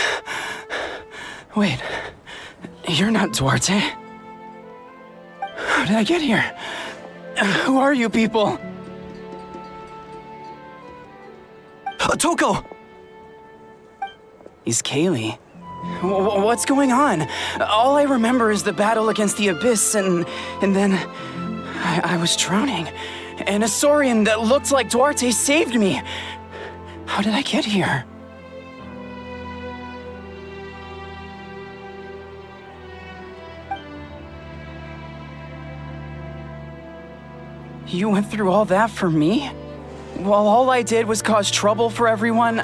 Wait, you're not Duarte. How did I get here? Who are you people? Toko! Is Kaylee? What's going on? All I remember is the battle against the Abyss, and then I was drowning. And a Saurian that looked like Duarte saved me. How did I get here? You went through all that for me? While all I did was cause trouble for everyone?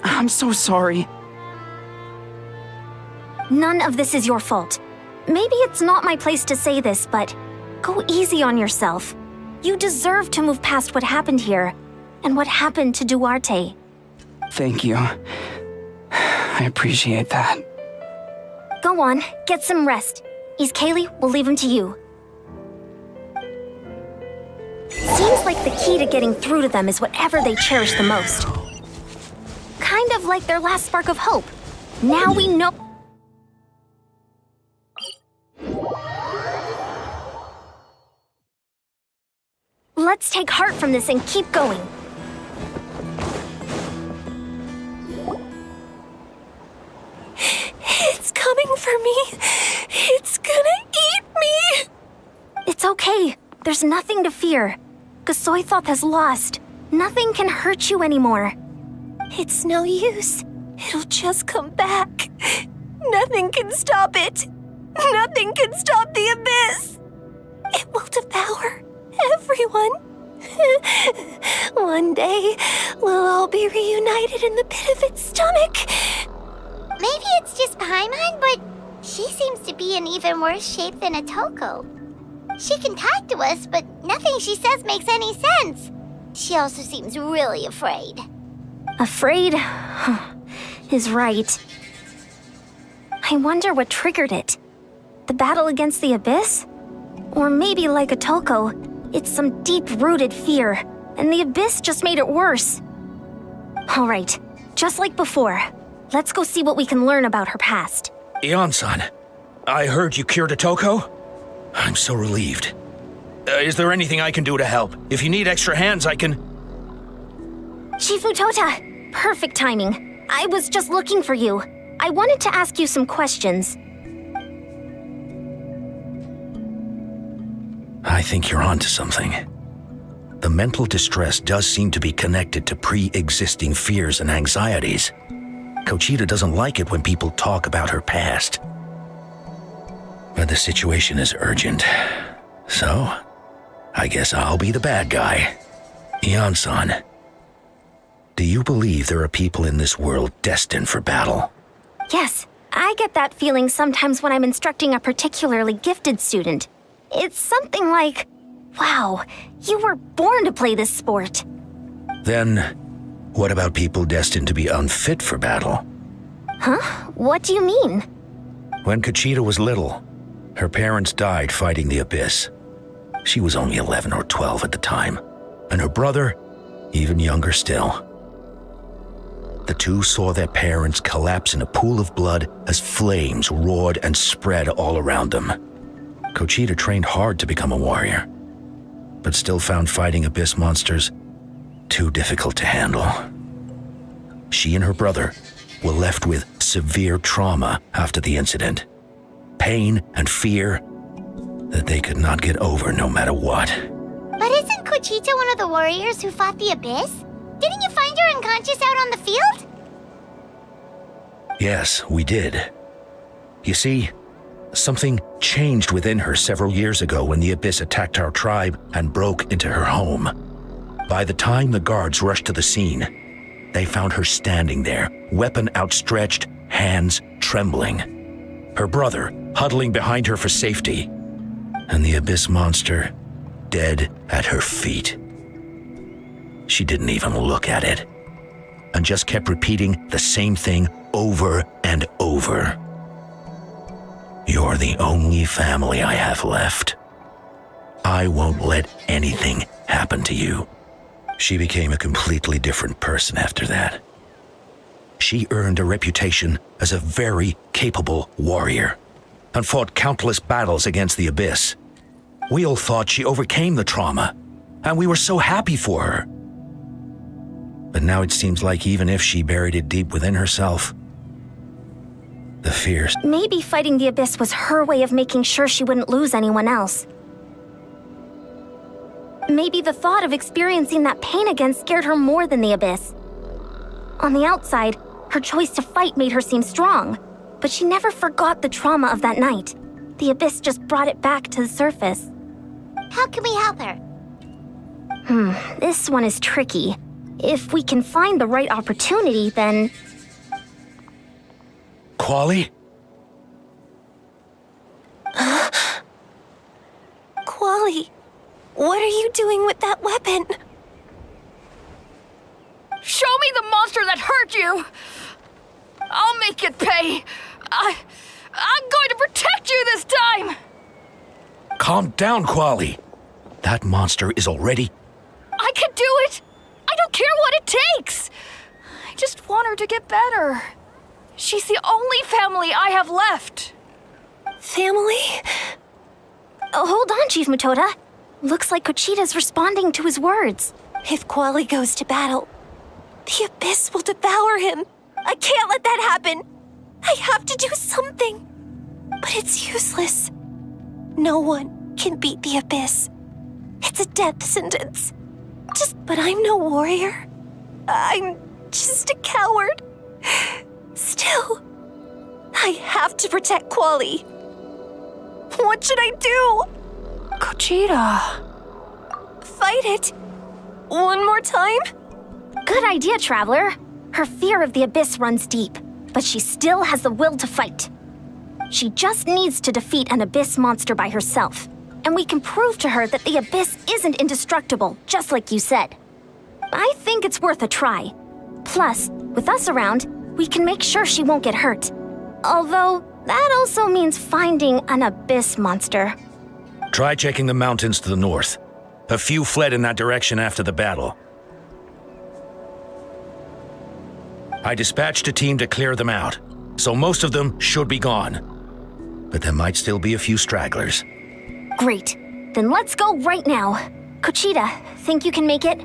I'm so sorry. None of this is your fault. Maybe it's not my place to say this, but go easy on yourself. You deserve to move past what happened here, and what happened to Duarte. Thank you. I appreciate that. Go on, get some rest. Is Kaylee, we'll leave him to you. Seems like the key to getting through to them is whatever they cherish the most. Kind of like their last spark of hope. Now we know... Let's take heart from this and keep going. It's coming for me. It's gonna eat me. It's okay. There's nothing to fear. Gasoithoth has lost. Nothing can hurt you anymore. It's no use. It'll just come back. Nothing can stop it. Nothing can stop the Abyss. It will devour everyone. One day, we'll all be reunited in the pit of its stomach. Maybe it's just Paimon, but she seems to be in even worse shape than a Toko. She can talk to us, but nothing she says makes any sense. She also seems really afraid. Afraid? Is right. I wonder what triggered it. The battle against the Abyss? Or maybe like a Toko, it's some deep-rooted fear, and the Abyss just made it worse. Alright, just like before, let's go see what we can learn about her past. Ion-san, I heard you cured a Toko? I'm so relieved. Is there anything I can do to help? If you need extra hands, I can... Shifu Tota! Perfect timing. I was just looking for you. I wanted to ask you some questions. I think you're onto something. The mental distress does seem to be connected to pre-existing fears and anxieties. Kochita doesn't like it when people talk about her past. But the situation is urgent. So, I guess I'll be the bad guy. Ion-san, do you believe there are people in this world destined for battle? Yes, I get that feeling sometimes when I'm instructing a particularly gifted student. It's something like, wow, you were born to play this sport. Then, what about people destined to be unfit for battle? Huh? What do you mean? When Kochita was little, her parents died fighting the Abyss. She was only 11 or 12 at the time, and her brother, even younger still. The two saw their parents collapse in a pool of blood as flames roared and spread all around them. Conchita trained hard to become a warrior, but still found fighting abyss monsters too difficult to handle. She and her brother were left with severe trauma after the incident, pain and fear that they could not get over no matter what. But isn't Conchita one of the warriors who fought the Abyss? Didn't you find her unconscious out on the field? Yes, we did. You see, something changed within her several years ago when the Abyss attacked our tribe and broke into her home. By the time the guards rushed to the scene, they found her standing there, weapon outstretched, hands trembling. Her brother huddling behind her for safety, and the Abyss monster dead at her feet. She didn't even look at it, and just kept repeating the same thing over and over. You're the only family I have left. I won't let anything happen to you. She became a completely different person after that. She earned a reputation as a very capable warrior and fought countless battles against the Abyss. We all thought she overcame the trauma, and we were so happy for her. But now it seems like even if she buried it deep within herself, the fears. Maybe fighting the Abyss was her way of making sure she wouldn't lose anyone else. Maybe the thought of experiencing that pain again scared her more than the Abyss. On the outside, her choice to fight made her seem strong, but she never forgot the trauma of that night. The Abyss just brought it back to the surface. How can we help her? This one is tricky. If we can find the right opportunity, then... Quali? Quali, what are you doing with that weapon? Show me the monster that hurt you! I'll make it pay! I'm going to protect you this time! Calm down, Quali. That monster is already... I can do it! I don't care what it takes! I just want her to get better. She's the only family I have left. Family? Oh, hold on, Chief Matoda. Looks like Conchita's responding to his words. If Quali goes to battle, the Abyss will devour him. I can't let that happen. I have to do something. But it's useless. No one can beat the Abyss. It's a death sentence. But I'm no warrior. I'm just a coward. Still, I have to protect Quali. What should I do? Conchita. Fight it. One more time? Good idea, Traveler. Her fear of the Abyss runs deep, but she still has the will to fight. She just needs to defeat an Abyss monster by herself, and we can prove to her that the Abyss isn't indestructible, just like you said. I think it's worth a try. Plus, with us around, we can make sure she won't get hurt. Although, that also means finding an Abyss monster. Try checking the mountains to the north. A few fled in that direction after the battle. I dispatched a team to clear them out, so most of them should be gone. But there might still be a few stragglers. Great. Then let's go right now. Conchita, think you can make it?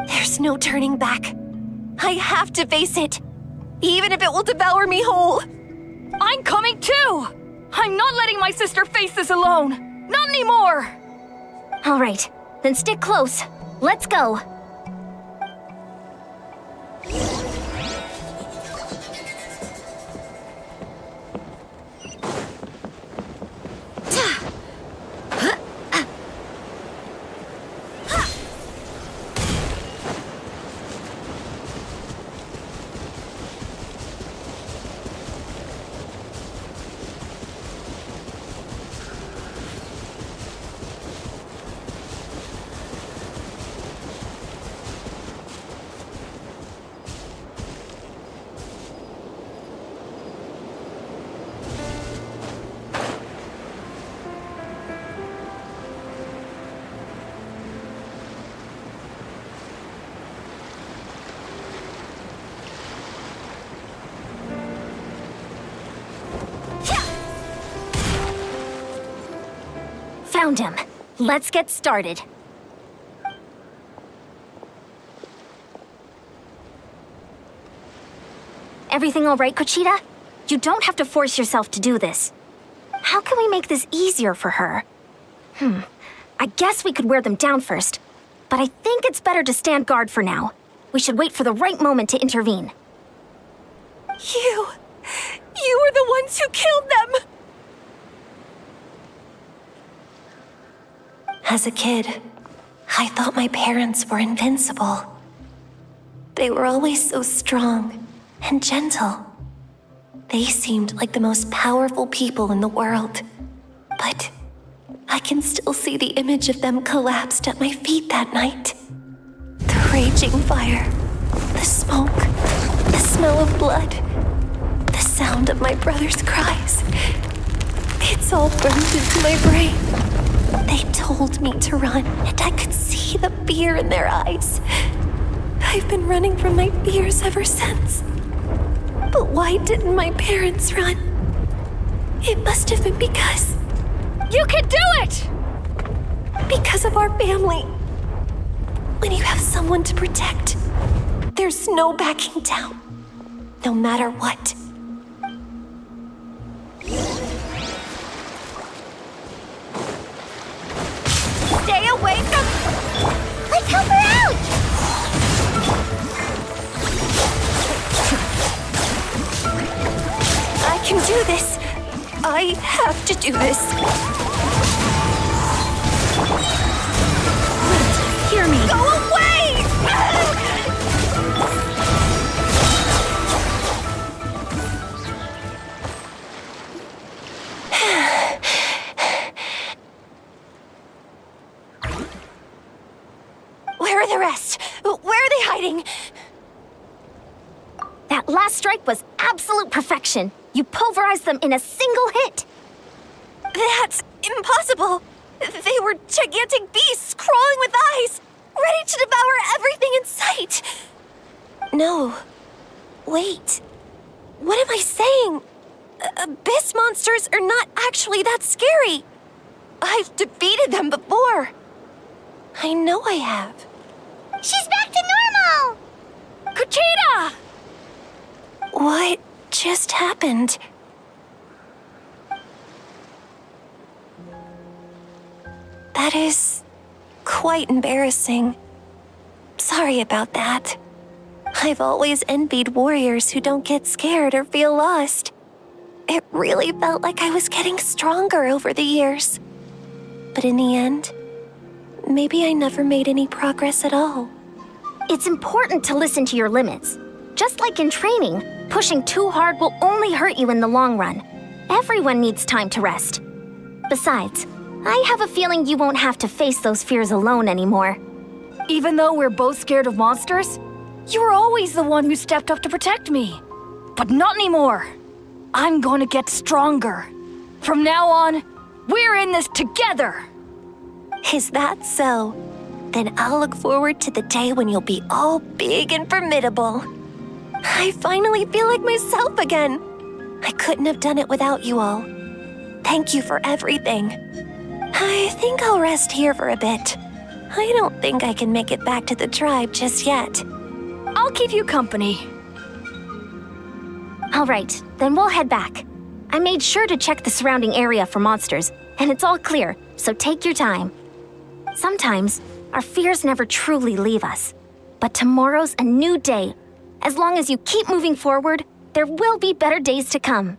There's no turning back. I have to face it, even if it will devour me whole. I'm coming too! I'm not letting my sister face this alone! Not anymore! All right, then stick close. Let's go. Found him. Let's get started. Everything all right, Kuchita? You don't have to force yourself to do this. How can we make this easier for her? I guess we could wear them down first, but I think it's better to stand guard for now. We should wait for the right moment to intervene. You were the ones who killed them! As a kid, I thought my parents were invincible. They were always so strong and gentle. They seemed like the most powerful people in the world. But I can still see the image of them collapsed at my feet that night. The raging fire, the smoke, the smell of blood, the sound of my brother's cries. It's all burned into my brain. They told me to run, and I could see the fear in their eyes. I've been running from my fears ever since. But why didn't my parents run? It must have been because... You can do it! Because of our family. When you have someone to protect, there's no backing down, no matter what. Stay away from... Let's help her out! I can do this. I have to do this. Wait, hear me. Go away! Where are the rest? Where are they hiding? That last strike was absolute perfection. You pulverized them in a single hit. That's impossible. They were gigantic beasts crawling with eyes, ready to devour everything in sight. No. Wait. What am I saying? Abyss monsters are not actually that scary. I've defeated them before. I know I have. She's back to normal! Kuchita! What just happened? That is quite embarrassing. Sorry about that. I've always envied warriors who don't get scared or feel lost. It really felt like I was getting stronger over the years. But in the end, maybe I never made any progress at all. It's important to listen to your limits. Just like in training, pushing too hard will only hurt you in the long run. Everyone needs time to rest. Besides, I have a feeling you won't have to face those fears alone anymore. Even though we're both scared of monsters, you were always the one who stepped up to protect me. But not anymore. I'm going to get stronger. From now on, we're in this together. Is that so? Then I'll look forward to the day when you'll be all big and formidable. I finally feel like myself again. I couldn't have done it without you all. Thank you for everything. I think I'll rest here for a bit. I don't think I can make it back to the tribe just yet. I'll keep you company. All right, then we'll head back. I made sure to check the surrounding area for monsters, and it's all clear, so take your time. Sometimes, our fears never truly leave us. But tomorrow's a new day. As long as you keep moving forward, there will be better days to come.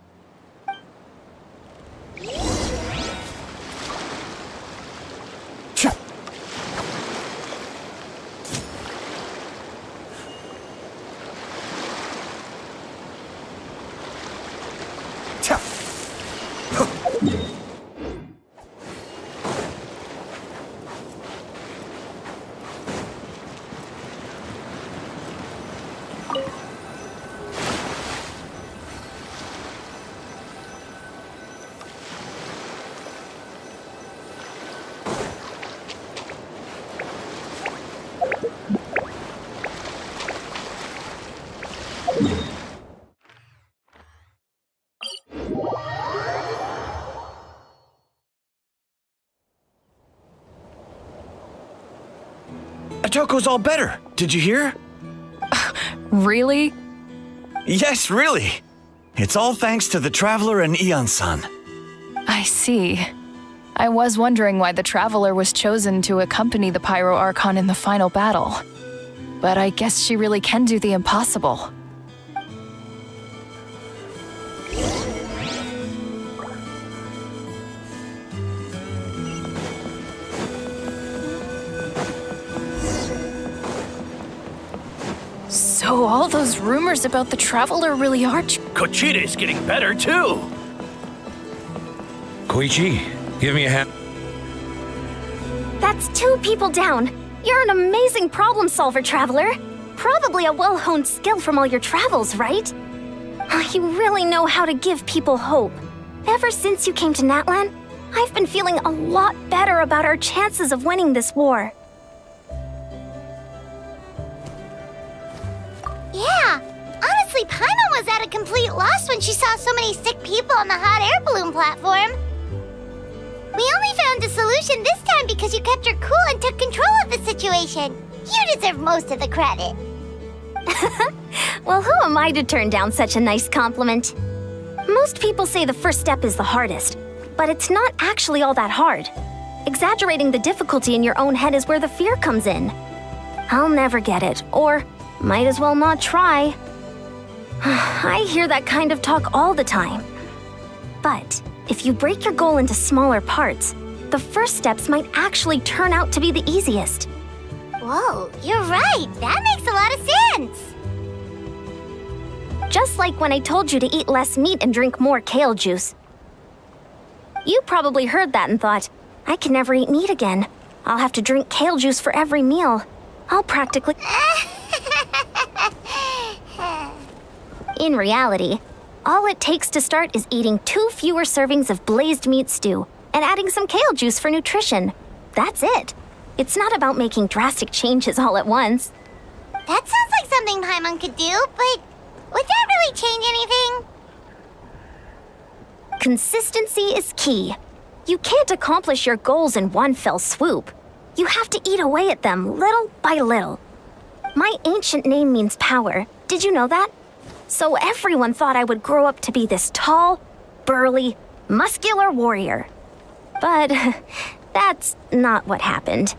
Atoko's all better. Did you hear? Really? Yes, really. It's all thanks to the Traveler and Ian-san. I see. I was wondering why the Traveler was chosen to accompany the Pyro Archon in the final battle. But I guess she really can do the impossible. So all those rumors about the Traveler really are true? Kochita's getting better, too. Koichi, give me a hand. That's 2 people down. You're an amazing problem solver, Traveler. Probably a well-honed skill from all your travels, right? You really know how to give people hope. Ever since you came to Natlan, I've been feeling a lot better about our chances of winning this war. Yeah, honestly, Paimon was at a complete loss when she saw so many sick people on the hot air balloon platform. We only found a solution this time because you kept her cool and took control of the situation. You deserve most of the credit. Well, who am I to turn down such a nice compliment? Most people say the first step is the hardest, but it's not actually all that hard. Exaggerating the difficulty in your own head is where the fear comes in. I'll never get it, or might as well not try. I hear that kind of talk all the time. But if you break your goal into smaller parts, the first steps might actually turn out to be the easiest. Whoa, you're right. That makes a lot of sense. Just like when I told you to eat less meat and drink more kale juice. You probably heard that and thought, I can never eat meat again. I'll have to drink kale juice for every meal. I'll practically... In reality, all it takes to start is eating 2 fewer servings of blazed meat stew and adding some kale juice for nutrition. That's it. It's not about making drastic changes all at once. That sounds like something Paimon could do, but would that really change anything? Consistency is key. You can't accomplish your goals in one fell swoop. You have to eat away at them little by little. My ancient name means power. Did you know that? So everyone thought I would grow up to be this tall, burly, muscular warrior. But that's not what happened.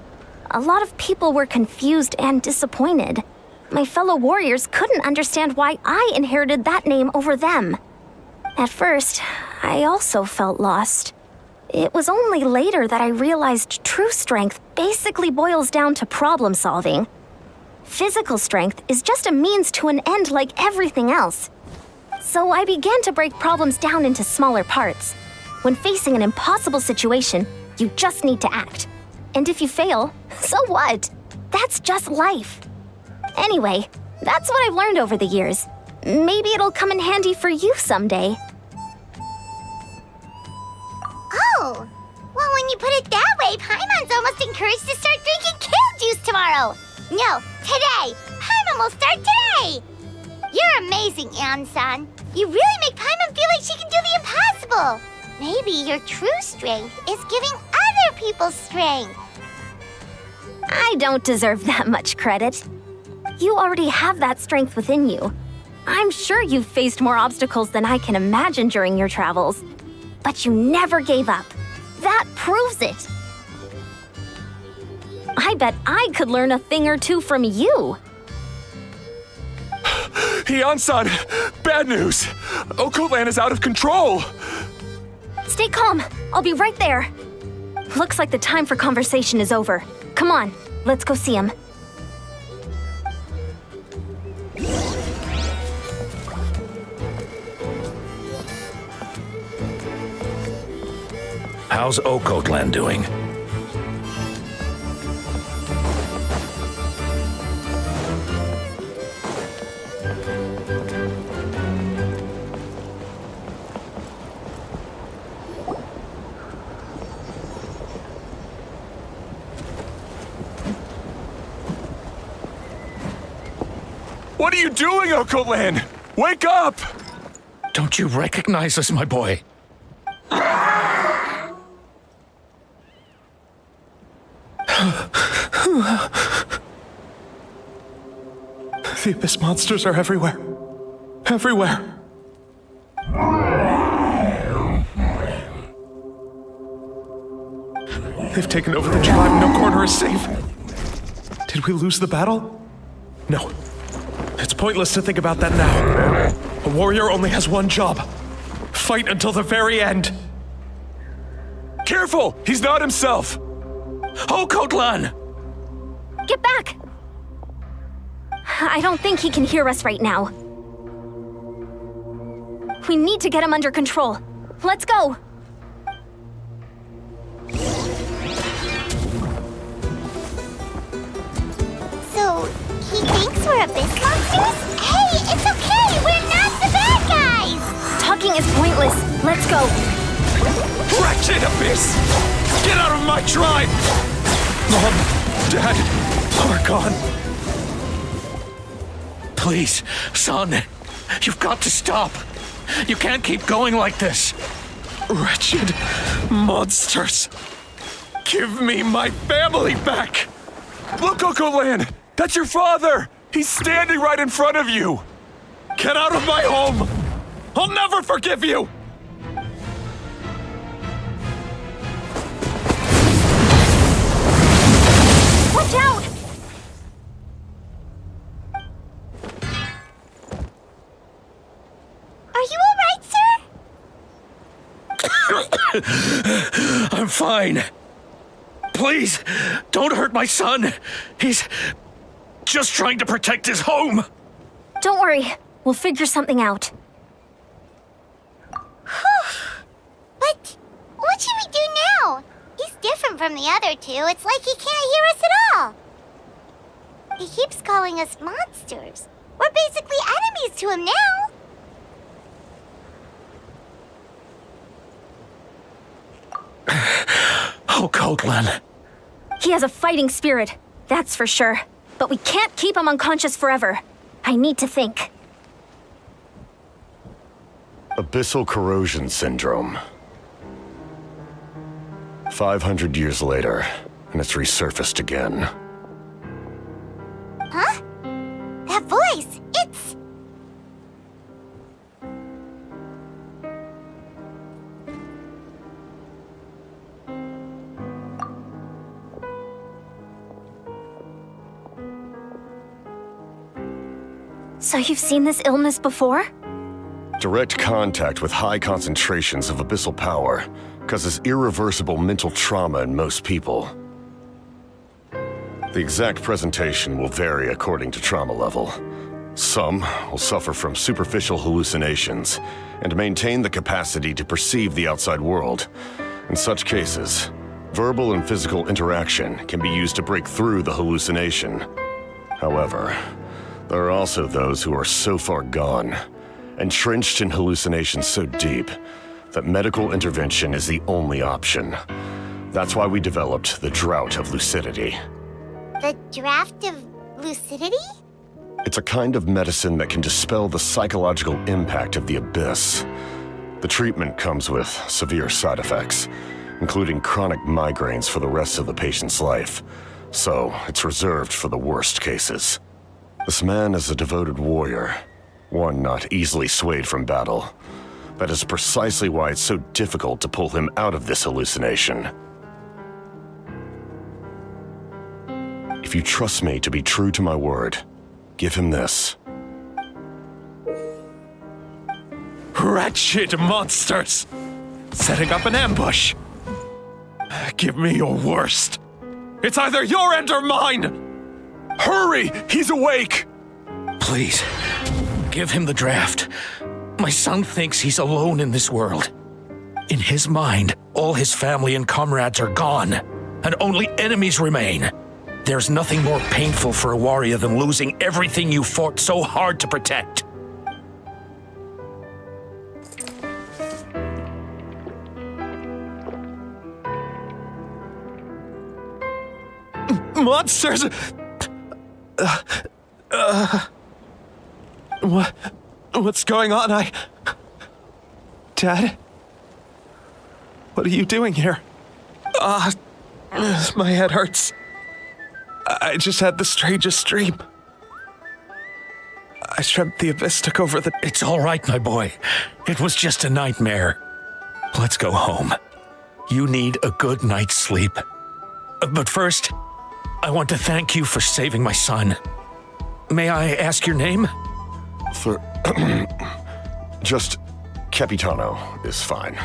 A lot of people were confused and disappointed. My fellow warriors couldn't understand why I inherited that name over them. At first, I also felt lost. It was only later that I realized true strength basically boils down to problem solving. Physical strength is just a means to an end like everything else. So I began to break problems down into smaller parts. When facing an impossible situation, you just need to act. And if you fail, so what? That's just life. Anyway, that's what I've learned over the years. Maybe it'll come in handy for you someday. Oh, well, when you put it that way, Paimon's almost encouraged to start drinking kale juice tomorrow. No, today. Paimon will start today. You're amazing, Ann-san. You really make Paimon feel like she can do the impossible. Maybe your true strength is giving other people strength. I don't deserve that much credit. You already have that strength within you. I'm sure you've faced more obstacles than I can imagine during your travels. But you never gave up. That proves it. I bet I could learn a thing or two from you. Ian-san, bad news. Okotland is out of control. Stay calm. I'll be right there. Looks like the time for conversation is over. Come on, let's go see him. How's Okotland doing? What are you doing, Okotland? Wake up! Don't you recognize us, my boy? The Abyss monsters are everywhere. Everywhere. They've taken over the tribe. No corner is safe. Did we lose the battle? No. It's pointless to think about that now. A warrior only has one job. Fight until the very end. Careful! He's not himself! Oh, Kotlan! Get back! I don't think he can hear us right now. We need to get him under control. Let's go! So, he thinks we're Abyss monsters? Hey, it's okay! We're not the bad guys! Talking is pointless. Let's go. Wretched Abyss! Get out of my tribe! Mom, Dad, are gone. Please, son, you've got to stop. You can't keep going like this. Wretched monsters! Give me my family back! Look, Uncle Lan! That's your father! He's standing right in front of you! Get out of my home! I'll never forgive you! Watch out! Are you alright, sir? I'm fine. Please, don't hurt my son. He's just trying to protect his home. Don't worry. We'll figure something out. But what should we do now? He's different from the other two. It's like he can't hear us at all. He keeps calling us monsters. We're basically enemies to him now. Oh, Kotlan. He has a fighting spirit, that's for sure. But we can't keep him unconscious forever. I need to think. Abyssal corrosion syndrome. 500 years later, and it's resurfaced again. Huh? That voice, it's... So you've seen this illness before? Direct contact with high concentrations of abyssal power causes irreversible mental trauma in most people. The exact presentation will vary according to trauma level. Some will suffer from superficial hallucinations and maintain the capacity to perceive the outside world. In such cases, verbal and physical interaction can be used to break through the hallucination. However, there are also those who are so far gone, entrenched in hallucinations so deep, that medical intervention is the only option. That's why we developed the Drought of Lucidity. The Draft of Lucidity? It's a kind of medicine that can dispel the psychological impact of the Abyss. The treatment comes with severe side effects, including chronic migraines for the rest of the patient's life, so it's reserved for the worst cases. This man is a devoted warrior, one not easily swayed from battle. That is precisely why it's so difficult to pull him out of this hallucination. If you trust me to be true to my word, give him this. Wretched monsters! Setting up an ambush! Give me your worst. It's either your end or mine! Hurry! He's awake! Please, give him the draft. My son thinks he's alone in this world. In his mind, all his family and comrades are gone, and only enemies remain. There's nothing more painful for a warrior than losing everything you fought so hard to protect. Monsters! What's going on? Dad? What are you doing here? My head hurts. I just had the strangest dream. I dreamt the Abyss took over the... It's all right, my boy. It was just a nightmare. Let's go home. You need a good night's sleep. But first, I want to thank you for saving my son. May I ask your name? Just Capitano is fine.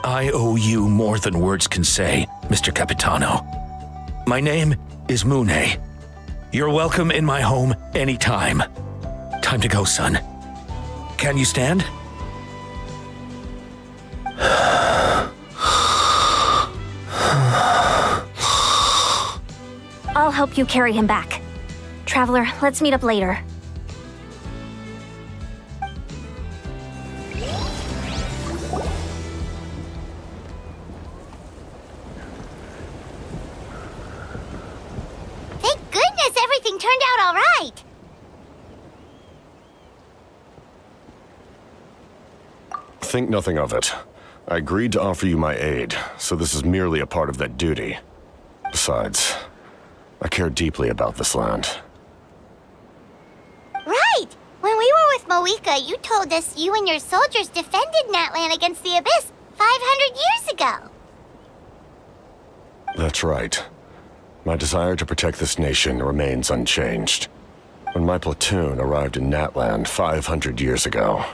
I owe you more than words can say, Mr. Capitano. My name is Mune. You're welcome in my home anytime. Time to go, son. Can you stand? I'll help you carry him back. Traveler, let's meet up later. Thank goodness everything turned out all right. Think nothing of it. I agreed to offer you my aid, so this is merely a part of that duty. Besides, I care deeply about this land. Right! When we were with Mavuika, you told us you and your soldiers defended Natlan against the Abyss 500 years ago. That's right. My desire to protect this nation remains unchanged. When my platoon arrived in Natlan 500 years ago,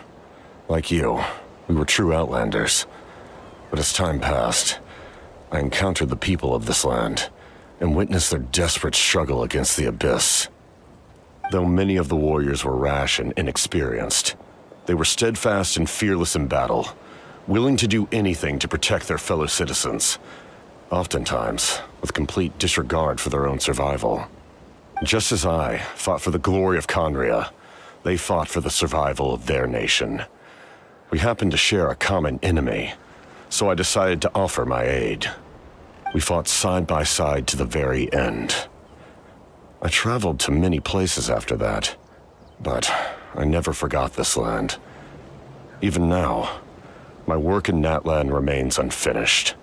like you, we were true outlanders. But as time passed, I encountered the people of this land and witnessed their desperate struggle against the Abyss. Though many of the warriors were rash and inexperienced, they were steadfast and fearless in battle, willing to do anything to protect their fellow citizens, oftentimes with complete disregard for their own survival. Just as I fought for the glory of Conria, they fought for the survival of their nation. We happened to share a common enemy, so I decided to offer my aid. We fought side by side to the very end. I traveled to many places after that, but I never forgot this land. Even now, my work in Natlan remains unfinished.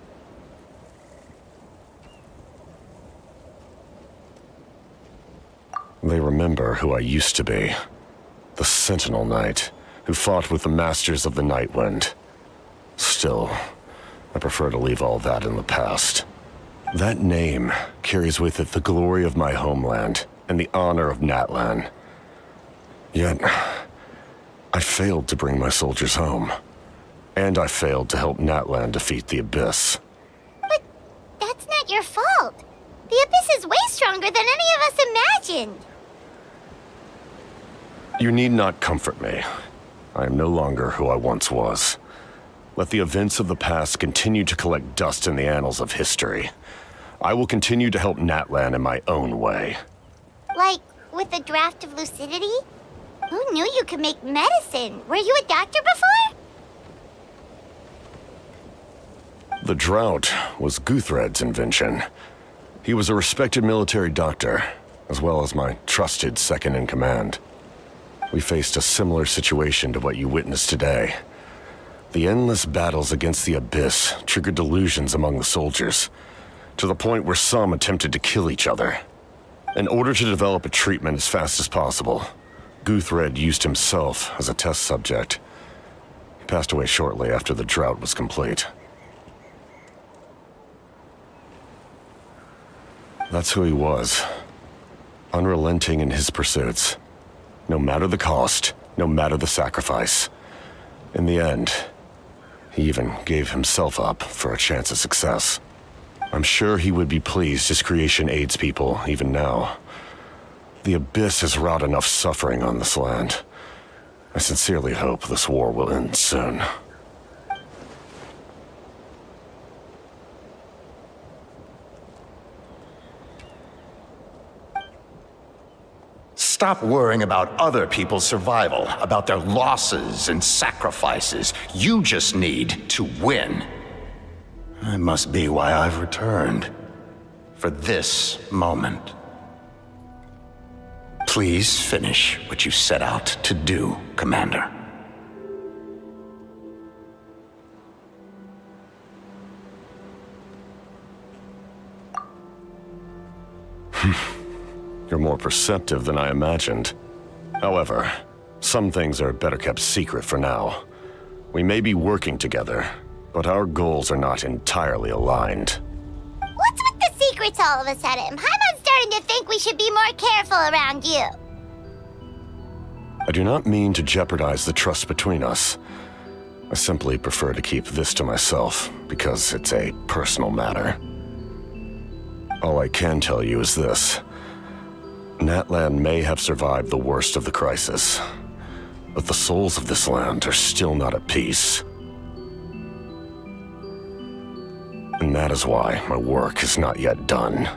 They remember who I used to be. The Sentinel Knight, who fought with the Masters of the Night Wind. Still, I prefer to leave all that in the past. That name carries with it the glory of my homeland and the honor of Natlan. Yet, I failed to bring my soldiers home. And I failed to help Natlan defeat the Abyss. But that's not your fault. The Abyss is way stronger than any of us imagined. You need not comfort me. I am no longer who I once was. Let the events of the past continue to collect dust in the annals of history. I will continue to help Natlan in my own way. Like, with the draft of lucidity? Who knew you could make medicine? Were you a doctor before? The drought was Guthred's invention. He was a respected military doctor, as well as my trusted second-in-command. We faced a similar situation to what you witnessed today. The endless battles against the Abyss triggered delusions among the soldiers, to the point where some attempted to kill each other. In order to develop a treatment as fast as possible, Guthred used himself as a test subject. He passed away shortly after the drought was complete. That's who he was. Unrelenting in his pursuits. No matter the cost, no matter the sacrifice. In the end, he even gave himself up for a chance at success. I'm sure he would be pleased his creation aids people even now. The Abyss has wrought enough suffering on this land. I sincerely hope this war will end soon. Stop worrying about other people's survival, about their losses and sacrifices. You just need to win. That must be why I've returned. For this moment. Please finish what you set out to do, Commander. You're more perceptive than I imagined. However, some things are better kept secret for now. We may be working together, but our goals are not entirely aligned. What's with the secrets all of a sudden? Paimon's starting to think we should be more careful around you. I do not mean to jeopardize the trust between us. I simply prefer to keep this to myself, because it's a personal matter. All I can tell you is this. Natlan may have survived the worst of the crisis, but the souls of this land are still not at peace. And that is why my work is not yet done.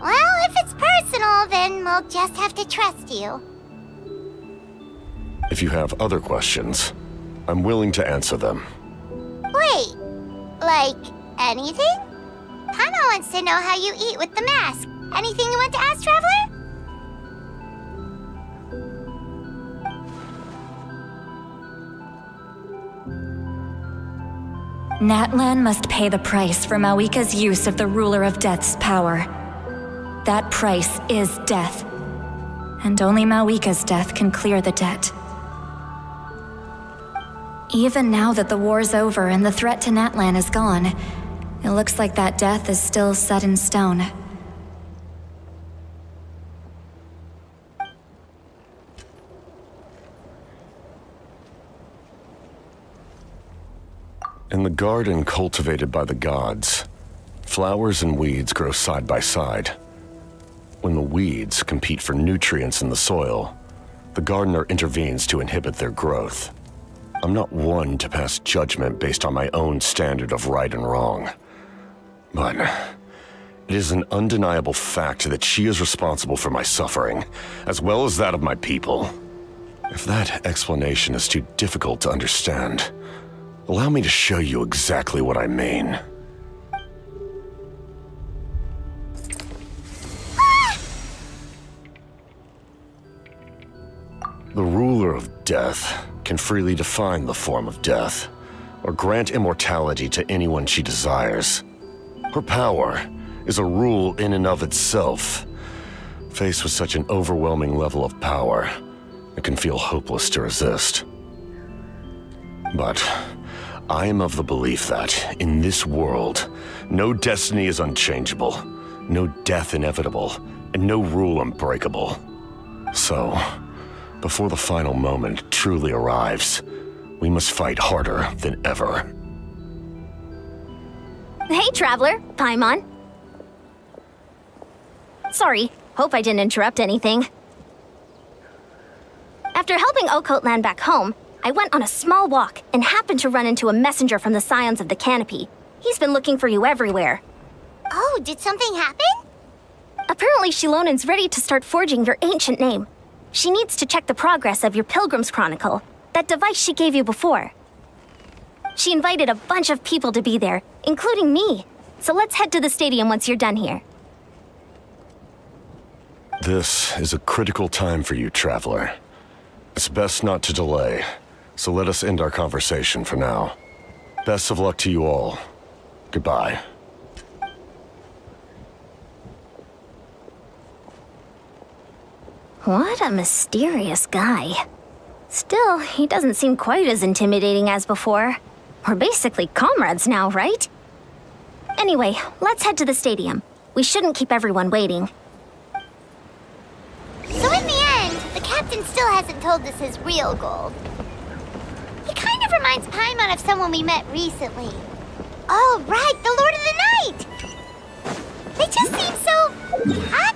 Well, if it's personal, then we'll just have to trust you. If you have other questions, I'm willing to answer them. Wait, like anything? Paimon wants to know how you eat with the mask. Anything you want to ask, Traveler? Natlan must pay the price for Mavuika's use of the Ruler of Death's power. That price is death. And only Mavuika's death can clear the debt. Even now that the war's over and the threat to Natlan is gone, it looks like that death is still set in stone. In the garden cultivated by the gods, flowers and weeds grow side by side. When the weeds compete for nutrients in the soil, the gardener intervenes to inhibit their growth. I'm not one to pass judgment based on my own standard of right and wrong. But it is an undeniable fact that she is responsible for my suffering, as well as that of my people. If that explanation is too difficult to understand, allow me to show you exactly what I mean. The ruler of death can freely define the form of death, or grant immortality to anyone she desires. Her power is a rule in and of itself. Faced with such an overwhelming level of power, it can feel hopeless to resist. But I am of the belief that, in this world, no destiny is unchangeable, no death inevitable, and no rule unbreakable. So, before the final moment truly arrives, we must fight harder than ever. Hey, Traveler, Paimon. Sorry, hope I didn't interrupt anything. After helping Ocote land back home, I went on a small walk and happened to run into a messenger from the Scions of the Canopy. He's been looking for you everywhere. Oh, did something happen? Apparently Shilonen's ready to start forging your ancient name. She needs to check the progress of your Pilgrim's Chronicle, that device she gave you before. She invited a bunch of people to be there, including me. So let's head to the stadium once you're done here. This is a critical time for you, Traveler. It's best not to delay, so let us end our conversation for now. Best of luck to you all. Goodbye. What a mysterious guy. Still, he doesn't seem quite as intimidating as before. We're basically comrades now, right? Anyway, let's head to the stadium. We shouldn't keep everyone waiting. So in the end, the captain still hasn't told us his real goal. He kind of reminds Paimon of someone we met recently. Oh, right, the Lord of the Night! They just seem so hot.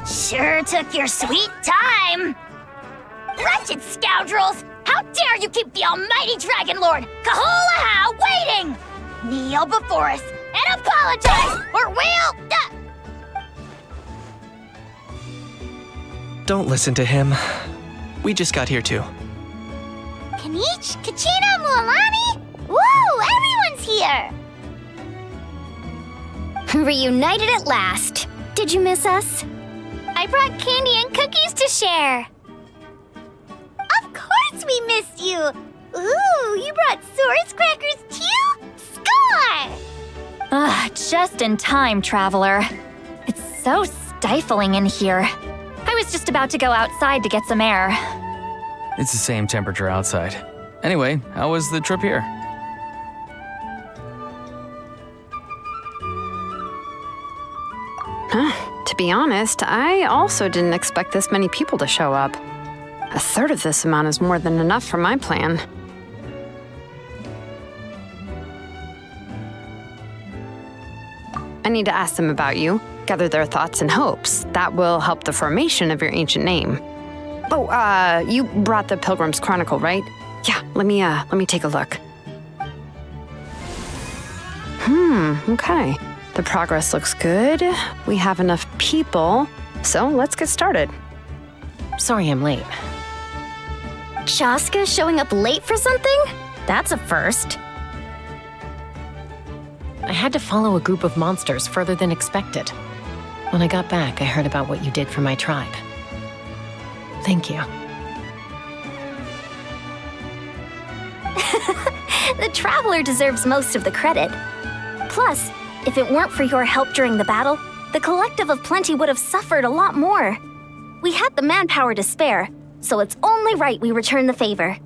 Sure took your sweet time. Wretched scoundrels! How dare you keep the almighty Dragon Lord, Kahulaha, waiting! Kneel before us and apologize, or we'll... Don't listen to him. We just got here too. Kanich, Kachina, Mualani? Woo! Everyone's here! Reunited at last. Did you miss us? I brought candy and cookies to share. Of course we missed you! Ooh, you brought Source crackers too? Score! Just in time, Traveler. It's so stifling in here. I was just about to go outside to get some air. It's the same temperature outside. Anyway, how was the trip here? To be honest, I also didn't expect this many people to show up. A third of this amount is more than enough for my plan. I need to ask them about you, gather their thoughts and hopes. That will help the formation of your ancient name. Oh, you brought the Pilgrim's Chronicle, right? Yeah, let me take a look. Okay. The progress looks good. We have enough people, so let's get started. Sorry I'm late. Chaska showing up late for something? That's a first. I had to follow a group of monsters further than expected. When I got back, I heard about what you did for my tribe. Thank you. The Traveler deserves most of the credit. Plus, if it weren't for your help during the battle, the Collective of Plenty would have suffered a lot more. We had the manpower to spare, so it's only right we return the favor.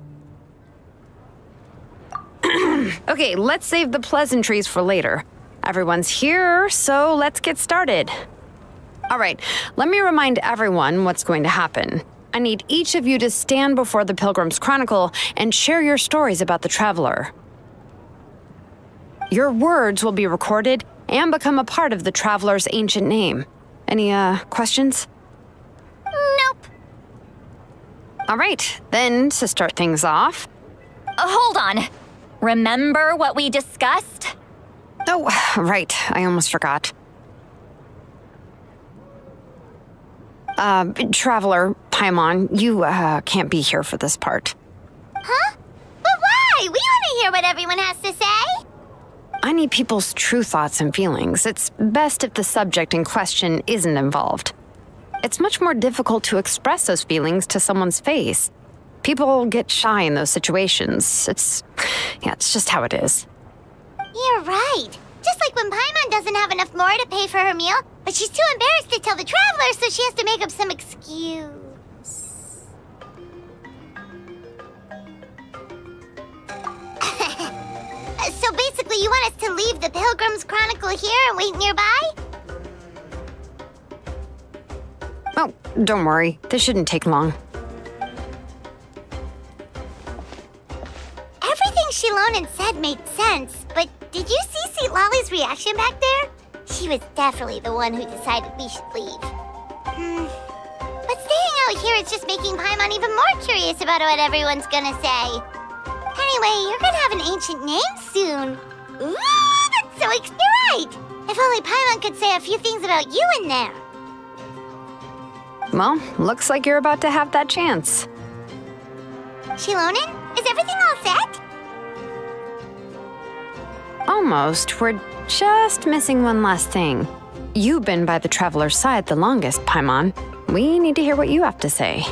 Okay, let's save the pleasantries for later. Everyone's here, so let's get started. All right, let me remind everyone what's going to happen. I need each of you to stand before the Pilgrim's Chronicle and share your stories about the Traveler. Your words will be recorded and become a part of the Traveler's ancient name. Any, questions? Nope. All right, then, to start things off... Hold on. Remember what we discussed? Oh, right, I almost forgot. Traveler, Paimon, you, can't be here for this part. Huh? But why? We want to hear what everyone has to say. I need people's true thoughts and feelings. It's best if the subject in question isn't involved. It's much more difficult to express those feelings to someone's face. People get shy in those situations. It's just how it is. You're right. Just like when Paimon doesn't have enough more to pay for her meal, but she's too embarrassed to tell the Traveler, so she has to make up some excuse. So basically, you want us to leave the Pilgrim's Chronicle here and wait nearby? Oh, don't worry. This shouldn't take long. Everything Shilonen said made sense, but did you see St. Lolly's reaction back there? She was definitely the one who decided we should leave. But staying out here is just making Paimon even more curious about what everyone's gonna say. Anyway, you're gonna have an ancient name soon. Ooh, that's so right! If only Paimon could say a few things about you in there. Well, looks like you're about to have that chance. Shilonen, is everything all set? Almost. We're just missing one last thing. You've been by the Traveler's side the longest, Paimon. We need to hear what you have to say.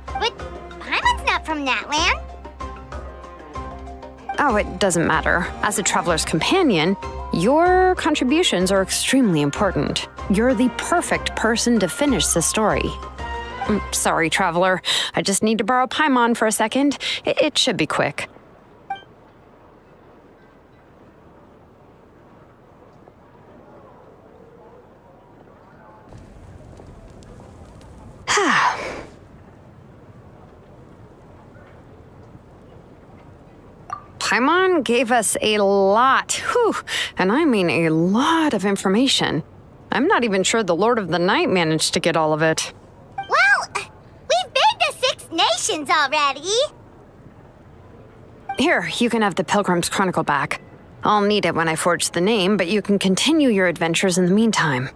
But Paimon's not from that land. Oh, it doesn't matter. As a Traveler's companion, your contributions are extremely important. You're the perfect person to finish the story. Sorry, Traveler. I just need to borrow Paimon for a second. It should be quick. Paimon gave us a lot, and I mean a lot of information. I'm not even sure the Lord of the Night managed to get all of it. Well, we've been to 6 nations already. Here, you can have the Pilgrim's Chronicle back. I'll need it when I forge the name, but you can continue your adventures in the meantime.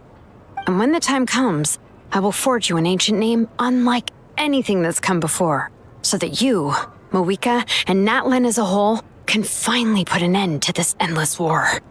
And when the time comes, I will forge you an ancient name unlike anything that's come before, so that you, Mavuika, and Natlan as a whole can finally put an end to this endless war.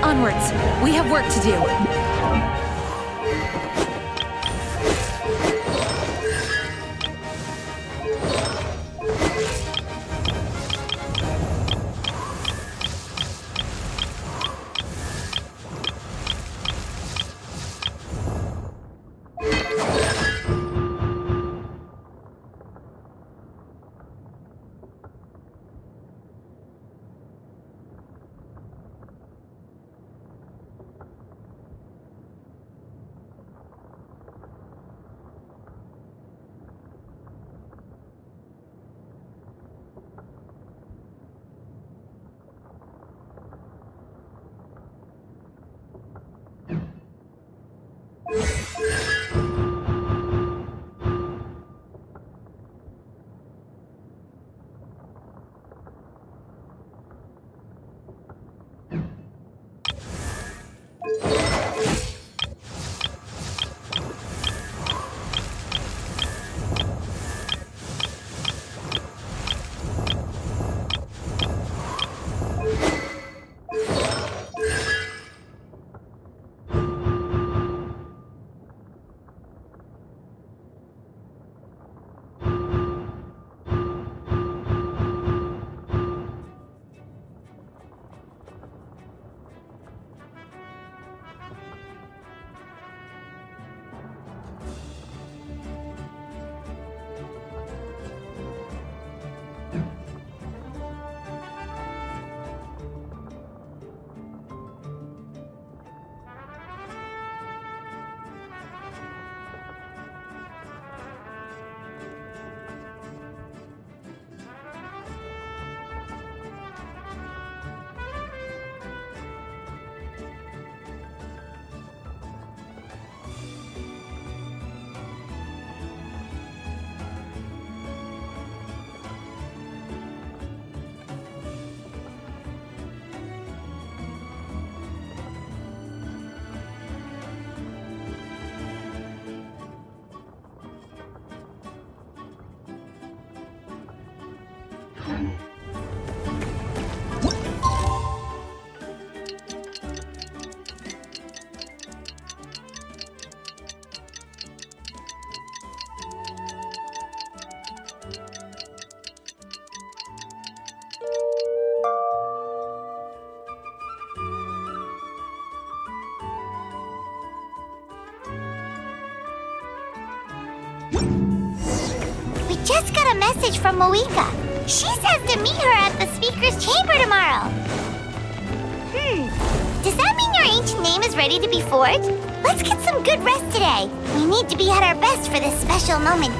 Onwards. We have work to do. We just got a message from Mavuika. She says to meet her at the speaker's chamber tomorrow. Does that mean your ancient name is ready to be forged? Let's get some good rest today. We need to be at our best for this special moment.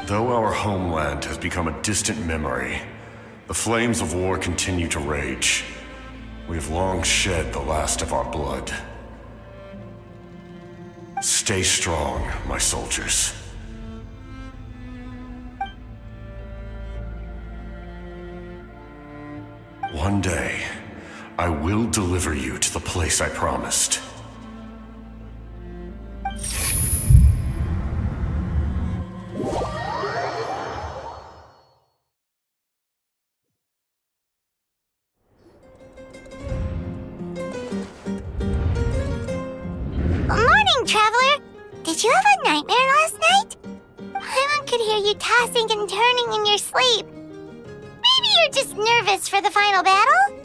Though our homeland has become a distant memory, the flames of war continue to rage. We have long shed the last of our blood. Stay strong, my soldiers. One day, I will deliver you to the place I promised. morning, Traveler. Did you have a nightmare last night? Paimon could hear you tossing and turning in your sleep. Maybe you're just nervous for the final battle?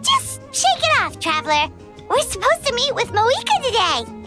Just shake it off, Traveler. We're supposed to meet with Mavuika today.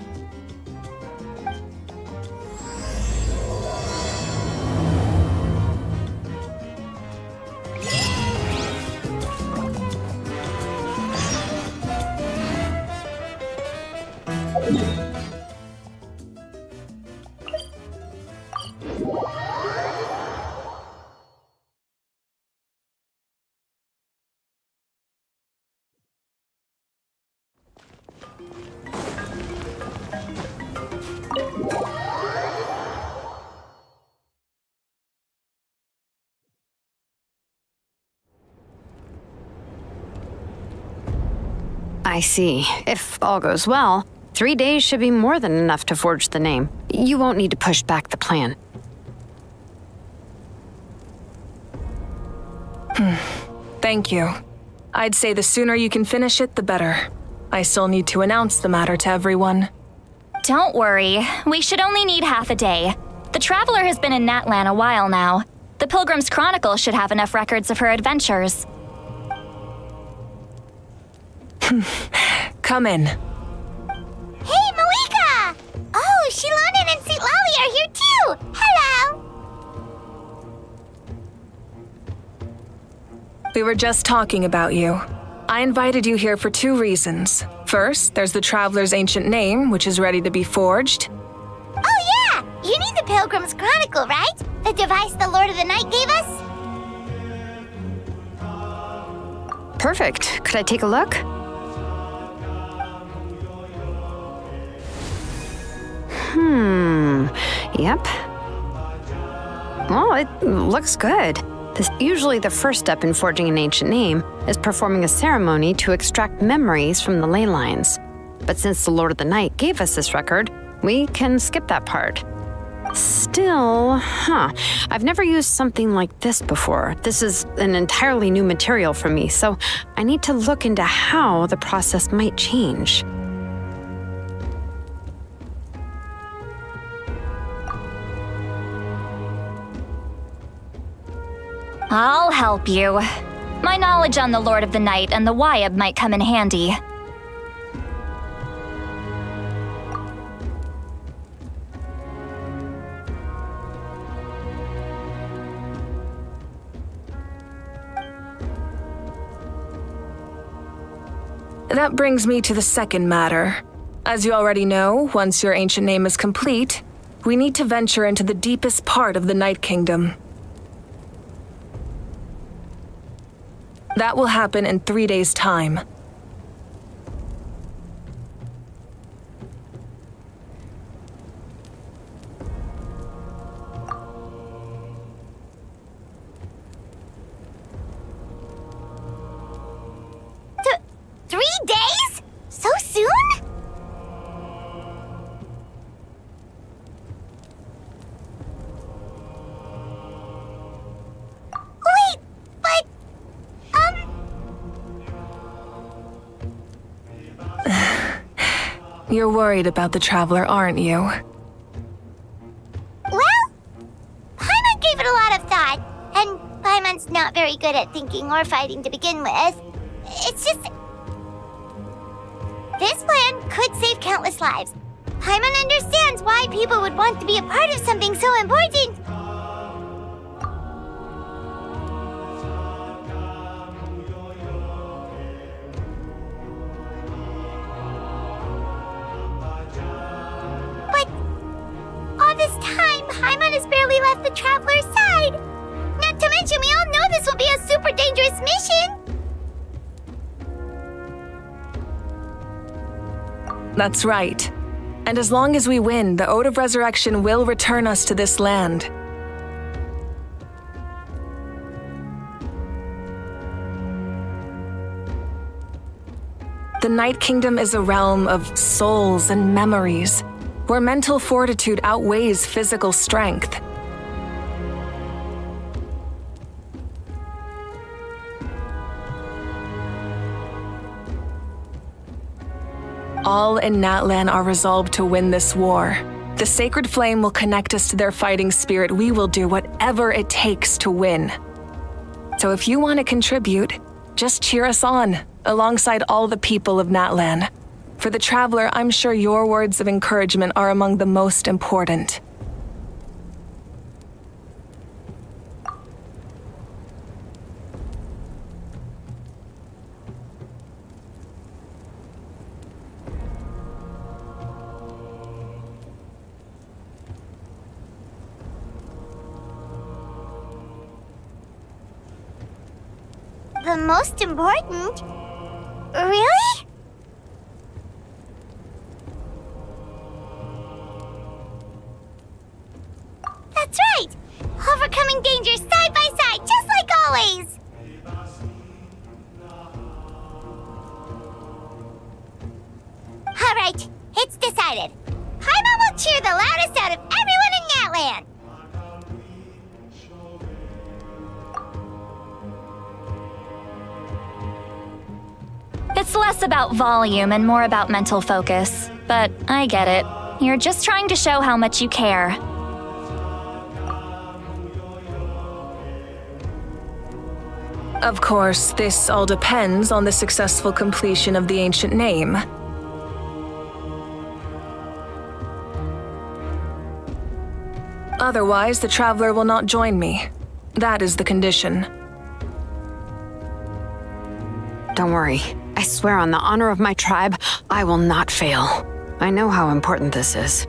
I see. If all goes well, 3 days should be more than enough to forge the name. You won't need to push back the plan. Thank you. I'd say the sooner you can finish it, the better. I still need to announce the matter to everyone. Don't worry. We should only need half a day. The Traveler has been in Natlan a while now. The Pilgrim's Chronicle should have enough records of her adventures. Come in. Hey, Mavuika! Oh, Shilonen and St. Lolly are here too! Hello! We were just talking about you. I invited you here for 2 reasons. First, there's the Traveler's ancient name, which is ready to be forged. Oh yeah! You need the Pilgrim's Chronicle, right? The device the Lord of the Night gave us? Perfect. Could I take a look? Yep. Well, it looks good. Usually the first step in forging an ancient name is performing a ceremony to extract memories from the ley lines. But since the Lord of the Night gave us this record, we can skip that part. Still, I've never used something like this before. This is an entirely new material for me, so I need to look into how the process might change. I'll help you. My knowledge on the Lord of the Night and the Wyab might come in handy. That brings me to the second matter. As you already know, once your ancient name is complete, we need to venture into the deepest part of the Night Kingdom. That will happen in 3 days' time. Days? So soon? Wait, but... You're worried about the Traveler, aren't you? Well, Paimon gave it a lot of thought, and Paimon's not very good at thinking or fighting to begin with. It's just... This plan could save countless lives. Paimon understands why people would want to be a part of something so important. But all this time, Paimon has barely left the Traveler's side. Not to mention, we all know this will be a super dangerous mission. That's right. And as long as we win, the Ode of Resurrection will return us to this land. The Night Kingdom is a realm of souls and memories, where mental fortitude outweighs physical strength. All in Natlan are resolved to win this war. The sacred flame will connect us to their fighting spirit. We will do whatever it takes to win. So if you want to contribute, just cheer us on, alongside all the people of Natlan. For the Traveler, I'm sure your words of encouragement are among the most important. The most important? Really? That's right! Overcoming dangers side by side, just like always! Alright, it's decided. Paimon will cheer the loudest out of everyone in Natlan! It's less about volume and more about mental focus. But I get it. You're just trying to show how much you care. Of course, this all depends on the successful completion of the ancient name. Otherwise, the Traveler will not join me. That is the condition. Don't worry. I swear on the honor of my tribe, I will not fail. I know how important this is.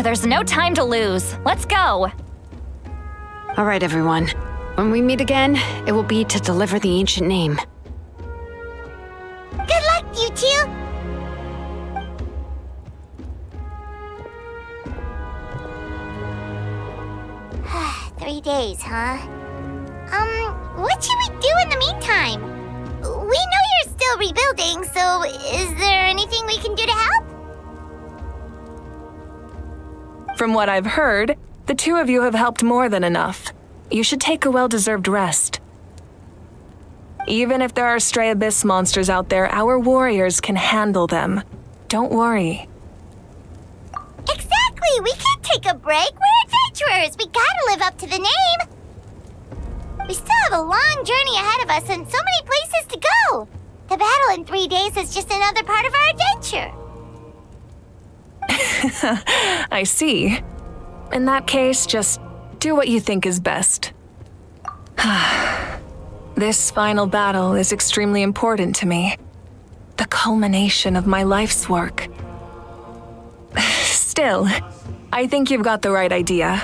There's no time to lose. Let's go! All right, everyone. When we meet again, it will be to deliver the ancient name. Good luck, you two! 3 days, huh? What should we do in the meantime? We know you're still rebuilding, so is there anything we can do to help? From what I've heard, the two of you have helped more than enough. You should take a well-deserved rest. Even if there are stray abyss monsters out there, our warriors can handle them. Don't worry. Exactly! We can't take a break! We're adventurers! We gotta live up to the name! We still have a long journey ahead of us and so many places to go! The battle in 3 days is just another part of our adventure! I see. In that case, just do what you think is best. This final battle is extremely important to me. The culmination of my life's work. Still, I think you've got the right idea.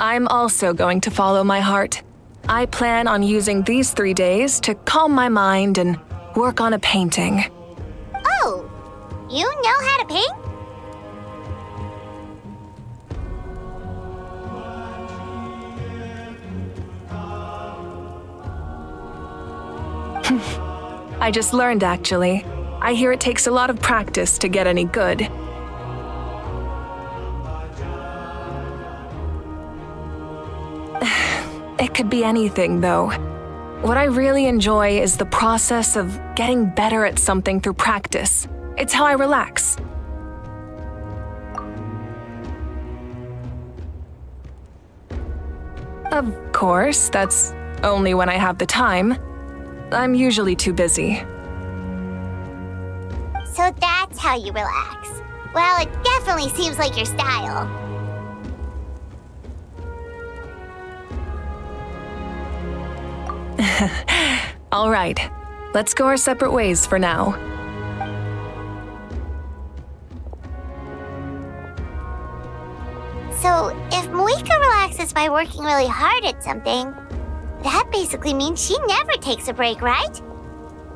I'm also going to follow my heart. I plan on using these 3 days to calm my mind and work on a painting. Oh, you know how to paint? I just learned, actually. I hear it takes a lot of practice to get any good. It could be anything, though. What I really enjoy is the process of getting better at something through practice. It's how I relax. Of course, that's only when I have the time. I'm usually too busy. So that's how you relax. Well, it definitely seems like your style. All right, let's go our separate ways for now. So, if Mavuika relaxes by working really hard at something, that basically means she never takes a break, right?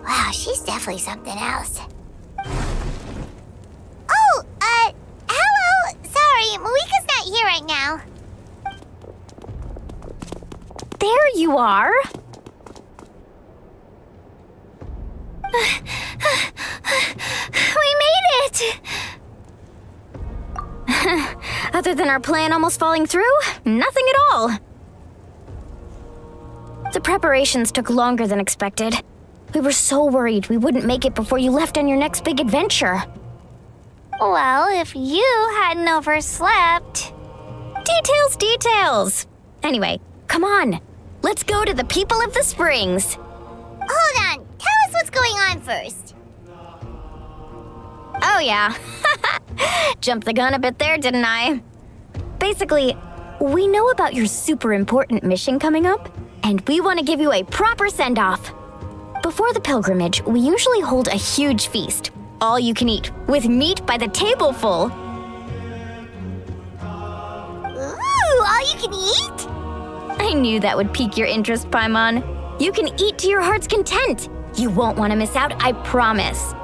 Wow, she's definitely something else. Oh, hello! Sorry, Mavuika's not here right now. There you are! We made it! Other than our plan almost falling through, nothing at all. The preparations took longer than expected. We were so worried we wouldn't make it before you left on your next big adventure. Well, if you hadn't overslept... Details! Anyway, come on. Let's go to the people of the springs. Hold on. Tell us what's going on first. Oh yeah. Jumped the gun a bit there, didn't I? Basically, we know about your super important mission coming up, and we want to give you a proper send-off. Before the pilgrimage, we usually hold a huge feast. All you can eat, with meat by the tableful. Ooh, all you can eat? I knew that would pique your interest, Paimon. You can eat to your heart's content. You won't want to miss out, I promise.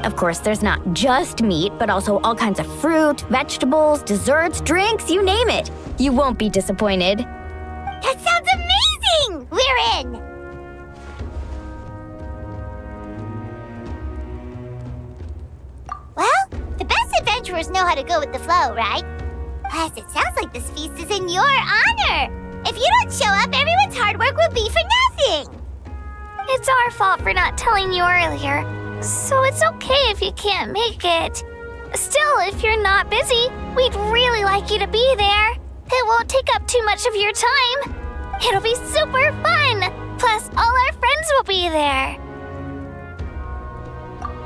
Of course, there's not just meat, but also all kinds of fruit, vegetables, desserts, drinks, you name it. You won't be disappointed. That sounds amazing! We're in! Well, the best adventurers know how to go with the flow, right? Plus, it sounds like this feast is in your honor. If you don't show up, everyone's hard work will be for nothing. It's our fault for not telling you earlier, so it's okay if you can't make it. Still, if you're not busy, we'd really like you to be there. It won't take up too much of your time. It'll be super fun. Plus, all our friends will be there.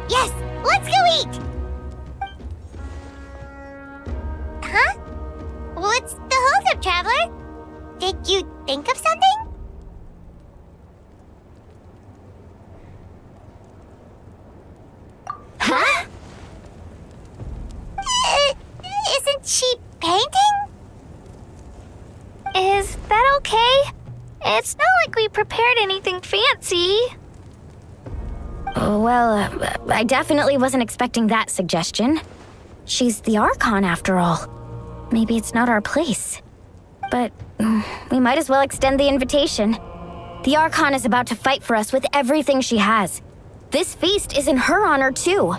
Yes, let's go eat! Huh? What's the holdup, Traveler? Did you think of something? Huh? Isn't she painting? Is that okay? It's not like we prepared anything fancy. Well, I definitely wasn't expecting that suggestion. She's the Archon, after all. Maybe it's not our place. But we might as well extend the invitation. The Archon is about to fight for us with everything she has. This feast is in her honor, too.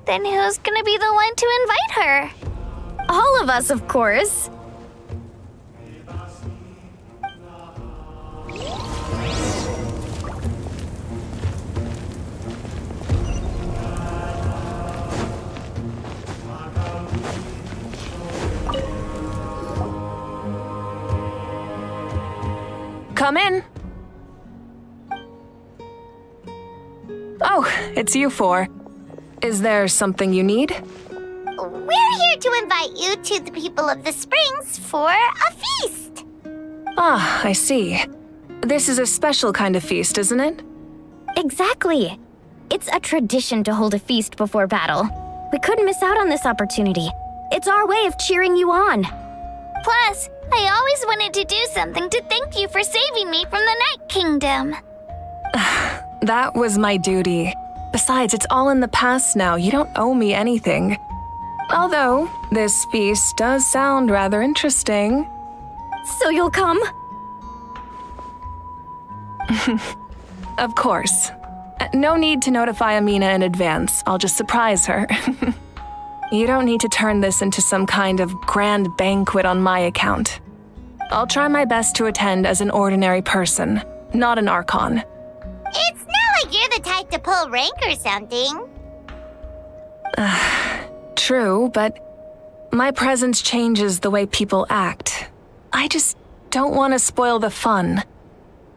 Then who's gonna be the one to invite her? All of us, of course. Come in. Oh, it's you four. Is there something you need? We're here to invite you to the people of the springs for a feast. Ah, I see. This is a special kind of feast, isn't it? Exactly. It's a tradition to hold a feast before battle. We couldn't miss out on this opportunity. It's our way of cheering you on. Plus, I always wanted to do something to thank you for saving me from the Night Kingdom. That was my duty. Besides, it's all in the past now. You don't owe me anything. Although, this feast does sound rather interesting. So you'll come? Of course. No need to notify Amina in advance. I'll just surprise her. You don't need to turn this into some kind of grand banquet on my account. I'll try my best to attend as an ordinary person, not an Archon. It's not like you're the type to pull rank or something. True, but my presence changes the way people act. I just don't want to spoil the fun.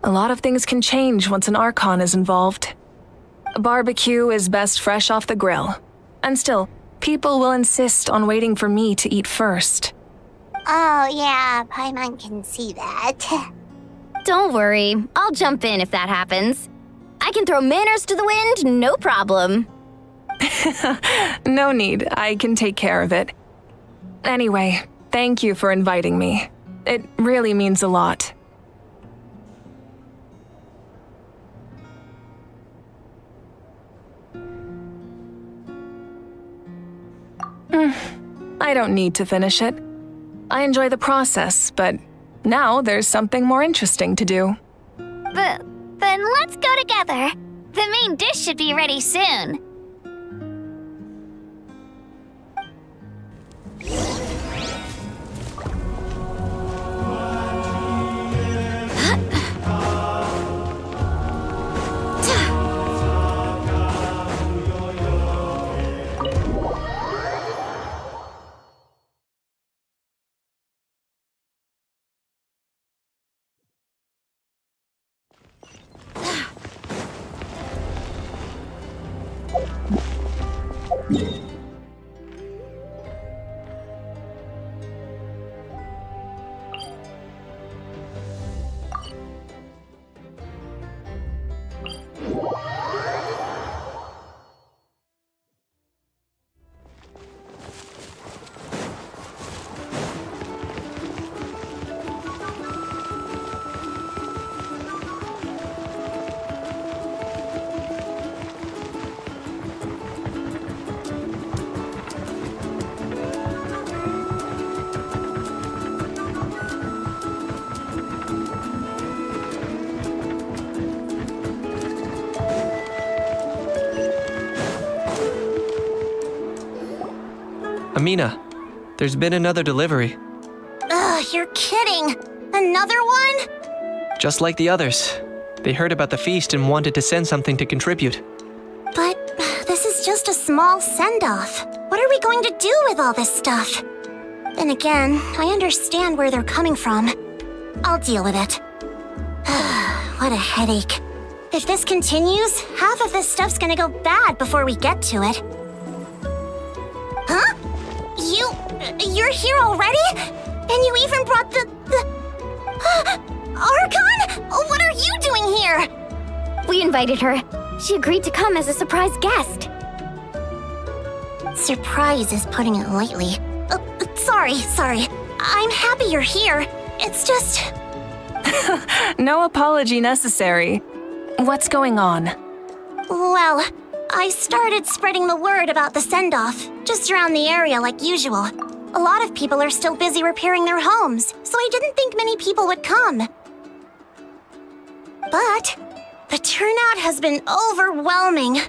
A lot of things can change once an Archon is involved. A barbecue is best fresh off the grill. And still, people will insist on waiting for me to eat first. Oh yeah, Paimon can see that. Don't worry, I'll jump in if that happens. I can throw manners to the wind, no problem. No need, I can take care of it. Anyway, thank you for inviting me. It really means a lot. I don't need to finish it. I enjoy the process, but now there's something more interesting to do. But Then let's go together. The main dish should be ready soon. Amina, there's been another delivery. Ugh, you're kidding. Another one? Just like the others. They heard about the feast and wanted to send something to contribute. But this is just a small send-off. What are we going to do with all this stuff? Then again, I understand where they're coming from. I'll deal with it. What a headache. If this continues, half of this stuff's gonna go bad before we get to it. Huh? You're here already? And you even brought the Archon? What are you doing here? We invited her. She agreed to come as a surprise guest. Surprise is putting it lightly. Sorry. I'm happy you're here. It's just... No apology necessary. What's going on? Well, I started spreading the word about the send-off, just around the area like usual. A lot of people are still busy repairing their homes, so I didn't think many people would come. But the turnout has been overwhelming.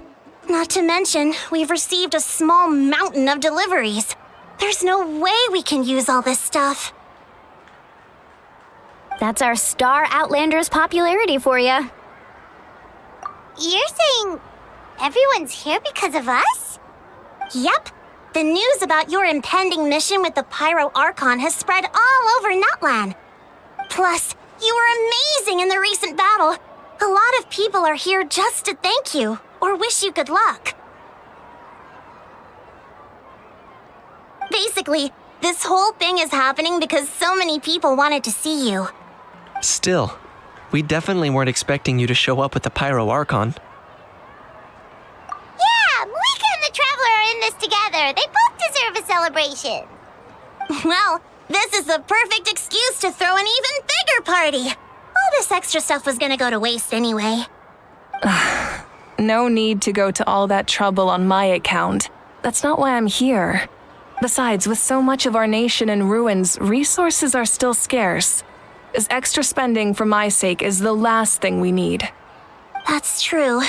Not to mention, we've received a small mountain of deliveries. There's no way we can use all this stuff. That's our Star Outlander's popularity for you. You're saying everyone's here because of us? Yep. The news about your impending mission with the Pyro Archon has spread all over Nutland. Plus, you were amazing in the recent battle. A lot of people are here just to thank you, or wish you good luck. Basically, this whole thing is happening because so many people wanted to see you. Still, we definitely weren't expecting you to show up with the Pyro Archon. Yeah, Mavuika and the Traveler are in this together. They both deserve a celebration. Well, this is the perfect excuse to throw an even bigger party. All this extra stuff was gonna go to waste anyway. No need to go to all that trouble on my account. That's not why I'm here. Besides, with so much of our nation in ruins, resources are still scarce. This extra spending for my sake is the last thing we need. That's true.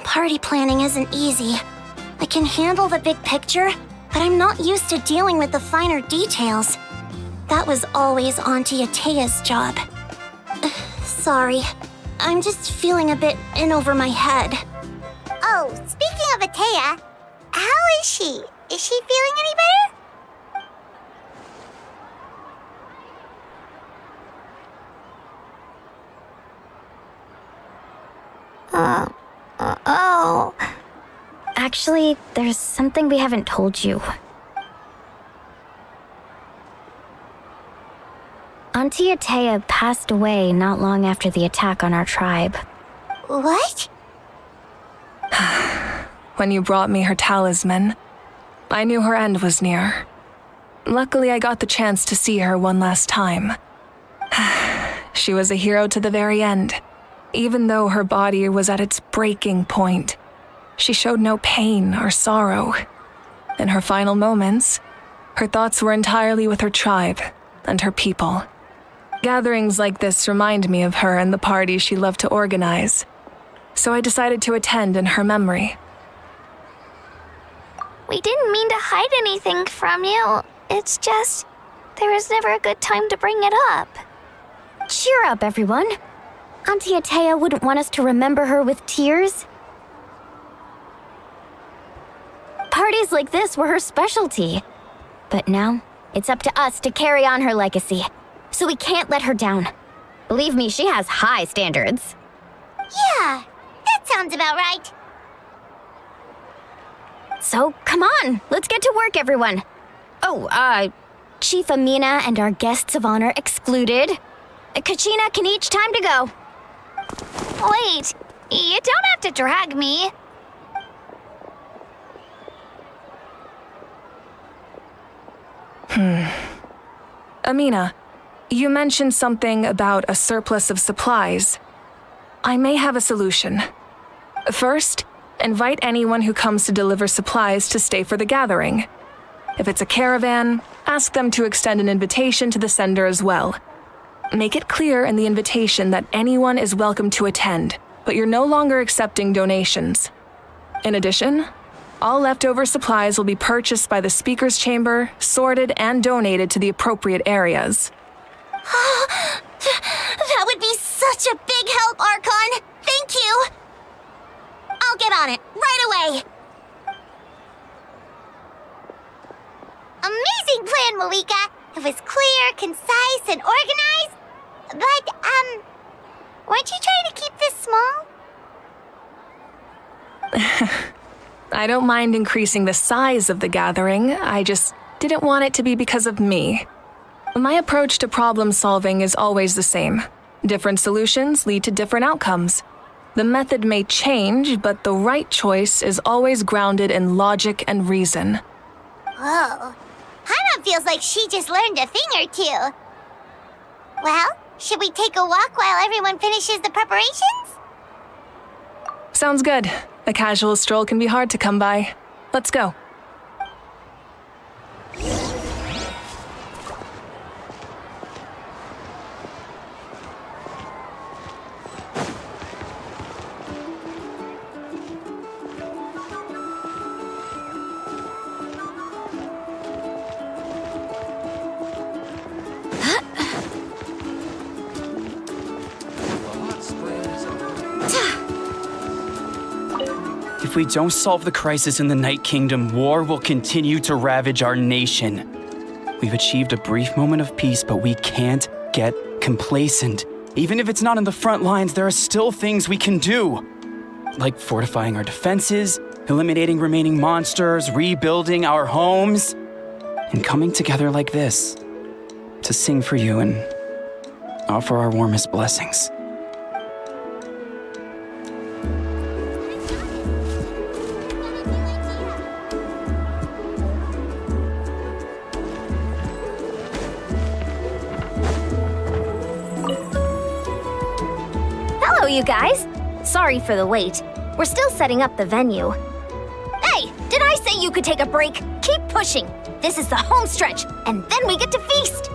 Party planning isn't easy. I can handle the big picture, but I'm not used to dealing with the finer details. That was always Auntie Atea's job. Sorry, I'm just feeling a bit in over my head. Oh, speaking of Atea, how is she? Is she feeling any better? Oh. Actually, there's something we haven't told you. Auntie Atea passed away not long after the attack on our tribe. What? When you brought me her talisman, I knew her end was near. Luckily, I got the chance to see her one last time. She was a hero to the very end. Even though her body was at its breaking point, she showed no pain or sorrow. In her final moments, her thoughts were entirely with her tribe and her people. Gatherings like this remind me of her and the parties she loved to organize, so I decided to attend in her memory. We didn't mean to hide anything from you. It's just, there was never a good time to bring it up. Cheer up, everyone. Auntie Atea wouldn't want us to remember her with tears. Parties like this were her specialty. But now, it's up to us to carry on her legacy. So we can't let her down. Believe me, she has high standards. Yeah, that sounds about right. So, come on, let's get to work, everyone. Oh, Chief Amina and our guests of honor excluded. Kachina can each time to go. Wait, you don't have to drag me. Amina, you mentioned something about a surplus of supplies. I may have a solution. First, invite anyone who comes to deliver supplies to stay for the gathering. If it's a caravan, ask them to extend an invitation to the sender as well. Make it clear in the invitation that anyone is welcome to attend, but you're no longer accepting donations. In addition, all leftover supplies will be purchased by the speaker's chamber, sorted, and donated to the appropriate areas. That would be such a big help, Archon! Thank you! I'll get on it, right away! Amazing plan, Mavuika! It was clear, concise, and organized. But, weren't you trying to keep this small? I don't mind increasing the size of the gathering, I just didn't want it to be because of me. My approach to problem solving is always the same. Different solutions lead to different outcomes. The method may change, but the right choice is always grounded in logic and reason. Whoa. Hana feels like she just learned a thing or two. Well, should we take a walk while everyone finishes the preparations? Sounds good. A casual stroll can be hard to come by. Let's go. If we don't solve the crisis in the Night Kingdom, war will continue to ravage our nation. We've achieved a brief moment of peace, but we can't get complacent. Even if it's not in the front lines, there are still things we can do. Like fortifying our defenses, eliminating remaining monsters, rebuilding our homes, and coming together like this to sing for you and offer our warmest blessings. Hello, you guys. Sorry for the wait. We're still setting up the venue. Hey, did I say you could take a break? Keep pushing. This is the home stretch, and then we get to feast.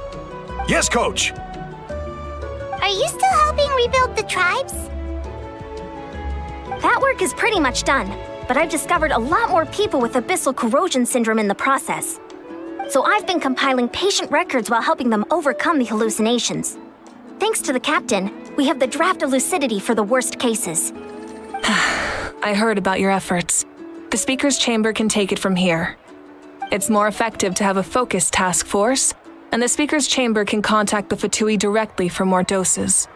Yes, Coach. Are you still helping rebuild the tribes? That work is pretty much done, but I've discovered a lot more people with abyssal corrosion syndrome in the process. So I've been compiling patient records while helping them overcome the hallucinations. Thanks to the captain, we have the draft of lucidity for the worst cases. I heard about your efforts. The speaker's chamber can take it from here. It's more effective to have a focused task force, and the speaker's chamber can contact the Fatui directly for more doses.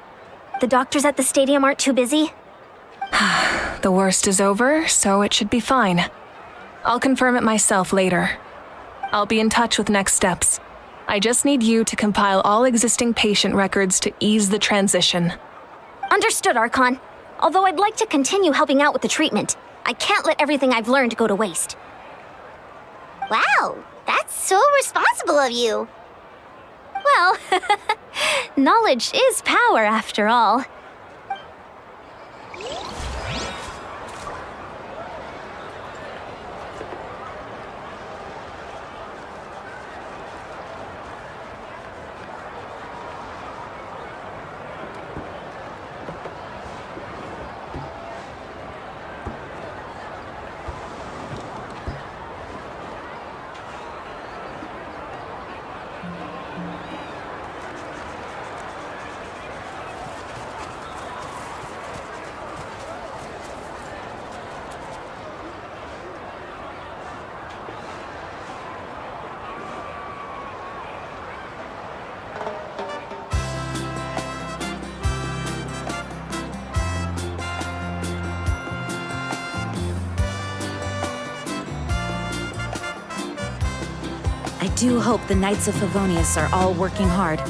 The doctors at the stadium aren't too busy? The worst is over, so it should be fine. I'll confirm it myself later. I'll be in touch with next steps. I just need you to compile all existing patient records to ease the transition. Understood, Archon. Although I'd like to continue helping out with the treatment, I can't let everything I've learned go to waste. Wow, that's so responsible of you. Well, knowledge is power after all. do hope the Knights of Favonius are all working hard.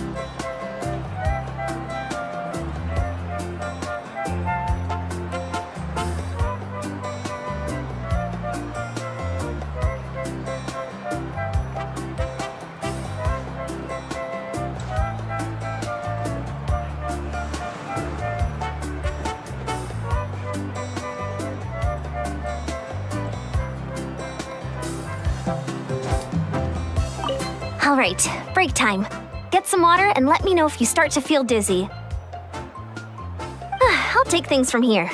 All right, break time. Get some water and let me know if you start to feel dizzy. I'll take things from here.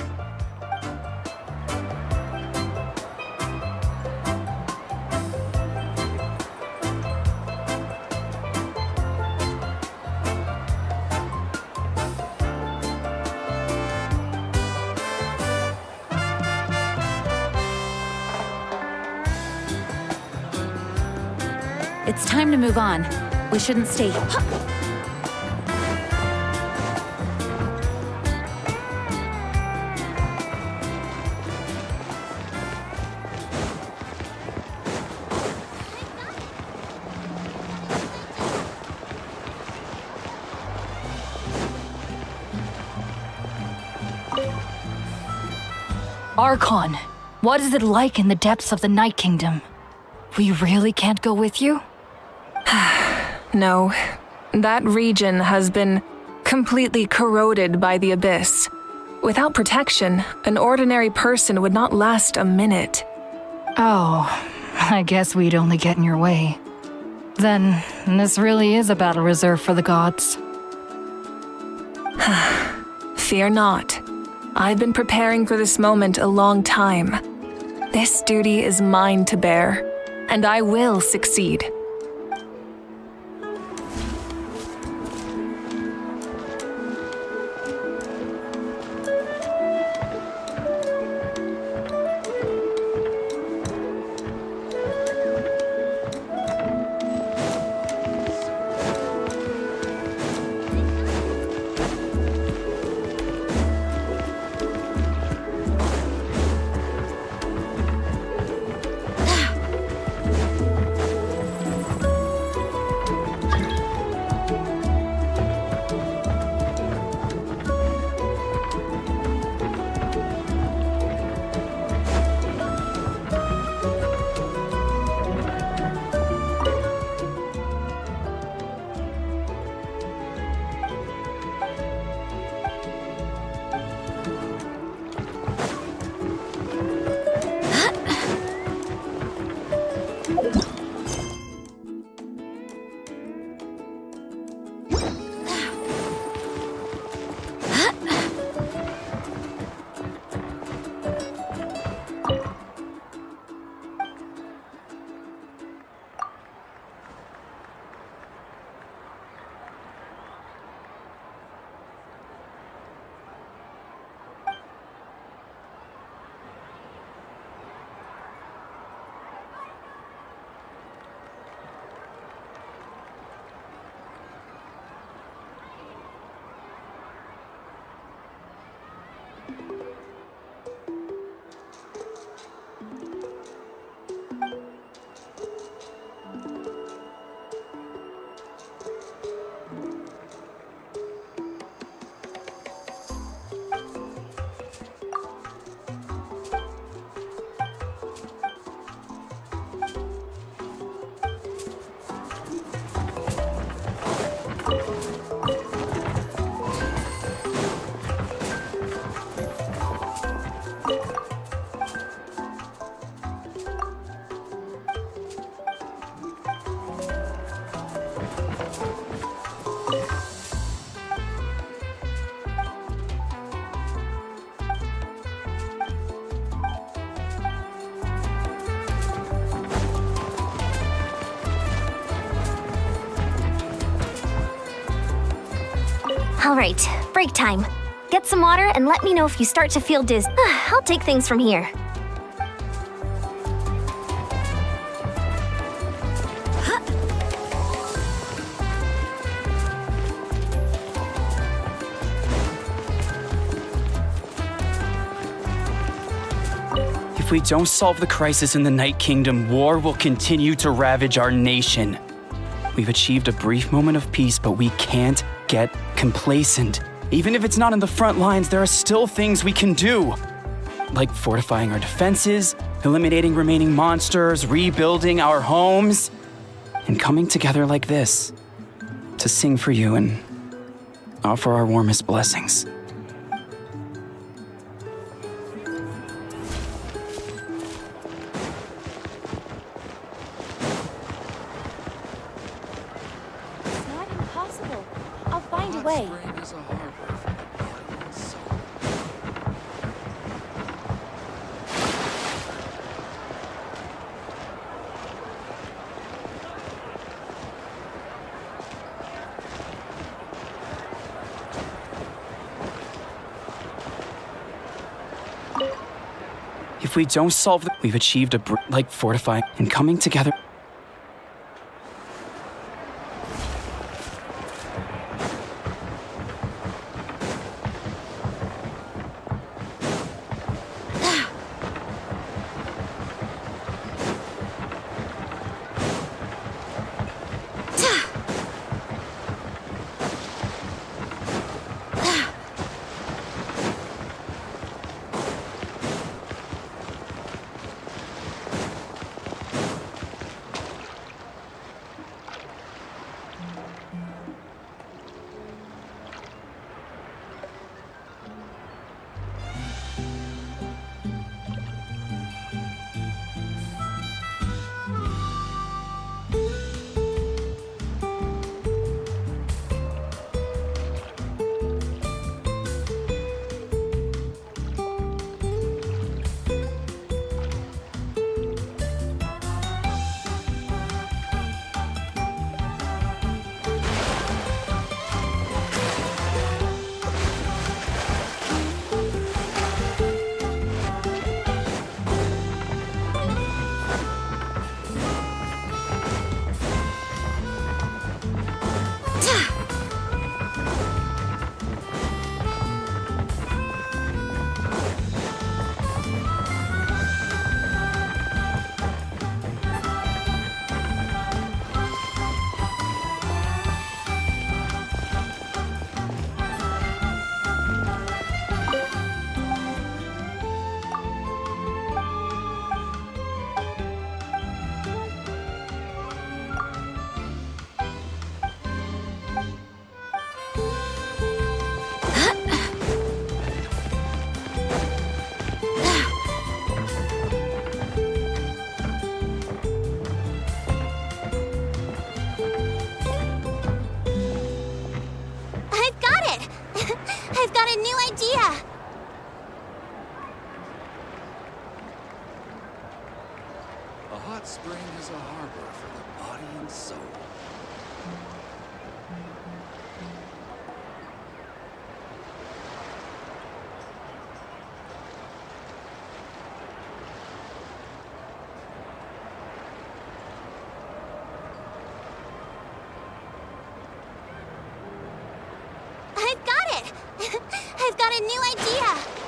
It's time to move on. We shouldn't stay. Archon, what is it like in the depths of the Night Kingdom? We really can't go with you? No, that region has been completely corroded by the abyss. Without protection, an ordinary person would not last a minute. Oh, I guess we'd only get in your way. Then, this really is a battle reserved for the gods. Fear not. I've been preparing for this moment a long time. This duty is mine to bear, and I will succeed. All right, break time. Get some water and let me know if you start to feel dizzy. I'll take things from here. If we don't solve the crisis in the Night Kingdom, war will continue to ravage our nation. We've achieved a brief moment of peace, but we can't get complacent. Even if it's not in the front lines, there are still things we can do. Like fortifying our defenses, eliminating remaining monsters, rebuilding our homes, and coming together like this to sing for you and offer our warmest blessings. It's not impossible. I'll find a way. If we don't solve it, we've achieved like fortifying and coming together. hot spring is a harbor for the body and soul. I've got it! I've got a new idea!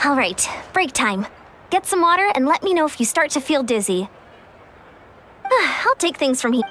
All right, break time. Get some water and let me know if you start to feel dizzy. I'll take things from here.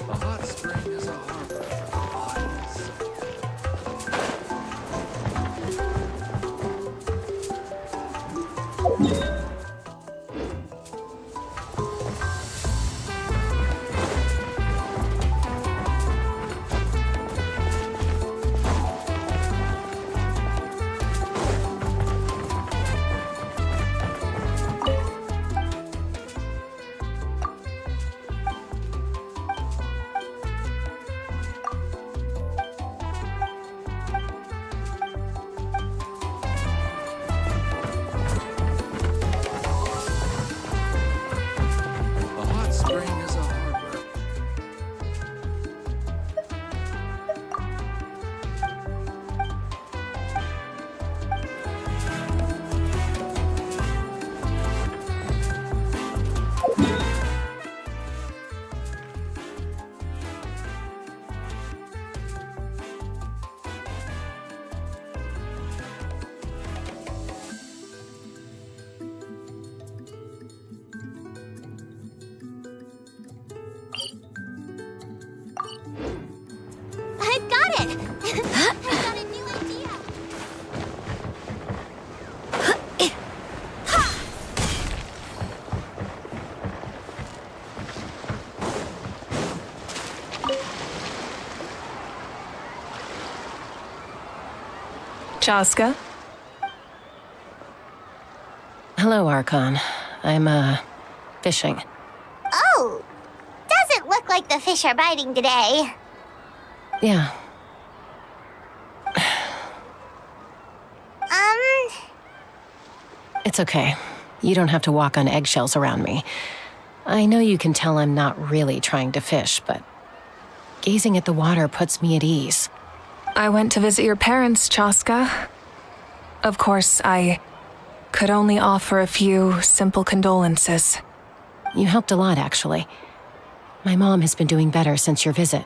A hot spring is a harbor for the body and soul. Chaska? Hello, Archon. I'm, fishing. Oh, doesn't look like the fish are biting today. Yeah. It's okay. You don't have to walk on eggshells around me. I know you can tell I'm not really trying to fish, but gazing at the water puts me at ease. I went to visit your parents, Chaska. Of course, I could only offer a few simple condolences. You helped a lot, actually. My mom has been doing better since your visit.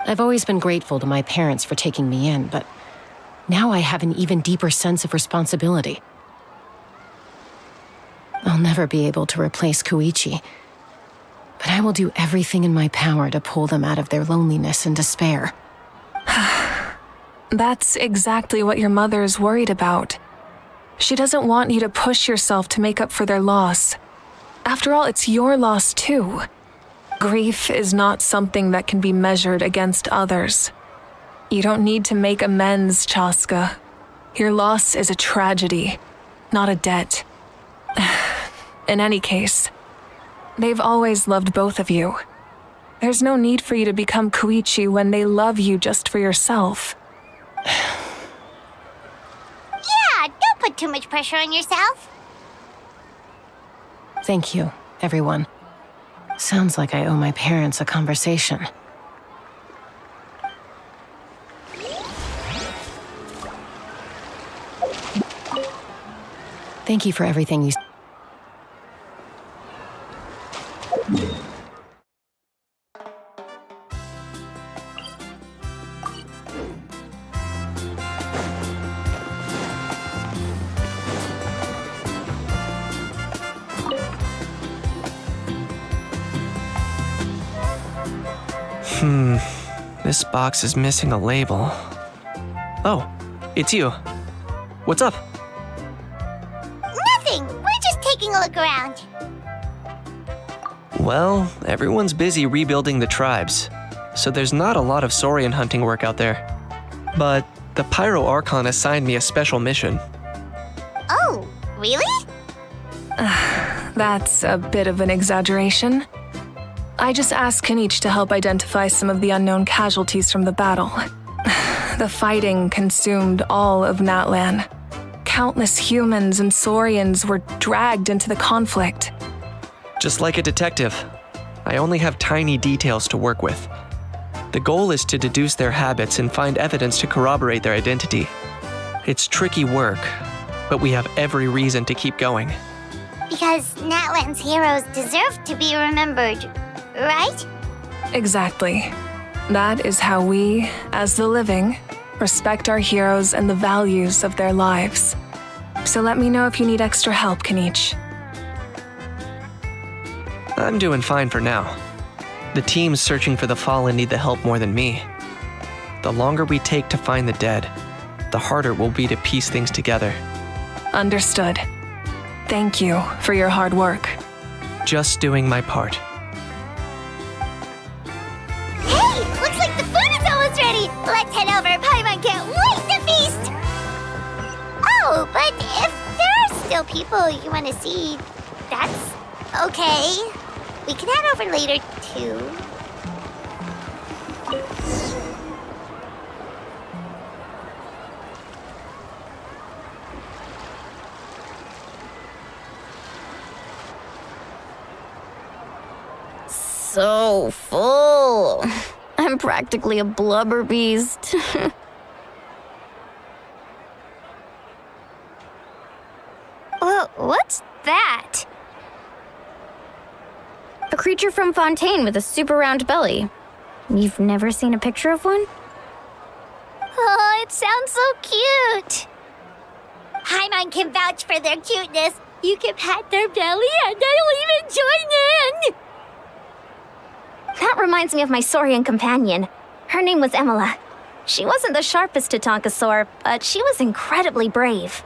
I've always been grateful to my parents for taking me in, but now I have an even deeper sense of responsibility. I'll never be able to replace Koichi, but I will do everything in my power to pull them out of their loneliness and despair. That's exactly what your mother is worried about. She doesn't want you to push yourself to make up for their loss. After all, it's your loss too. Grief is not something that can be measured against others. You don't need to make amends, Chaska. Your loss is a tragedy, not a debt. In any case, they've always loved both of you. There's no need for you to become Koichi when they love you just for yourself. Yeah, don't put too much pressure on yourself. Thank you, everyone. Sounds like I owe my parents a conversation. Thank you for everything you... This box is missing a label. Oh, it's you. What's up? Nothing. We're just taking a look around. Well, everyone's busy rebuilding the tribes, so there's not a lot of saurian hunting work out there. But the Pyro Archon assigned me a special mission. Oh, really? That's a bit of an exaggeration. I just asked Kinich to help identify some of the unknown casualties from the battle. The fighting consumed all of Natlan. Countless humans and saurians were dragged into the conflict. Just like a detective, I only have tiny details to work with. The goal is to deduce their habits and find evidence to corroborate their identity. It's tricky work, but we have every reason to keep going. Because Natlan's heroes deserve to be remembered, right? Exactly. That is how we, as the living, respect our heroes and the values of their lives. So let me know if you need extra help, Kinich. I'm doing fine for now. The teams searching for the fallen need the help more than me. The longer we take to find the dead, the harder it will be to piece things together. Understood. Thank you for your hard work. Just doing my part. Hey, looks like the food is almost ready. Let's head over. Paimon can't wait to feast. Oh, but if there are still people you want to see, that's okay. We can head over later, too. So full. I'm practically a blubber beast. What's that? A creature from Fontaine with a super round belly. You've never seen a picture of one? Oh, it sounds so cute. Paimon can vouch for their cuteness. You can pat their belly and they'll even join in. That reminds me of my Saurian companion. Her name was Emila. She wasn't the sharpest Tatankasaur, but she was incredibly brave.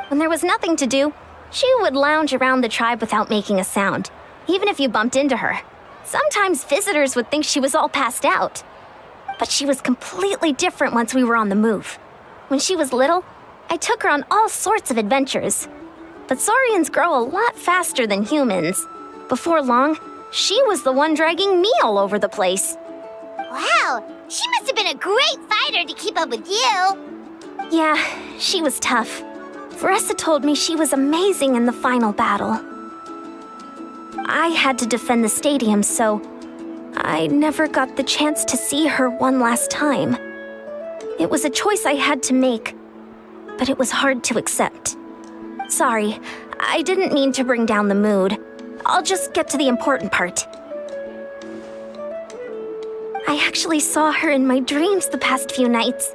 When there was nothing to do, she would lounge around the tribe without making a sound, even if you bumped into her. Sometimes visitors would think she was all passed out. but she was completely different once we were on the move. When she was little, I took her on all sorts of adventures. But Saurians grow a lot faster than humans. Before long, she was the one dragging me all over the place. Wow, she must have been a great fighter to keep up with you. Yeah, she was tough. Veressa told me she was amazing in the final battle. I had to defend the stadium, so I never got the chance to see her one last time. It was a choice I had to make, but it was hard to accept. Sorry, I didn't mean to bring down the mood. I'll just get to the important part. I actually saw her in my dreams the past few nights.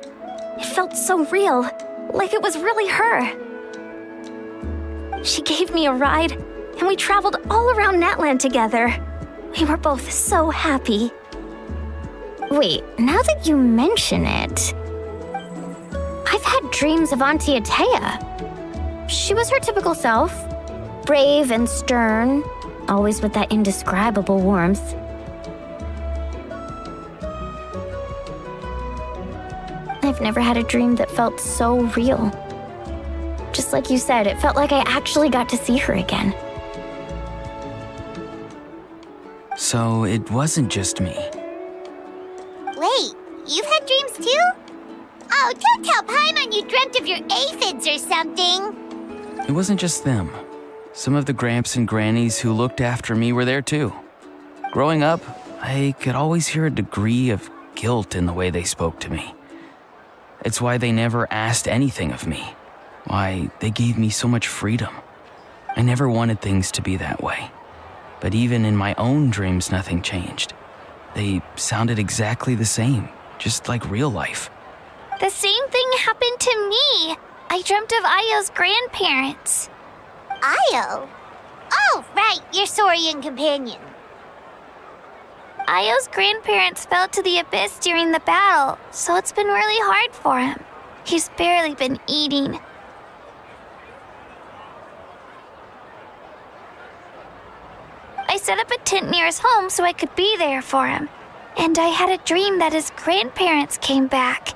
It felt so real, like it was really her. She gave me a ride, and we traveled all around Natlan together. We were both so happy. Wait, now that you mention it, I've had dreams of Auntie Atea. She was her typical self, brave and stern, always with that indescribable warmth. I've never had a dream that felt so real. Just like you said, it felt like I actually got to see her again. So it wasn't just me. Wait, you've had dreams too? Oh, don't tell Paimon you dreamt of your aphids or something. It wasn't just them. Some of the Gramps and Grannies who looked after me were there too. Growing up, I could always hear a degree of guilt in the way they spoke to me. It's why they never asked anything of me. Why they gave me so much freedom. I never wanted things to be that way. But even in my own dreams, nothing changed. They sounded exactly the same, just like real life. The same thing happened to me. I dreamt of Ayo's grandparents. Ayo? Oh, right, your Saurian companion. Ayo's grandparents fell to the abyss during the battle, so it's been really hard for him. He's barely been eating. I set up a tent near his home so I could be there for him. And I had a dream that his grandparents came back.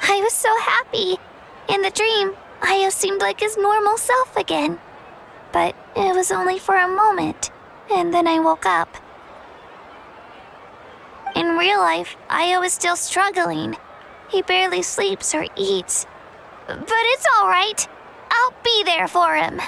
I was so happy. In the dream, Ayo seemed like his normal self again. But it was only for a moment, and then I woke up. In real life, Ayo is still struggling. He barely sleeps or eats. But it's all right. I'll be there for him.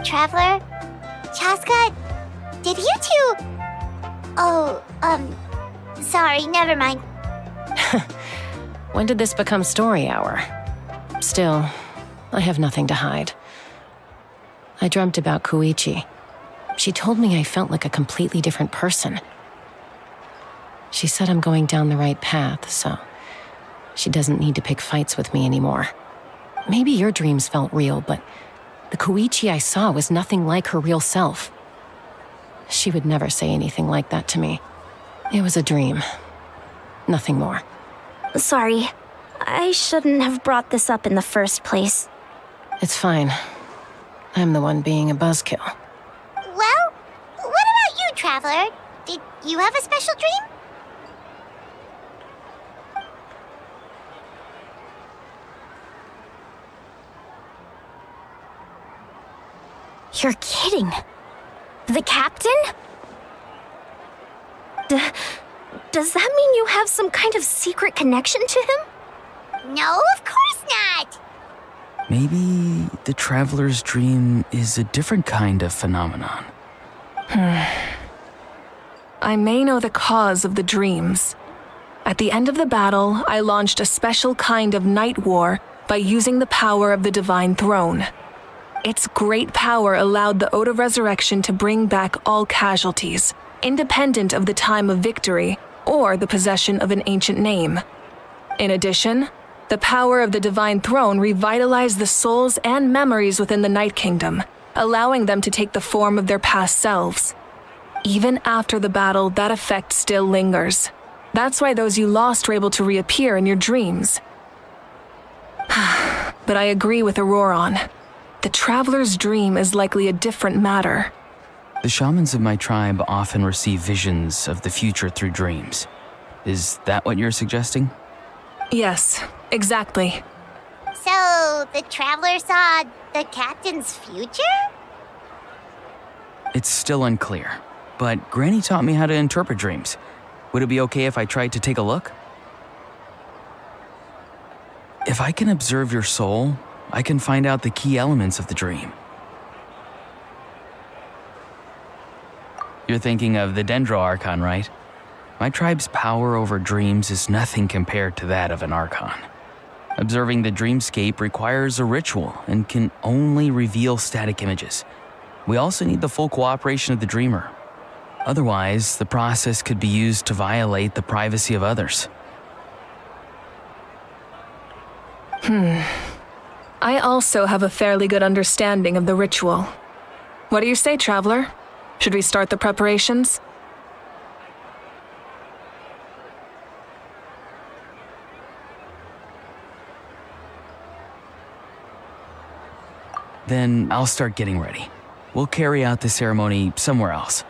Traveler? Chaska? Did you two... Oh, sorry, never mind. When did this become story hour? Still, I have nothing to hide. I dreamt about Koichi. She told me I felt like a completely different person. She said I'm going down the right path, so she doesn't need to pick fights with me anymore. Maybe your dreams felt real, but the Koichi I saw was nothing like her real self. She would never say anything like that to me. It was a dream. Nothing more. Sorry, I shouldn't have brought this up in the first place. It's fine. I'm the one being a buzzkill. Well, what about you, Traveler? Did you have a special dream? You're kidding. The captain? Does that mean you have some kind of secret connection to him? No, of course not. Maybe the Traveler's dream is a different kind of phenomenon. I may know the cause of the dreams. At the end of the battle, I launched a special kind of night war by using the power of the Divine Throne. Its great power allowed the Ode of Resurrection to bring back all casualties, independent of the time of victory or the possession of an ancient name. In addition, The power of the Divine Throne revitalized the souls and memories within the Night Kingdom, allowing them to take the form of their past selves. Even after the battle, that effect still lingers. That's why those you lost were able to reappear in your dreams. But I agree with Auroron. The Traveler's dream is likely a different matter. The shamans of my tribe often receive visions of the future through dreams. Is that what you're suggesting? Yes, exactly. So, the Traveler saw the captain's future? It's still unclear, but Granny taught me how to interpret dreams. Would it be okay if I tried to take a look? If I can observe your soul, I can find out the key elements of the dream. You're thinking of the Dendro Archon, right? My tribe's power over dreams is nothing compared to that of an Archon. Observing the dreamscape requires a ritual and can only reveal static images. We also need the full cooperation of the dreamer. Otherwise, the process could be used to violate the privacy of others. I also have a fairly good understanding of the ritual. What do you say, Traveler? Should we start the preparations? Then I'll start getting ready. We'll carry out the ceremony somewhere else.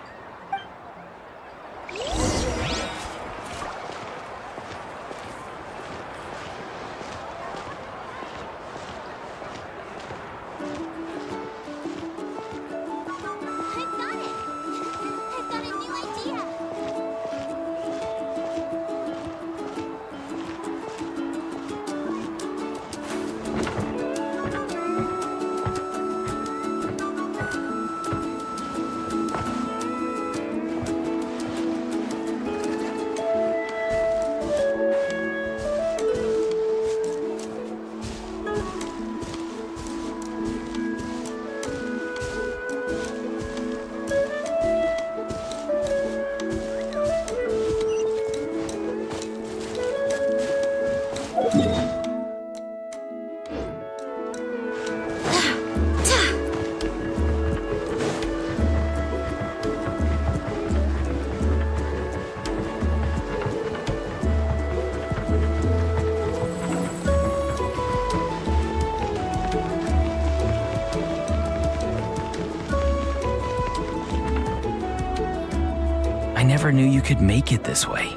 I never knew you could make it this way.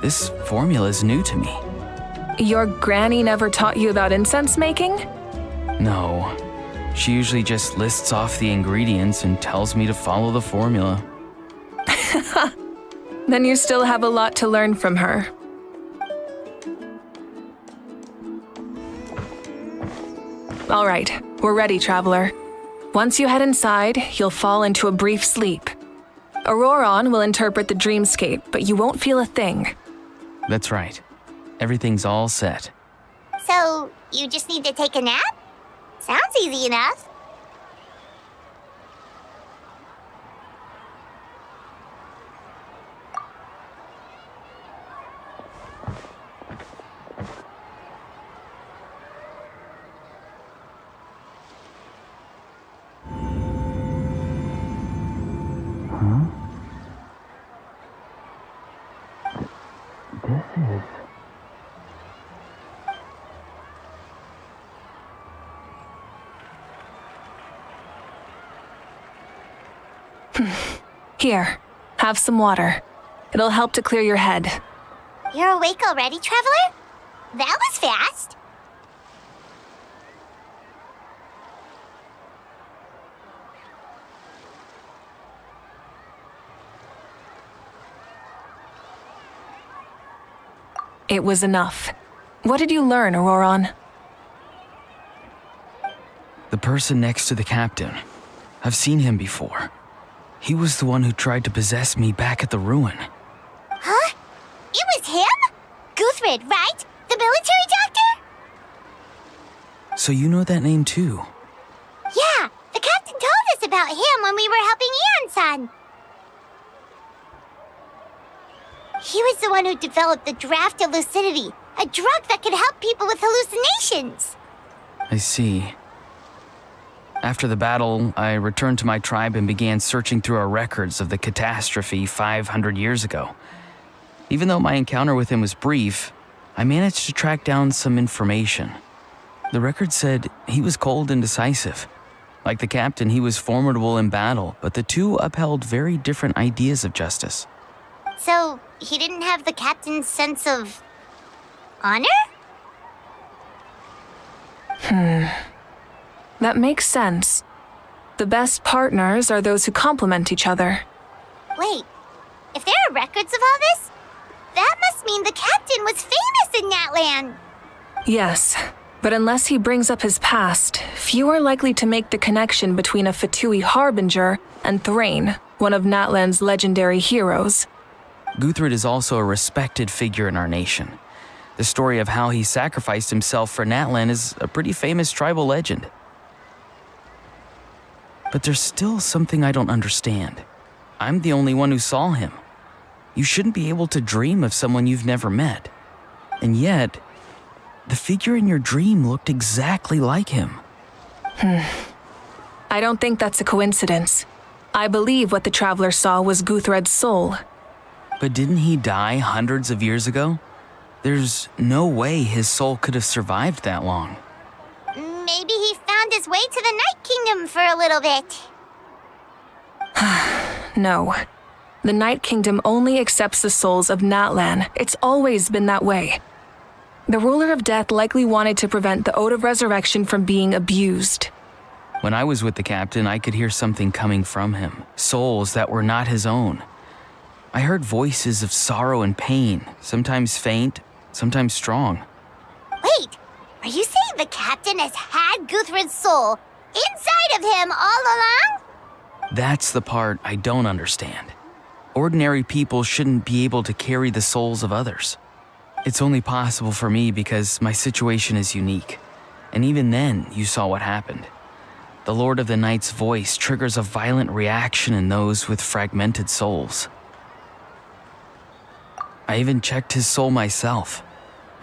This formula is new to me. Your granny never taught you about incense making? No. She usually just lists off the ingredients and tells me to follow the formula. Then you still have a lot to learn from her. All right, we're ready, Traveler. Once you head inside, you'll fall into a brief sleep. Auroron will interpret the dreamscape, but you won't feel a thing. That's right. Everything's all set. So, you just need to take a nap? Sounds easy enough. Here, have some water. It'll help to clear your head. You're awake already, Traveler? That was fast. It was enough. What did you learn, Auroron? The person next to the captain. I've seen him before. He was the one who tried to possess me back at the ruin. Huh? It was him? Guthrid, right? The military doctor? So you know that name too? Yeah, the captain told us about him when we were helping Ian-san. He was the one who developed the draft of lucidity A drug that could help people with hallucinations. I see. After the battle, I returned to my tribe and began searching through our records of the catastrophe 500 years ago. Even though my encounter with him was brief, I managed to track down some information. The record said he was cold and decisive. Like the captain, he was formidable in battle, but the two upheld very different ideas of justice. So, he didn't have the captain's sense of honor? That makes sense. The best partners are those who complement each other. Wait, if there are records of all this, that must mean the captain was famous in Natlan. Yes, but unless he brings up his past, few are likely to make the connection between a Fatui harbinger and Thrain, one of Natlan's legendary heroes. Guthred is also a respected figure in our nation. The story of how he sacrificed himself for Natlan is a pretty famous tribal legend. But there's still something I don't understand. I'm the only one who saw him. You shouldn't be able to dream of someone you've never met. And yet, the figure in your dream looked exactly like him. I don't think that's a coincidence. I believe what the traveler saw was Guthred's soul. But didn't he die hundreds of years ago? There's no way his soul could have survived that long. Maybe he found his way to the Night Kingdom for a little bit. No. The Night Kingdom only accepts the souls of Natlan. It's always been that way. The ruler of death likely wanted to prevent the Ode of Resurrection from being abused. When I was with the captain, I could hear something coming from him, souls that were not his own. I heard voices of sorrow and pain, sometimes faint, sometimes strong. Wait, are you saying the captain has had Guthred's soul inside of him all along? That's the part I don't understand. Ordinary people shouldn't be able to carry the souls of others. It's only possible for me because my situation is unique. And even then, you saw what happened. The Lord of the Night's voice triggers a violent reaction in those with fragmented souls. I even checked his soul myself.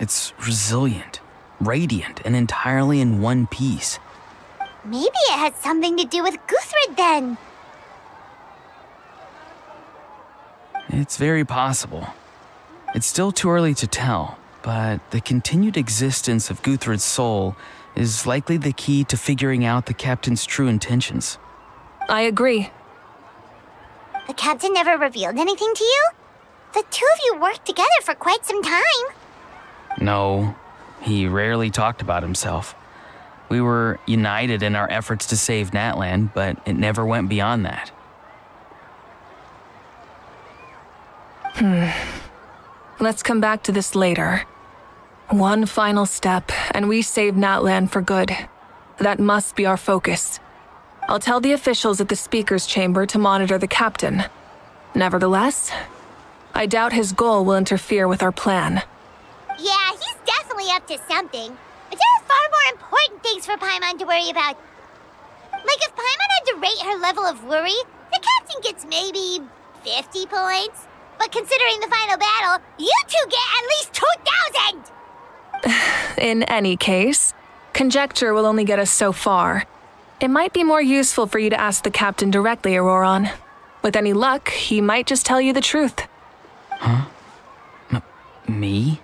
It's resilient, radiant, and entirely in one piece. Maybe it has something to do with Guthred then. It's very possible. It's still too early to tell, but the continued existence of Guthred's soul is likely the key to figuring out the captain's true intentions. I agree. The captain never revealed anything to you? The two of you worked together for quite some time. No, he rarely talked about himself. We were united in our efforts to save Natlan, but it never went beyond that. Let's come back to this later. One final step, and we save Natlan for good. That must be our focus. I'll tell the officials at the speaker's chamber to monitor the captain. Nevertheless, I doubt his goal will interfere with our plan. Yeah, he's definitely up to something. But there are far more important things for Paimon to worry about. Like if Paimon had to rate her level of worry, the captain gets maybe 50 points. But considering the final battle, you two get at least 2,000! In any case, conjecture will only get us so far. It might be more useful for you to ask the captain directly, Auroron. With any luck, he might just tell you the truth. Huh? Me?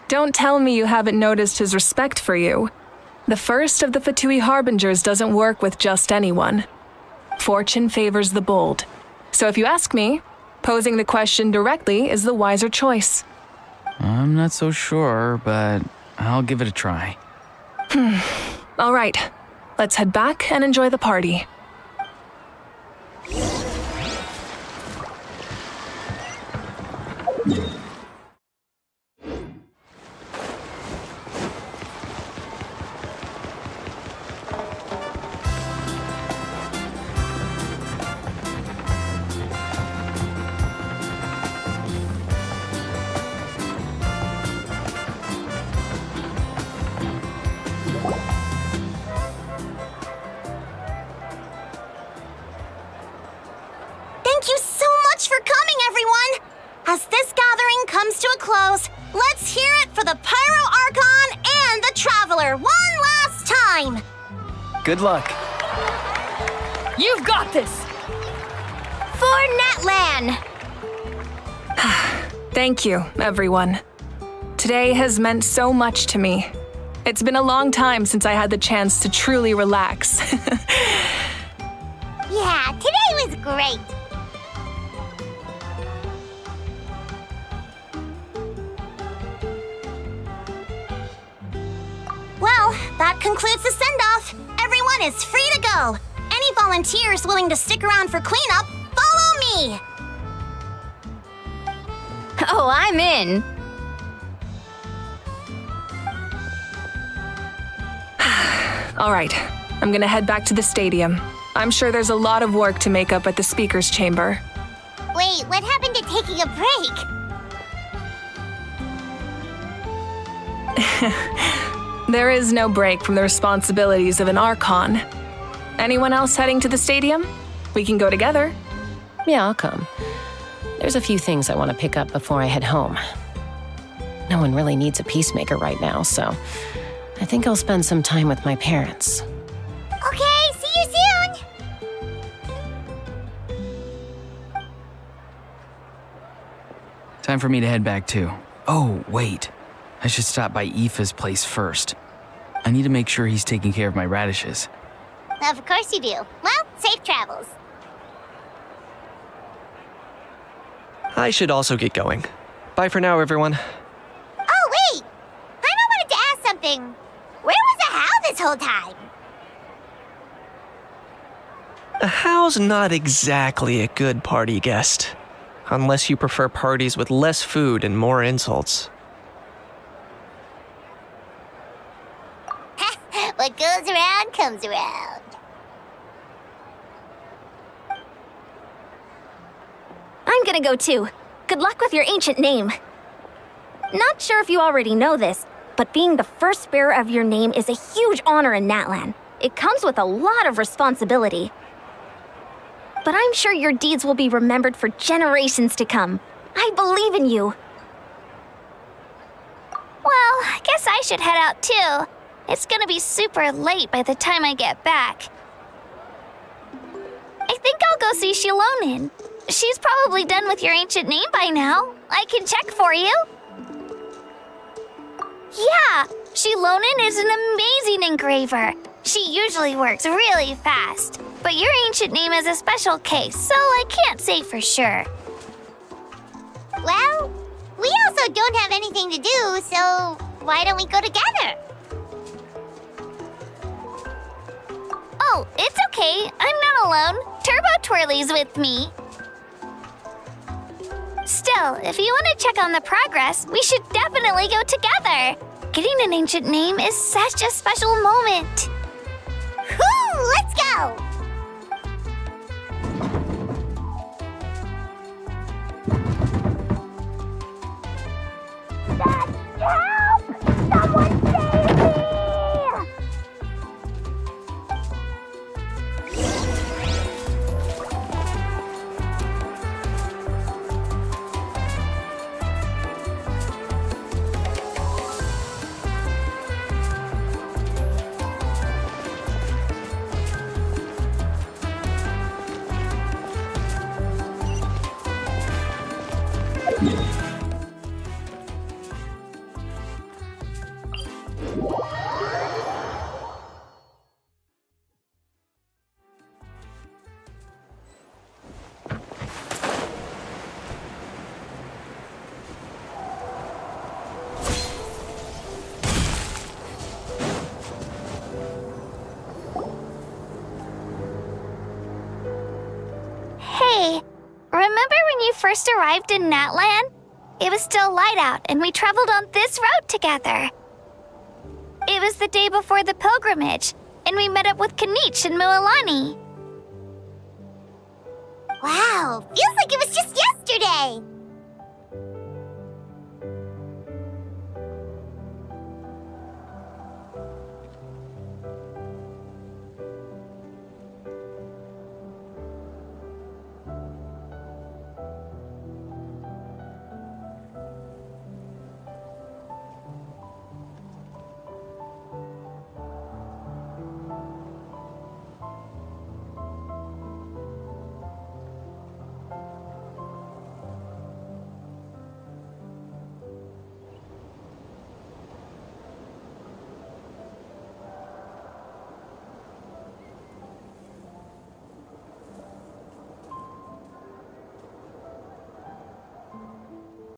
Don't tell me you haven't noticed his respect for you. The first of the Fatui Harbingers doesn't work with just anyone. Fortune favors the bold. So if you ask me, posing the question directly is the wiser choice. I'm not so sure, but I'll give it a try. All right, let's head back and enjoy the party. Thank you so much for coming, everyone! As this gathering comes to a close, let's Good luck. You've got this! For Natlan! Thank you, everyone. Today has meant so much to me. It's been a long time since I had the chance to truly relax. Yeah, today was great. Well, that concludes the send-off. Everyone is free to go. Any volunteers willing to stick around for cleanup, follow me! Oh, I'm in. All right, I'm gonna head back to the stadium. I'm sure there's a lot of work to make up at the speaker's chamber. Wait, what happened to taking a break? There is no break from the responsibilities of an archon. Anyone else heading to the stadium? We can go together. Yeah, I'll come. There's a few things I want to pick up before I head home. No one really needs a peacemaker right now, so I think I'll spend some time with my parents. Okay, see you soon! Time for me to head back too. Oh, wait. I should stop by Aoife's place first. I need to make sure he's taking care of my radishes. Of course you do. Well, safe travels. I should also get going. Bye for now, everyone. Oh, wait! I wanted to ask something. Where was the How this whole time? A How's not exactly a good party guest. Unless you prefer parties with less food and more insults. What goes around comes around. I'm gonna go too. Good luck with your ancient name. Not sure if you already know this, but being the first bearer of your name is a huge honor in Natlan. It comes with a lot of responsibility. But I'm sure your deeds will be remembered for generations to come. I believe in you. Well, I guess I should head out too. It's gonna be super late by the time I get back. I think I'll go see Shilonin. She's probably done with your ancient name by now. I can check for you. Yeah, Shilonin is an amazing engraver. She usually works really fast. But your ancient name is a special case, so I can't say for sure. Well, we also don't have anything to do, so why don't we go together? Oh, it's okay. I'm not alone. Turbo Twirly's with me. Still, if you want to check on the progress, we should definitely go together. Getting an ancient name is such a special moment. Woo! Let's go! Dad, help! Someone save me! Hey, remember when you first arrived in Natlan? It was still light out, and we traveled on this road together. It was the day before the pilgrimage, and we met up with Kanich and Mualani. Wow, feels like it was just yesterday.